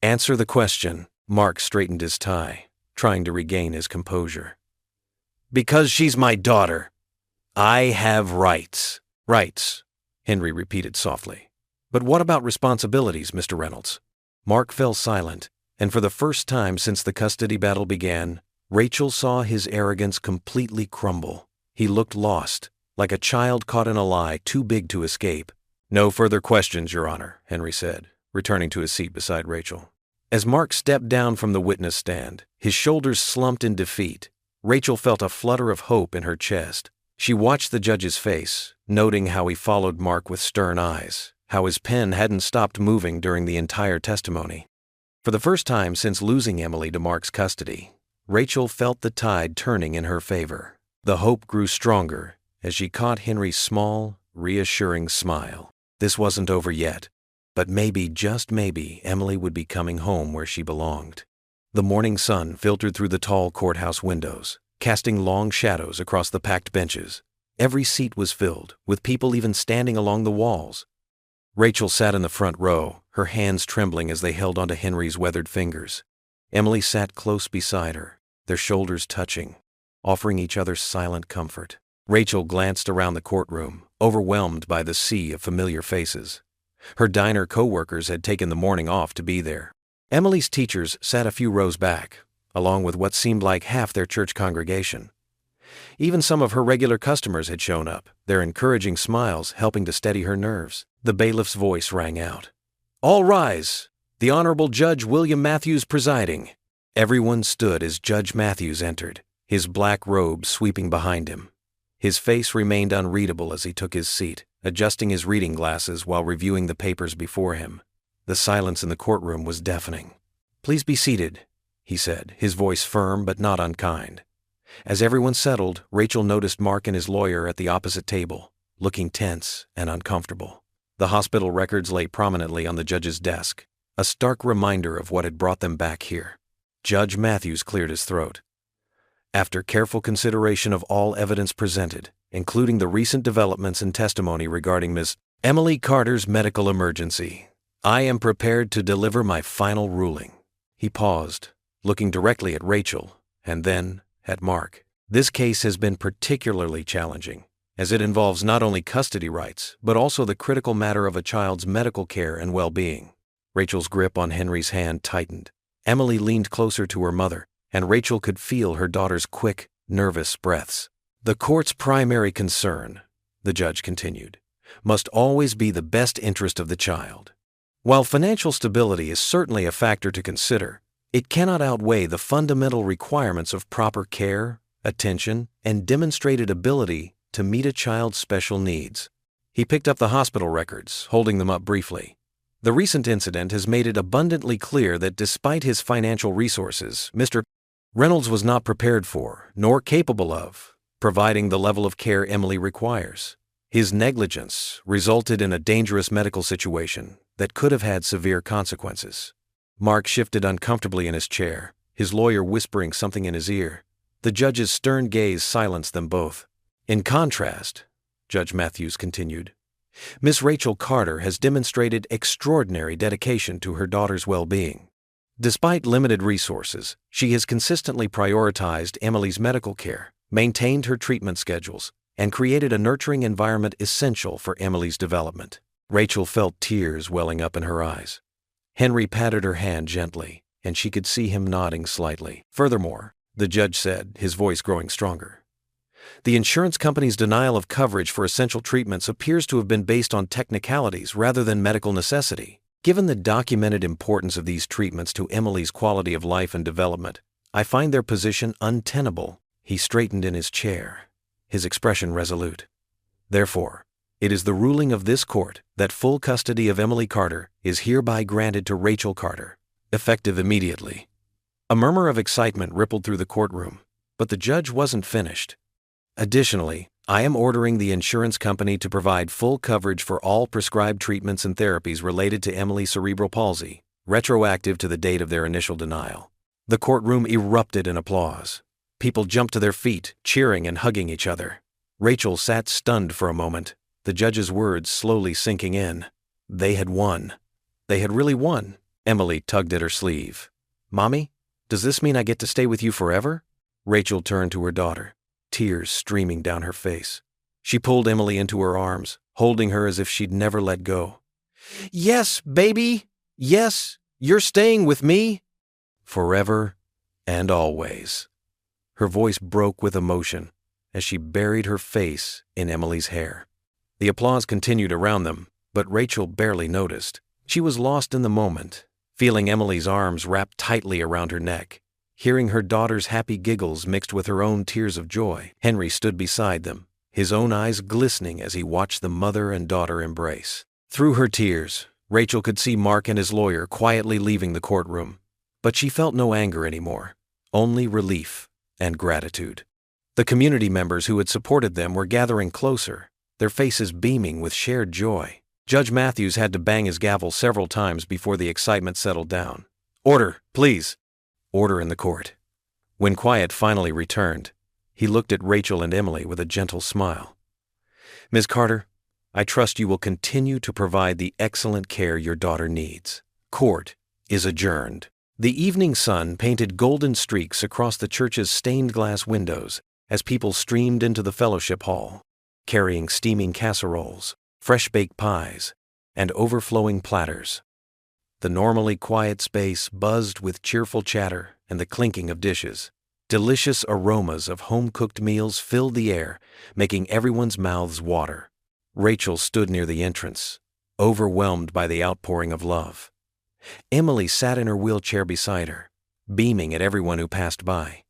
Answer the question. Mark straightened his tie, trying to regain his composure. Because she's my daughter. I have rights. Rights, Henry repeated softly. But what about responsibilities, Mr. Reynolds? Mark fell silent, and for the first time since the custody battle began, Rachel saw his arrogance completely crumble. He looked lost, like a child caught in a lie too big to escape. No further questions, Your Honor, Henry said, returning to his seat beside Rachel. As Mark stepped down from the witness stand, his shoulders slumped in defeat. Rachel felt a flutter of hope in her chest. She watched the judge's face, noting how he followed Mark with stern eyes, how his pen hadn't stopped moving during the entire testimony. For the first time since losing Emily to Mark's custody, Rachel felt the tide turning in her favor. The hope grew stronger as she caught Henry's small, reassuring smile. This wasn't over yet, but maybe, just maybe, Emily would be coming home where she belonged. The morning sun filtered through the tall courthouse windows, casting long shadows across the packed benches. Every seat was filled, with people even standing along the walls. Rachel sat in the front row, her hands trembling as they held onto Henry's weathered fingers. Emily sat close beside her, their shoulders touching, offering each other silent comfort. Rachel glanced around the courtroom, overwhelmed by the sea of familiar faces. Her diner co-workers had taken the morning off to be there. Emily's teachers sat a few rows back, along with what seemed like half their church congregation. Even some of her regular customers had shown up, their encouraging smiles helping to steady her nerves. The bailiff's voice rang out. All rise! The Honorable Judge William Matthews presiding. Everyone stood as Judge Matthews entered, his black robe sweeping behind him. His face remained unreadable as he took his seat, adjusting his reading glasses while reviewing the papers before him. The silence in the courtroom was deafening. Please be seated, he said, his voice firm but not unkind. As everyone settled, Rachel noticed Mark and his lawyer at the opposite table, looking tense and uncomfortable. The hospital records lay prominently on the judge's desk, a stark reminder of what had brought them back here. Judge Matthews cleared his throat. After careful consideration of all evidence presented, including the recent developments and testimony regarding Ms. Emily Carter's medical emergency, I am prepared to deliver my final ruling. He paused, looking directly at Rachel, and then at Mark. This case has been particularly challenging, as it involves not only custody rights, but also the critical matter of a child's medical care and well-being. Rachel's grip on Henry's hand tightened. Emily leaned closer to her mother, and Rachel could feel her daughter's quick, nervous breaths. The court's primary concern, the judge continued, must always be the best interest of the child. While financial stability is certainly a factor to consider, it cannot outweigh the fundamental requirements of proper care, attention, and demonstrated ability to meet a child's special needs. He picked up the hospital records, holding them up briefly. The recent incident has made it abundantly clear that despite his financial resources, Mr. Reynolds was not prepared for, nor capable of, providing the level of care Emily requires. His negligence resulted in a dangerous medical situation that could have had severe consequences. Mark shifted uncomfortably in his chair, his lawyer whispering something in his ear. The judge's stern gaze silenced them both. In contrast, Judge Matthews continued, Miss Rachel Carter has demonstrated extraordinary dedication to her daughter's well-being. Despite limited resources, she has consistently prioritized Emily's medical care, maintained her treatment schedules, and created a nurturing environment essential for Emily's development. Rachel felt tears welling up in her eyes. Henry patted her hand gently, and she could see him nodding slightly. Furthermore, the judge said, his voice growing stronger, the insurance company's denial of coverage for essential treatments appears to have been based on technicalities rather than medical necessity. Given the documented importance of these treatments to Emily's quality of life and development, I find their position untenable. He straightened in his chair, his expression resolute. Therefore, it is the ruling of this court that full custody of Emily Carter is hereby granted to Rachel Carter, effective immediately. A murmur of excitement rippled through the courtroom, but the judge wasn't finished. Additionally, I am ordering the insurance company to provide full coverage for all prescribed treatments and therapies related to Emily's cerebral palsy, retroactive to the date of their initial denial. The courtroom erupted in applause. People jumped to their feet, cheering and hugging each other. Rachel sat stunned for a moment, the judge's words slowly sinking in. They had won. They had really won. Emily tugged at her sleeve. Mommy, does this mean I get to stay with you forever? Rachel turned to her daughter, tears streaming down her face. She pulled Emily into her arms, holding her as if she'd never let go. Yes, baby. Yes, you're staying with me. Forever and always. Her voice broke with emotion as she buried her face in Emily's hair. The applause continued around them, but Rachel barely noticed. She was lost in the moment, feeling Emily's arms wrapped tightly around her neck. Hearing her daughter's happy giggles mixed with her own tears of joy, Henry stood beside them, his own eyes glistening as he watched the mother and daughter embrace. Through her tears, Rachel could see Mark and his lawyer quietly leaving the courtroom, but she felt no anger anymore, only relief and gratitude. The community members who had supported them were gathering closer, their faces beaming with shared joy. Judge Matthews had to bang his gavel several times before the excitement settled down. Order, please. Order in the court. When quiet finally returned, he looked at Rachel and Emily with a gentle smile. Ms. Carter, I trust you will continue to provide the excellent care your daughter needs. Court is adjourned. The evening sun painted golden streaks across the church's stained glass windows as people streamed into the fellowship hall, carrying steaming casseroles, fresh-baked pies, and overflowing platters. The normally quiet space buzzed with cheerful chatter and the clinking of dishes. Delicious aromas of home-cooked meals filled the air, making everyone's mouths water. Rachel stood near the entrance, overwhelmed by the outpouring of love. Emily sat in her wheelchair beside her, beaming at everyone who passed by.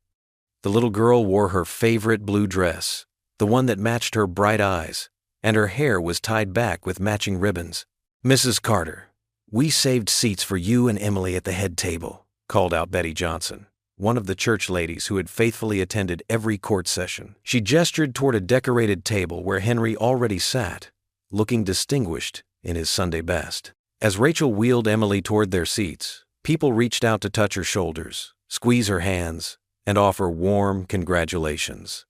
The little girl wore her favorite blue dress, the one that matched her bright eyes, and her hair was tied back with matching ribbons. Mrs. Carter, we saved seats for you and Emily at the head table, called out Betty Johnson, one of the church ladies who had faithfully attended every court session. She gestured toward a decorated table where Henry already sat, looking distinguished in his Sunday best. As Rachel wheeled Emily toward their seats, people reached out to touch her shoulders, squeeze her hands, and offer warm congratulations.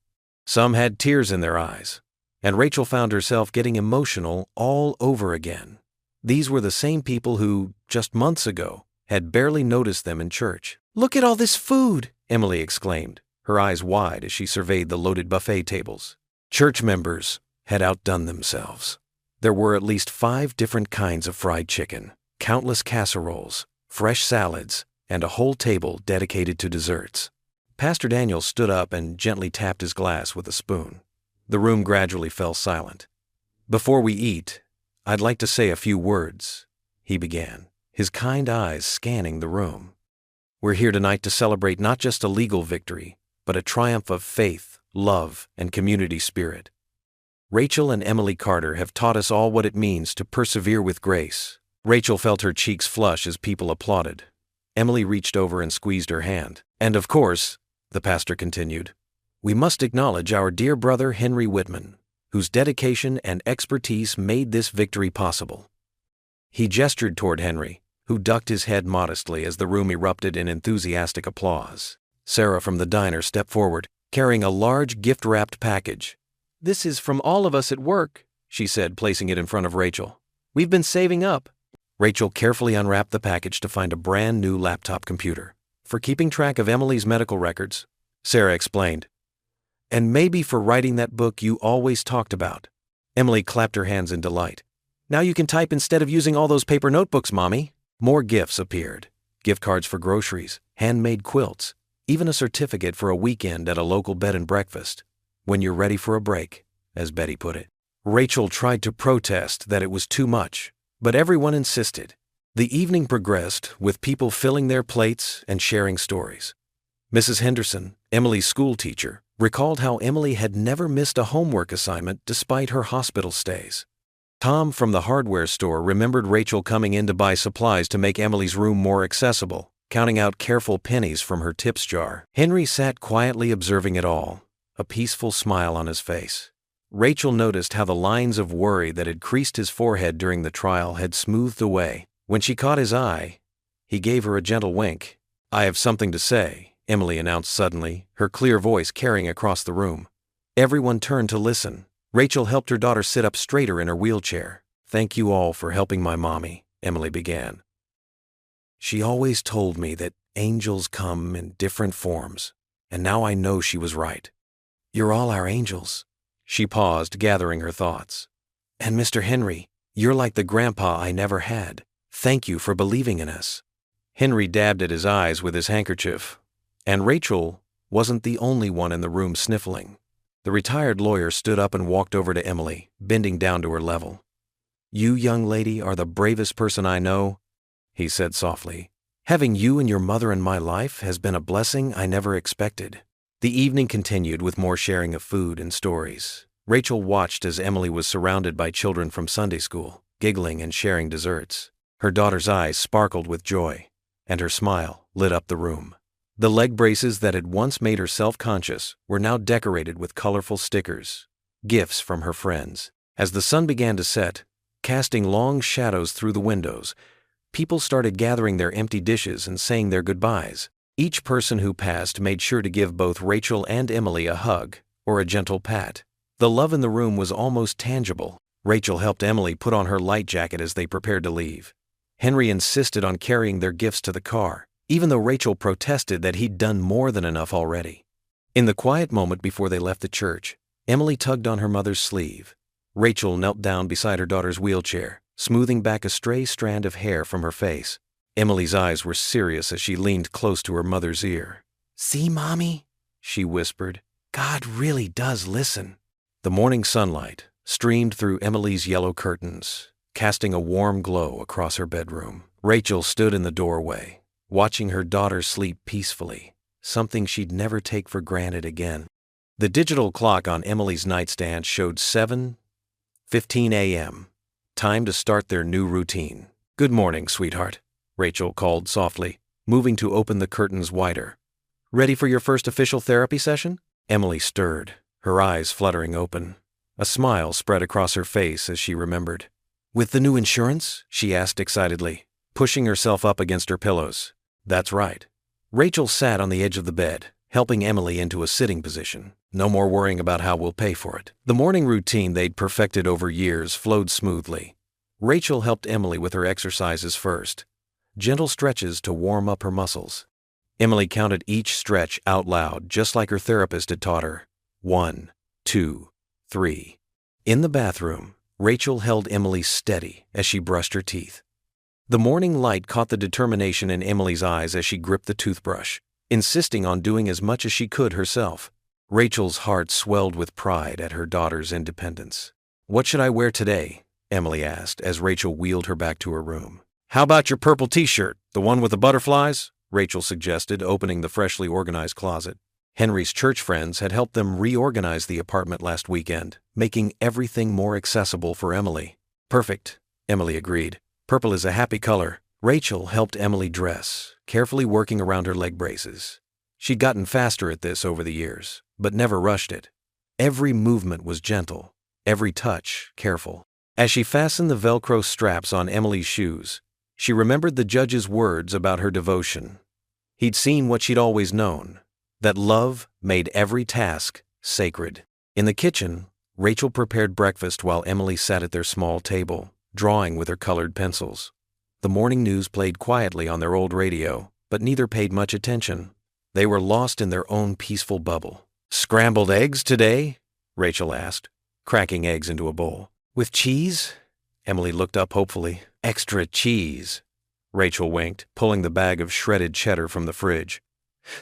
Some had tears in their eyes, and Rachel found herself getting emotional all over again. These were the same people who, just months ago, had barely noticed them in church. Look at all this food, Emily exclaimed, her eyes wide as she surveyed the loaded buffet tables. Church members had outdone themselves. There were at least 5 different kinds of fried chicken, countless casseroles, fresh salads, and a whole table dedicated to desserts. Pastor Daniel stood up and gently tapped his glass with a spoon. The room gradually fell silent. "Before we eat, I'd like to say a few words," he began, his kind eyes scanning the room. "We're here tonight to celebrate not just a legal victory, but a triumph of faith, love, and community spirit. Rachel and Emily Carter have taught us all what it means to persevere with grace." Rachel felt her cheeks flush as people applauded. Emily reached over and squeezed her hand. "And of course," the pastor continued, "we must acknowledge our dear brother Henry Whitman, whose dedication and expertise made this victory possible." He gestured toward Henry, who ducked his head modestly as the room erupted in enthusiastic applause. Sarah from the diner stepped forward, carrying a large gift-wrapped package. "This is from all of us at work," she said, placing it in front of Rachel. "We've been saving up." Rachel carefully unwrapped the package to find a brand new laptop computer. "For keeping track of Emily's medical records," Sarah explained. "And maybe for writing that book you always talked about." Emily clapped her hands in delight. "Now you can type instead of using all those paper notebooks, Mommy." More gifts appeared. Gift cards for groceries, handmade quilts, even a certificate for a weekend at a local bed and breakfast. "When you're ready for a break," as Betty put it. Rachel tried to protest that it was too much, but everyone insisted. The evening progressed, with people filling their plates and sharing stories. Mrs. Henderson, Emily's school teacher, recalled how Emily had never missed a homework assignment despite her hospital stays. Tom from the hardware store remembered Rachel coming in to buy supplies to make Emily's room more accessible, counting out careful pennies from her tips jar. Henry sat quietly observing it all, a peaceful smile on his face. Rachel noticed how the lines of worry that had creased his forehead during the trial had smoothed away. When she caught his eye, he gave her a gentle wink. "I have something to say," Emily announced suddenly, her clear voice carrying across the room. Everyone turned to listen. Rachel helped her daughter sit up straighter in her wheelchair. "Thank you all for helping my mommy," Emily began. "She always told me that angels come in different forms, and now I know she was right. You're all our angels." She paused, gathering her thoughts. "And Mr. Henry, you're like the grandpa I never had. Thank you for believing in us." Henry dabbed at his eyes with his handkerchief, and Rachel wasn't the only one in the room sniffling. The retired lawyer stood up and walked over to Emily, bending down to her level. "You, young lady, are the bravest person I know," he said softly. "Having you in your mother in my life has been a blessing I never expected." The evening continued with more sharing of food and stories. Rachel watched as Emily was surrounded by children from Sunday school, giggling and sharing desserts. Her daughter's eyes sparkled with joy, and her smile lit up the room. The leg braces that had once made her self-conscious were now decorated with colorful stickers, gifts from her friends. As the sun began to set, casting long shadows through the windows, people started gathering their empty dishes and saying their goodbyes. Each person who passed made sure to give both Rachel and Emily a hug or a gentle pat. The love in the room was almost tangible. Rachel helped Emily put on her light jacket as they prepared to leave. Henry insisted on carrying their gifts to the car, even though Rachel protested that he'd done more than enough already. In the quiet moment before they left the church, Emily tugged on her mother's sleeve. Rachel knelt down beside her daughter's wheelchair, smoothing back a stray strand of hair from her face. Emily's eyes were serious as she leaned close to her mother's ear. "See, Mommy?" she whispered. "God really does listen." The morning sunlight streamed through Emily's yellow curtains, casting a warm glow across her bedroom. Rachel stood in the doorway, watching her daughter sleep peacefully, something she'd never take for granted again. The digital clock on Emily's nightstand showed 7:15 a.m., time to start their new routine. "Good morning, sweetheart," Rachel called softly, moving to open the curtains wider. "Ready for your first official therapy session?" Emily stirred, her eyes fluttering open. A smile spread across her face as she remembered. "With the new insurance?" she asked excitedly, pushing herself up against her pillows. "That's right." Rachel sat on the edge of the bed, helping Emily into a sitting position. "No more worrying about how we'll pay for it." The morning routine they'd perfected over years flowed smoothly. Rachel helped Emily with her exercises first, gentle stretches to warm up her muscles. Emily counted each stretch out loud, just like her therapist had taught her. 1, 2, 3. In the bathroom, Rachel held Emily steady as she brushed her teeth. The morning light caught the determination in Emily's eyes as she gripped the toothbrush, insisting on doing as much as she could herself. Rachel's heart swelled with pride at her daughter's independence. "What should I wear today?" Emily asked as Rachel wheeled her back to her room. "How about your purple t-shirt, the one with the butterflies?" Rachel suggested, opening the freshly organized closet. Henry's church friends had helped them reorganize the apartment last weekend, making everything more accessible for Emily. "Perfect," Emily agreed. "Purple is a happy color." Rachel helped Emily dress, carefully working around her leg braces. She'd gotten faster at this over the years, but never rushed it. Every movement was gentle, every touch careful. As she fastened the Velcro straps on Emily's shoes, she remembered the judge's words about her devotion. He'd seen what she'd always known, that love made every task sacred. In the kitchen, Rachel prepared breakfast while Emily sat at their small table, drawing with her colored pencils. The morning news played quietly on their old radio, but neither paid much attention. They were lost in their own peaceful bubble. "Scrambled eggs today?" Rachel asked, cracking eggs into a bowl. "With cheese?" Emily looked up hopefully. "Extra cheese," Rachel winked, pulling the bag of shredded cheddar from the fridge.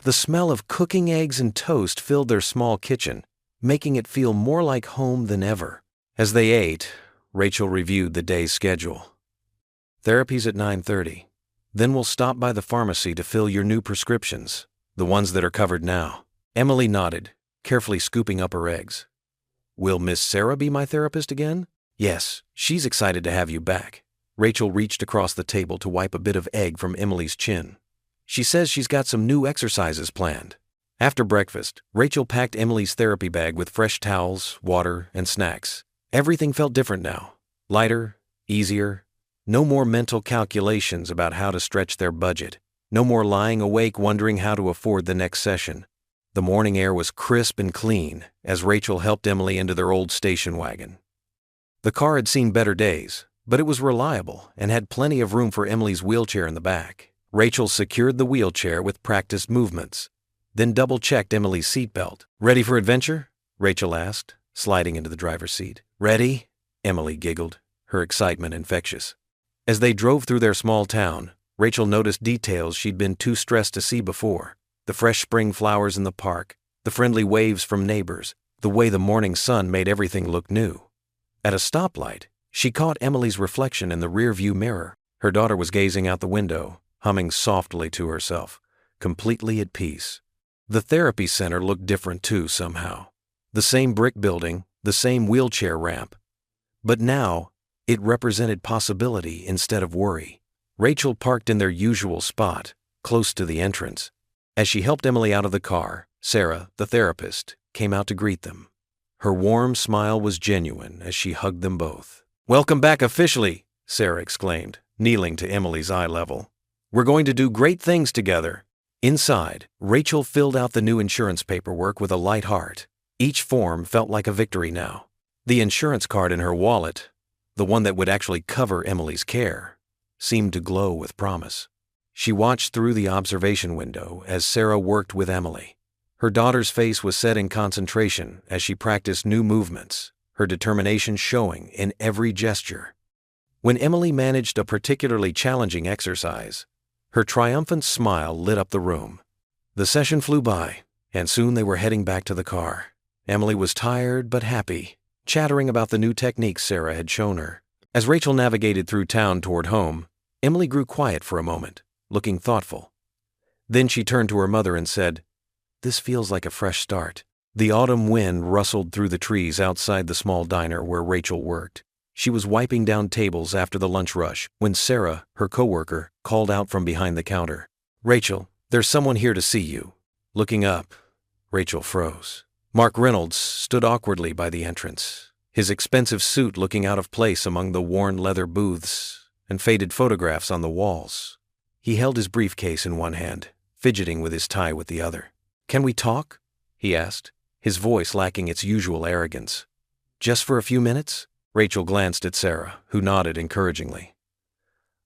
The smell of cooking eggs and toast filled their small kitchen, making it feel more like home than ever. As they ate, Rachel reviewed the day's schedule. "Therapy's at 9:30. Then we'll stop by the pharmacy to fill your new prescriptions, the ones that are covered now." Emily nodded, carefully scooping up her eggs. "Will Miss Sarah be my therapist again?" "Yes, she's excited to have you back." Rachel reached across the table to wipe a bit of egg from Emily's chin. "She says she's got some new exercises planned." After breakfast, Rachel packed Emily's therapy bag with fresh towels, water, and snacks. Everything felt different now. Lighter, easier. No more mental calculations about how to stretch their budget. No more lying awake wondering how to afford the next session. The morning air was crisp and clean as Rachel helped Emily into their old station wagon. The car had seen better days, but it was reliable and had plenty of room for Emily's wheelchair in the back. Rachel secured the wheelchair with practiced movements, then double-checked Emily's seatbelt. "Ready for adventure?" Rachel asked, sliding into the driver's seat. "Ready?" Emily giggled, her excitement infectious. As they drove through their small town, Rachel noticed details she'd been too stressed to see before. The fresh spring flowers in the park, the friendly waves from neighbors, the way the morning sun made everything look new. At a stoplight, she caught Emily's reflection in the rearview mirror. Her daughter was gazing out the window, humming softly to herself, completely at peace. The therapy center looked different too somehow. The same brick building, the same wheelchair ramp. But now, it represented possibility instead of worry. Rachel parked in their usual spot, close to the entrance. As she helped Emily out of the car, Sarah, the therapist, came out to greet them. Her warm smile was genuine as she hugged them both. "Welcome back officially," Sarah exclaimed, kneeling to Emily's eye level. "We're going to do great things together." Inside, Rachel filled out the new insurance paperwork with a light heart. Each form felt like a victory now. The insurance card in her wallet, the one that would actually cover Emily's care, seemed to glow with promise. She watched through the observation window as Sarah worked with Emily. Her daughter's face was set in concentration as she practiced new movements, her determination showing in every gesture. When Emily managed a particularly challenging exercise, her triumphant smile lit up the room. The session flew by, and soon they were heading back to the car. Emily was tired but happy, chattering about the new techniques Sarah had shown her. As Rachel navigated through town toward home, Emily grew quiet for a moment, looking thoughtful. Then she turned to her mother and said, "This feels like a fresh start." The autumn wind rustled through the trees outside the small diner where Rachel worked. She was wiping down tables after the lunch rush when Sarah, her coworker, called out from behind the counter. "Rachel, there's someone here to see you." Looking up, Rachel froze. Mark Reynolds stood awkwardly by the entrance, his expensive suit looking out of place among the worn leather booths and faded photographs on the walls. He held his briefcase in one hand, fidgeting with his tie with the other. "Can we talk?" he asked, his voice lacking its usual arrogance. "Just for a few minutes?" Rachel glanced at Sarah, who nodded encouragingly.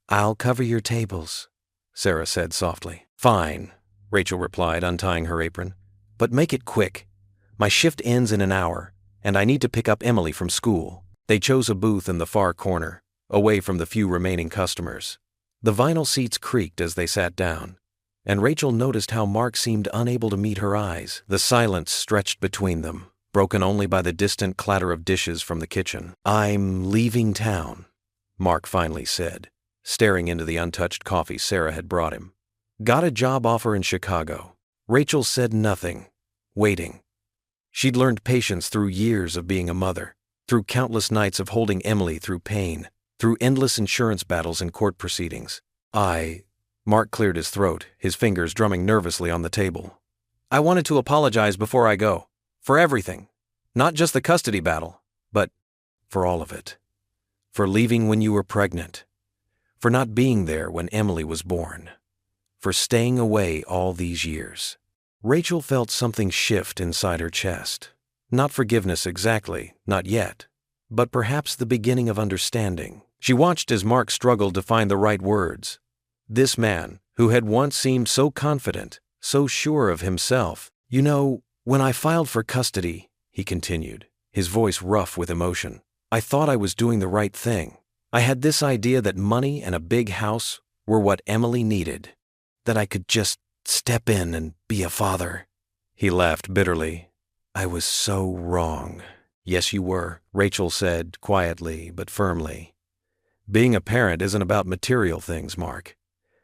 "I'll cover your tables," Sarah said softly. "Fine," Rachel replied, untying her apron. "But make it quick. My shift ends in an hour, and I need to pick up Emily from school." They chose a booth in the far corner, away from the few remaining customers. The vinyl seats creaked as they sat down, and Rachel noticed how Mark seemed unable to meet her eyes. The silence stretched between them, broken only by the distant clatter of dishes from the kitchen. "I'm leaving town," Mark finally said, staring into the untouched coffee Sarah had brought him. "Got a job offer in Chicago." Rachel said nothing, waiting. She'd learned patience through years of being a mother, through countless nights of holding Emily through pain, through endless insurance battles and court proceedings. Mark cleared his throat, his fingers drumming nervously on the table. "I wanted to apologize before I go. For everything. Not just the custody battle, but for all of it. For leaving when you were pregnant. For not being there when Emily was born. For staying away all these years." Rachel felt something shift inside her chest. Not forgiveness exactly, not yet, but perhaps the beginning of understanding. She watched as Mark struggled to find the right words. This man, who had once seemed so confident, so sure of himself. "You know, when I filed for custody," he continued, his voice rough with emotion, "I thought I was doing the right thing. I had this idea that money and a big house were what Emily needed. That I could just step in and be a father." He laughed bitterly. "I was so wrong." "Yes, you were," Rachel said, quietly but firmly. "Being a parent isn't about material things, Mark.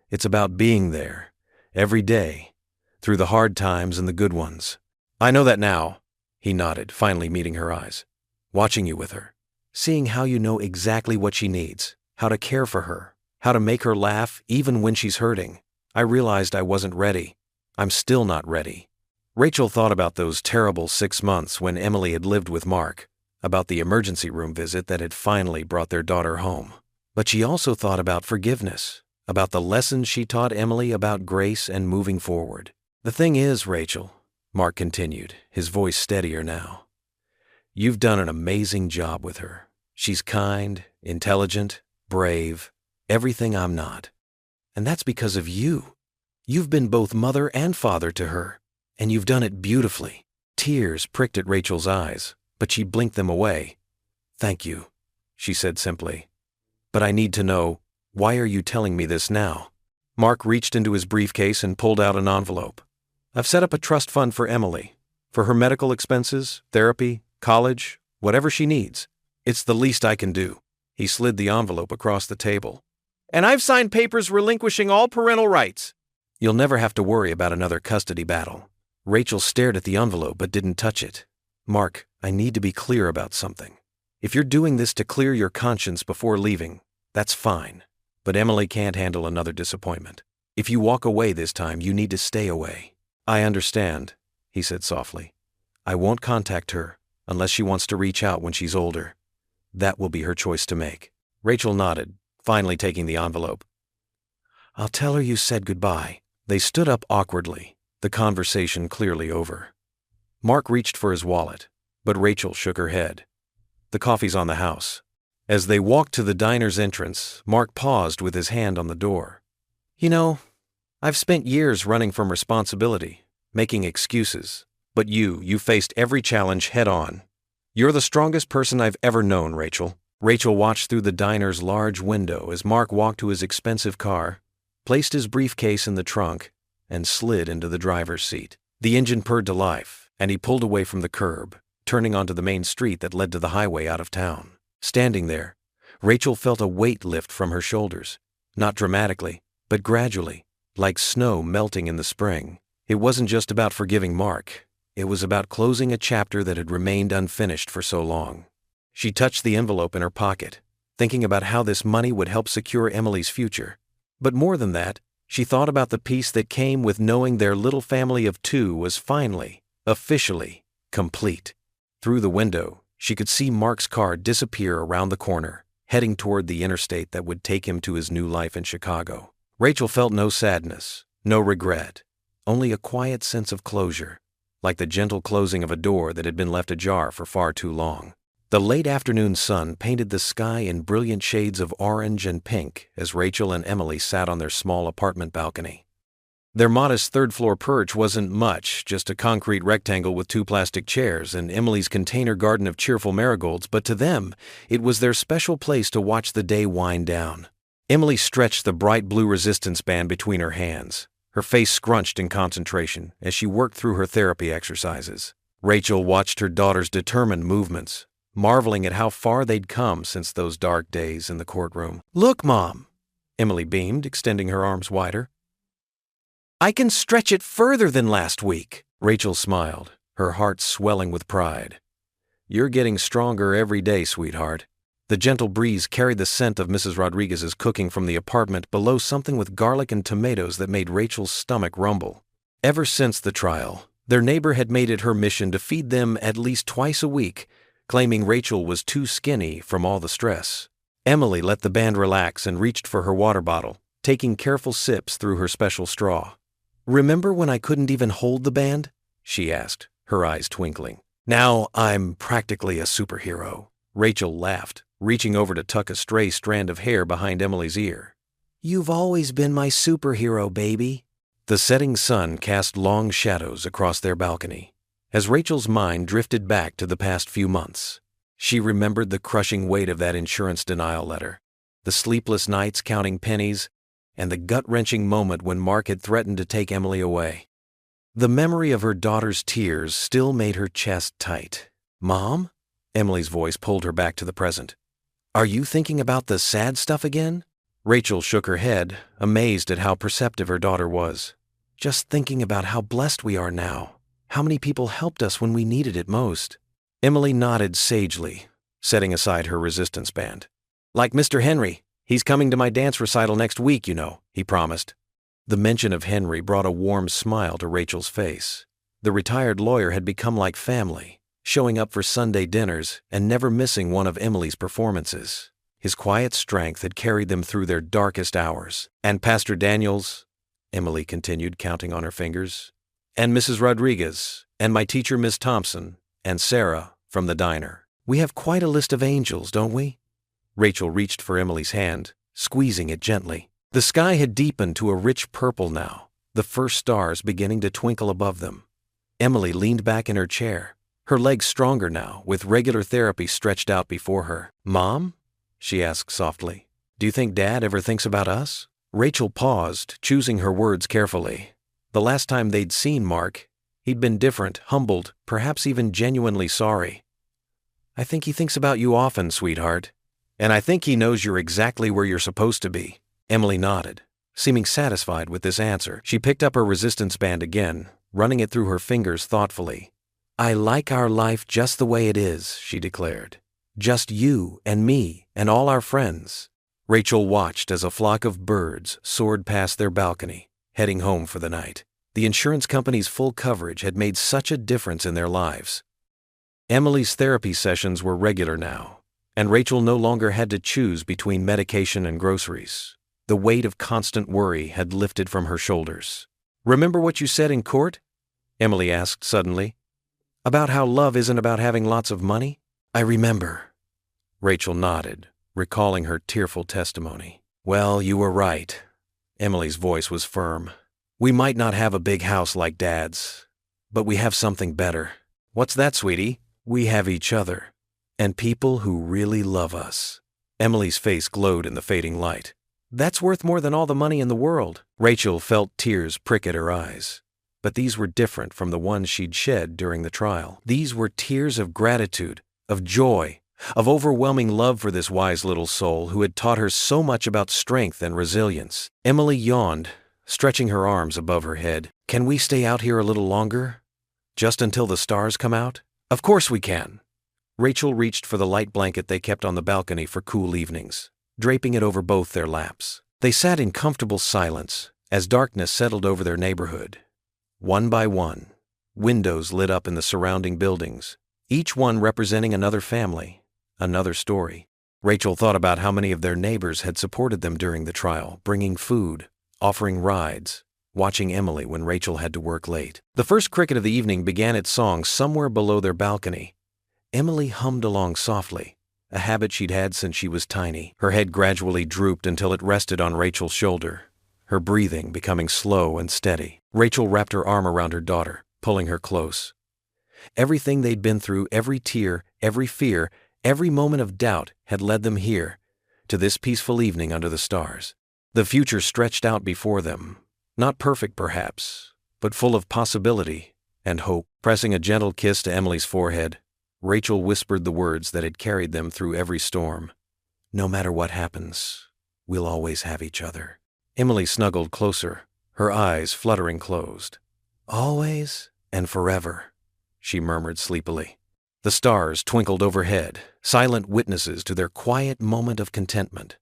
It's about being there, every day, through the hard times and the good ones." "I know that now," he nodded, finally meeting her eyes. "Watching you with her, seeing how you know exactly what she needs, how to care for her, how to make her laugh even when she's hurting. I realized I wasn't ready. I'm still not ready." Rachel thought about those terrible 6 months when Emily had lived with Mark, about the emergency room visit that had finally brought their daughter home. But she also thought about forgiveness, about the lessons she taught Emily about grace and moving forward. "The thing is, Rachel," Mark continued, his voice steadier now, "you've done an amazing job with her. She's kind, intelligent, brave, everything I'm not. And that's because of you. You've been both mother and father to her, and you've done it beautifully." Tears pricked at Rachel's eyes, but she blinked them away. "Thank you," she said simply. "But I need to know, why are you telling me this now?" Mark reached into his briefcase and pulled out an envelope. "I've set up a trust fund for Emily, for her medical expenses, therapy, college, whatever she needs. It's the least I can do." He slid the envelope across the table. "And I've signed papers relinquishing all parental rights." "You'll never have to worry about another custody battle." Rachel stared at the envelope but didn't touch it. "Mark, I need to be clear about something. If you're doing this to clear your conscience before leaving, that's fine. But Emily can't handle another disappointment. If you walk away this time, you need to stay away." "I understand," he said softly. "I won't contact her unless she wants to reach out when she's older. That will be her choice to make." Rachel nodded, finally taking the envelope. "I'll tell her you said goodbye." They stood up awkwardly, the conversation clearly over. Mark reached for his wallet, but Rachel shook her head. "The coffee's on the house." As they walked to the diner's entrance, Mark paused with his hand on the door. "You know, I've spent years running from responsibility, making excuses, but you faced every challenge head on. You're the strongest person I've ever known, Rachel." Rachel watched through the diner's large window as Mark walked to his expensive car, placed his briefcase in the trunk, and slid into the driver's seat. The engine purred to life, and he pulled away from the curb, turning onto the main street that led to the highway out of town. Standing there, Rachel felt a weight lift from her shoulders, not dramatically, but gradually, like snow melting in the spring. It wasn't just about forgiving Mark. It was about closing a chapter that had remained unfinished for so long. She touched the envelope in her pocket, thinking about how this money would help secure Emily's future. But more than that, she thought about the peace that came with knowing their little family of 2 was finally, officially, complete. Through the window, she could see Mark's car disappear around the corner, heading toward the interstate that would take him to his new life in Chicago. Rachel felt no sadness, no regret, only a quiet sense of closure, like the gentle closing of a door that had been left ajar for far too long. The late afternoon sun painted the sky in brilliant shades of orange and pink as Rachel and Emily sat on their small apartment balcony. Their modest third-floor perch wasn't much, just a concrete rectangle with 2 plastic chairs and Emily's container garden of cheerful marigolds, but to them, it was their special place to watch the day wind down. Emily stretched the bright blue resistance band between her hands, her face scrunched in concentration as she worked through her therapy exercises. Rachel watched her daughter's determined movements, marveling at how far they'd come since those dark days in the courtroom. "Look, Mom," Emily beamed, extending her arms wider. "I can stretch it further than last week." Rachel smiled, her heart swelling with pride. "You're getting stronger every day, sweetheart." The gentle breeze carried the scent of Mrs. Rodriguez's cooking from the apartment below, something with garlic and tomatoes that made Rachel's stomach rumble. Ever since the trial, their neighbor had made it her mission to feed them at least twice a week, claiming Rachel was too skinny from all the stress. Emily let the band relax and reached for her water bottle, taking careful sips through her special straw. "Remember when I couldn't even hold the band?" she asked, her eyes twinkling. "Now I'm practically a superhero." Rachel laughed, reaching over to tuck a stray strand of hair behind Emily's ear. "You've always been my superhero, baby." The setting sun cast long shadows across their balcony, as Rachel's mind drifted back to the past few months. She remembered the crushing weight of that insurance denial letter, the sleepless nights counting pennies, and the gut-wrenching moment when Mark had threatened to take Emily away. The memory of her daughter's tears still made her chest tight. "Mom?" Emily's voice pulled her back to the present. "Are you thinking about the sad stuff again?" Rachel shook her head, amazed at how perceptive her daughter was. "Just thinking about how blessed we are now. How many people helped us when we needed it most." Emily nodded sagely, setting aside her resistance band. "Like Mr. Henry. He's coming to my dance recital next week, you know," he promised. The mention of Henry brought a warm smile to Rachel's face. The retired lawyer had become like family, showing up for Sunday dinners and never missing one of Emily's performances. His quiet strength had carried them through their darkest hours. "And Pastor Daniels," Emily continued, counting on her fingers, "and Mrs. Rodriguez, and my teacher Miss Thompson, and Sarah from the diner. We have quite a list of angels, don't we?" Rachel reached for Emily's hand, squeezing it gently. The sky had deepened to a rich purple now, the first stars beginning to twinkle above them. Emily leaned back in her chair, her legs stronger now, with regular therapy stretched out before her. "Mom?" she asked softly. "Do you think Dad ever thinks about us?" Rachel paused, choosing her words carefully. The last time they'd seen Mark, he'd been different, humbled, perhaps even genuinely sorry. "I think he thinks about you often, sweetheart. And I think he knows you're exactly where you're supposed to be." Emily nodded, seeming satisfied with this answer. She picked up her resistance band again, running it through her fingers thoughtfully. "I like our life just the way it is," she declared. "Just you and me and all our friends." Rachel watched as a flock of birds soared past their balcony, heading home for the night. The insurance company's full coverage had made such a difference in their lives. Emily's therapy sessions were regular now, and Rachel no longer had to choose between medication and groceries. The weight of constant worry had lifted from her shoulders. "Remember what you said in court?" Emily asked suddenly. "About how love isn't about having lots of money?" "I remember." Rachel nodded, recalling her tearful testimony. "Well, you were right." Emily's voice was firm. "We might not have a big house like Dad's, but we have something better." "What's that, sweetie?" "We have each other, and people who really love us." Emily's face glowed in the fading light. "That's worth more than all the money in the world." Rachel felt tears prick at her eyes, but these were different from the ones she'd shed during the trial. These were tears of gratitude, of joy, of overwhelming love for this wise little soul who had taught her so much about strength and resilience. Emily yawned, stretching her arms above her head. "Can we stay out here a little longer? Just until the stars come out?" "Of course we can." Rachel reached for the light blanket they kept on the balcony for cool evenings, draping it over both their laps. They sat in comfortable silence as darkness settled over their neighborhood. One by one, windows lit up in the surrounding buildings, each one representing another family, another story. Rachel thought about how many of their neighbors had supported them during the trial, bringing food, offering rides, watching Emily when Rachel had to work late. The first cricket of the evening began its song somewhere below their balcony. Emily hummed along softly, a habit she'd had since she was tiny. Her head gradually drooped until it rested on Rachel's shoulder, her breathing becoming slow and steady. Rachel wrapped her arm around her daughter, pulling her close. Everything they'd been through, every tear, every fear, every moment of doubt had led them here, to this peaceful evening under the stars. The future stretched out before them, not perfect perhaps, but full of possibility and hope. Pressing a gentle kiss to Emily's forehead, Rachel whispered the words that had carried them through every storm. No matter what happens, we'll always have each other. Emily snuggled closer, her eyes fluttering closed. Always and forever, she murmured sleepily. The stars twinkled overhead, silent witnesses to their quiet moment of contentment.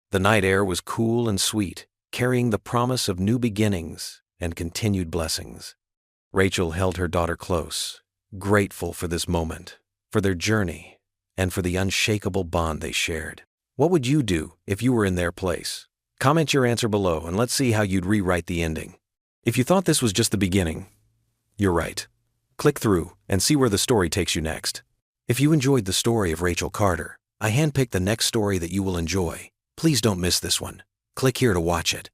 The night air was cool and sweet, carrying the promise of new beginnings and continued blessings. Rachel held her daughter close, grateful for this moment, for their journey, and for the unshakable bond they shared. What would you do if you were in their place? Comment your answer below and let's see how you'd rewrite the ending. If you thought this was just the beginning, you're right. Click through and see where the story takes you next. If you enjoyed the story of Rachel Carter, I handpicked the next story that you will enjoy. Please don't miss this one. Click here to watch it.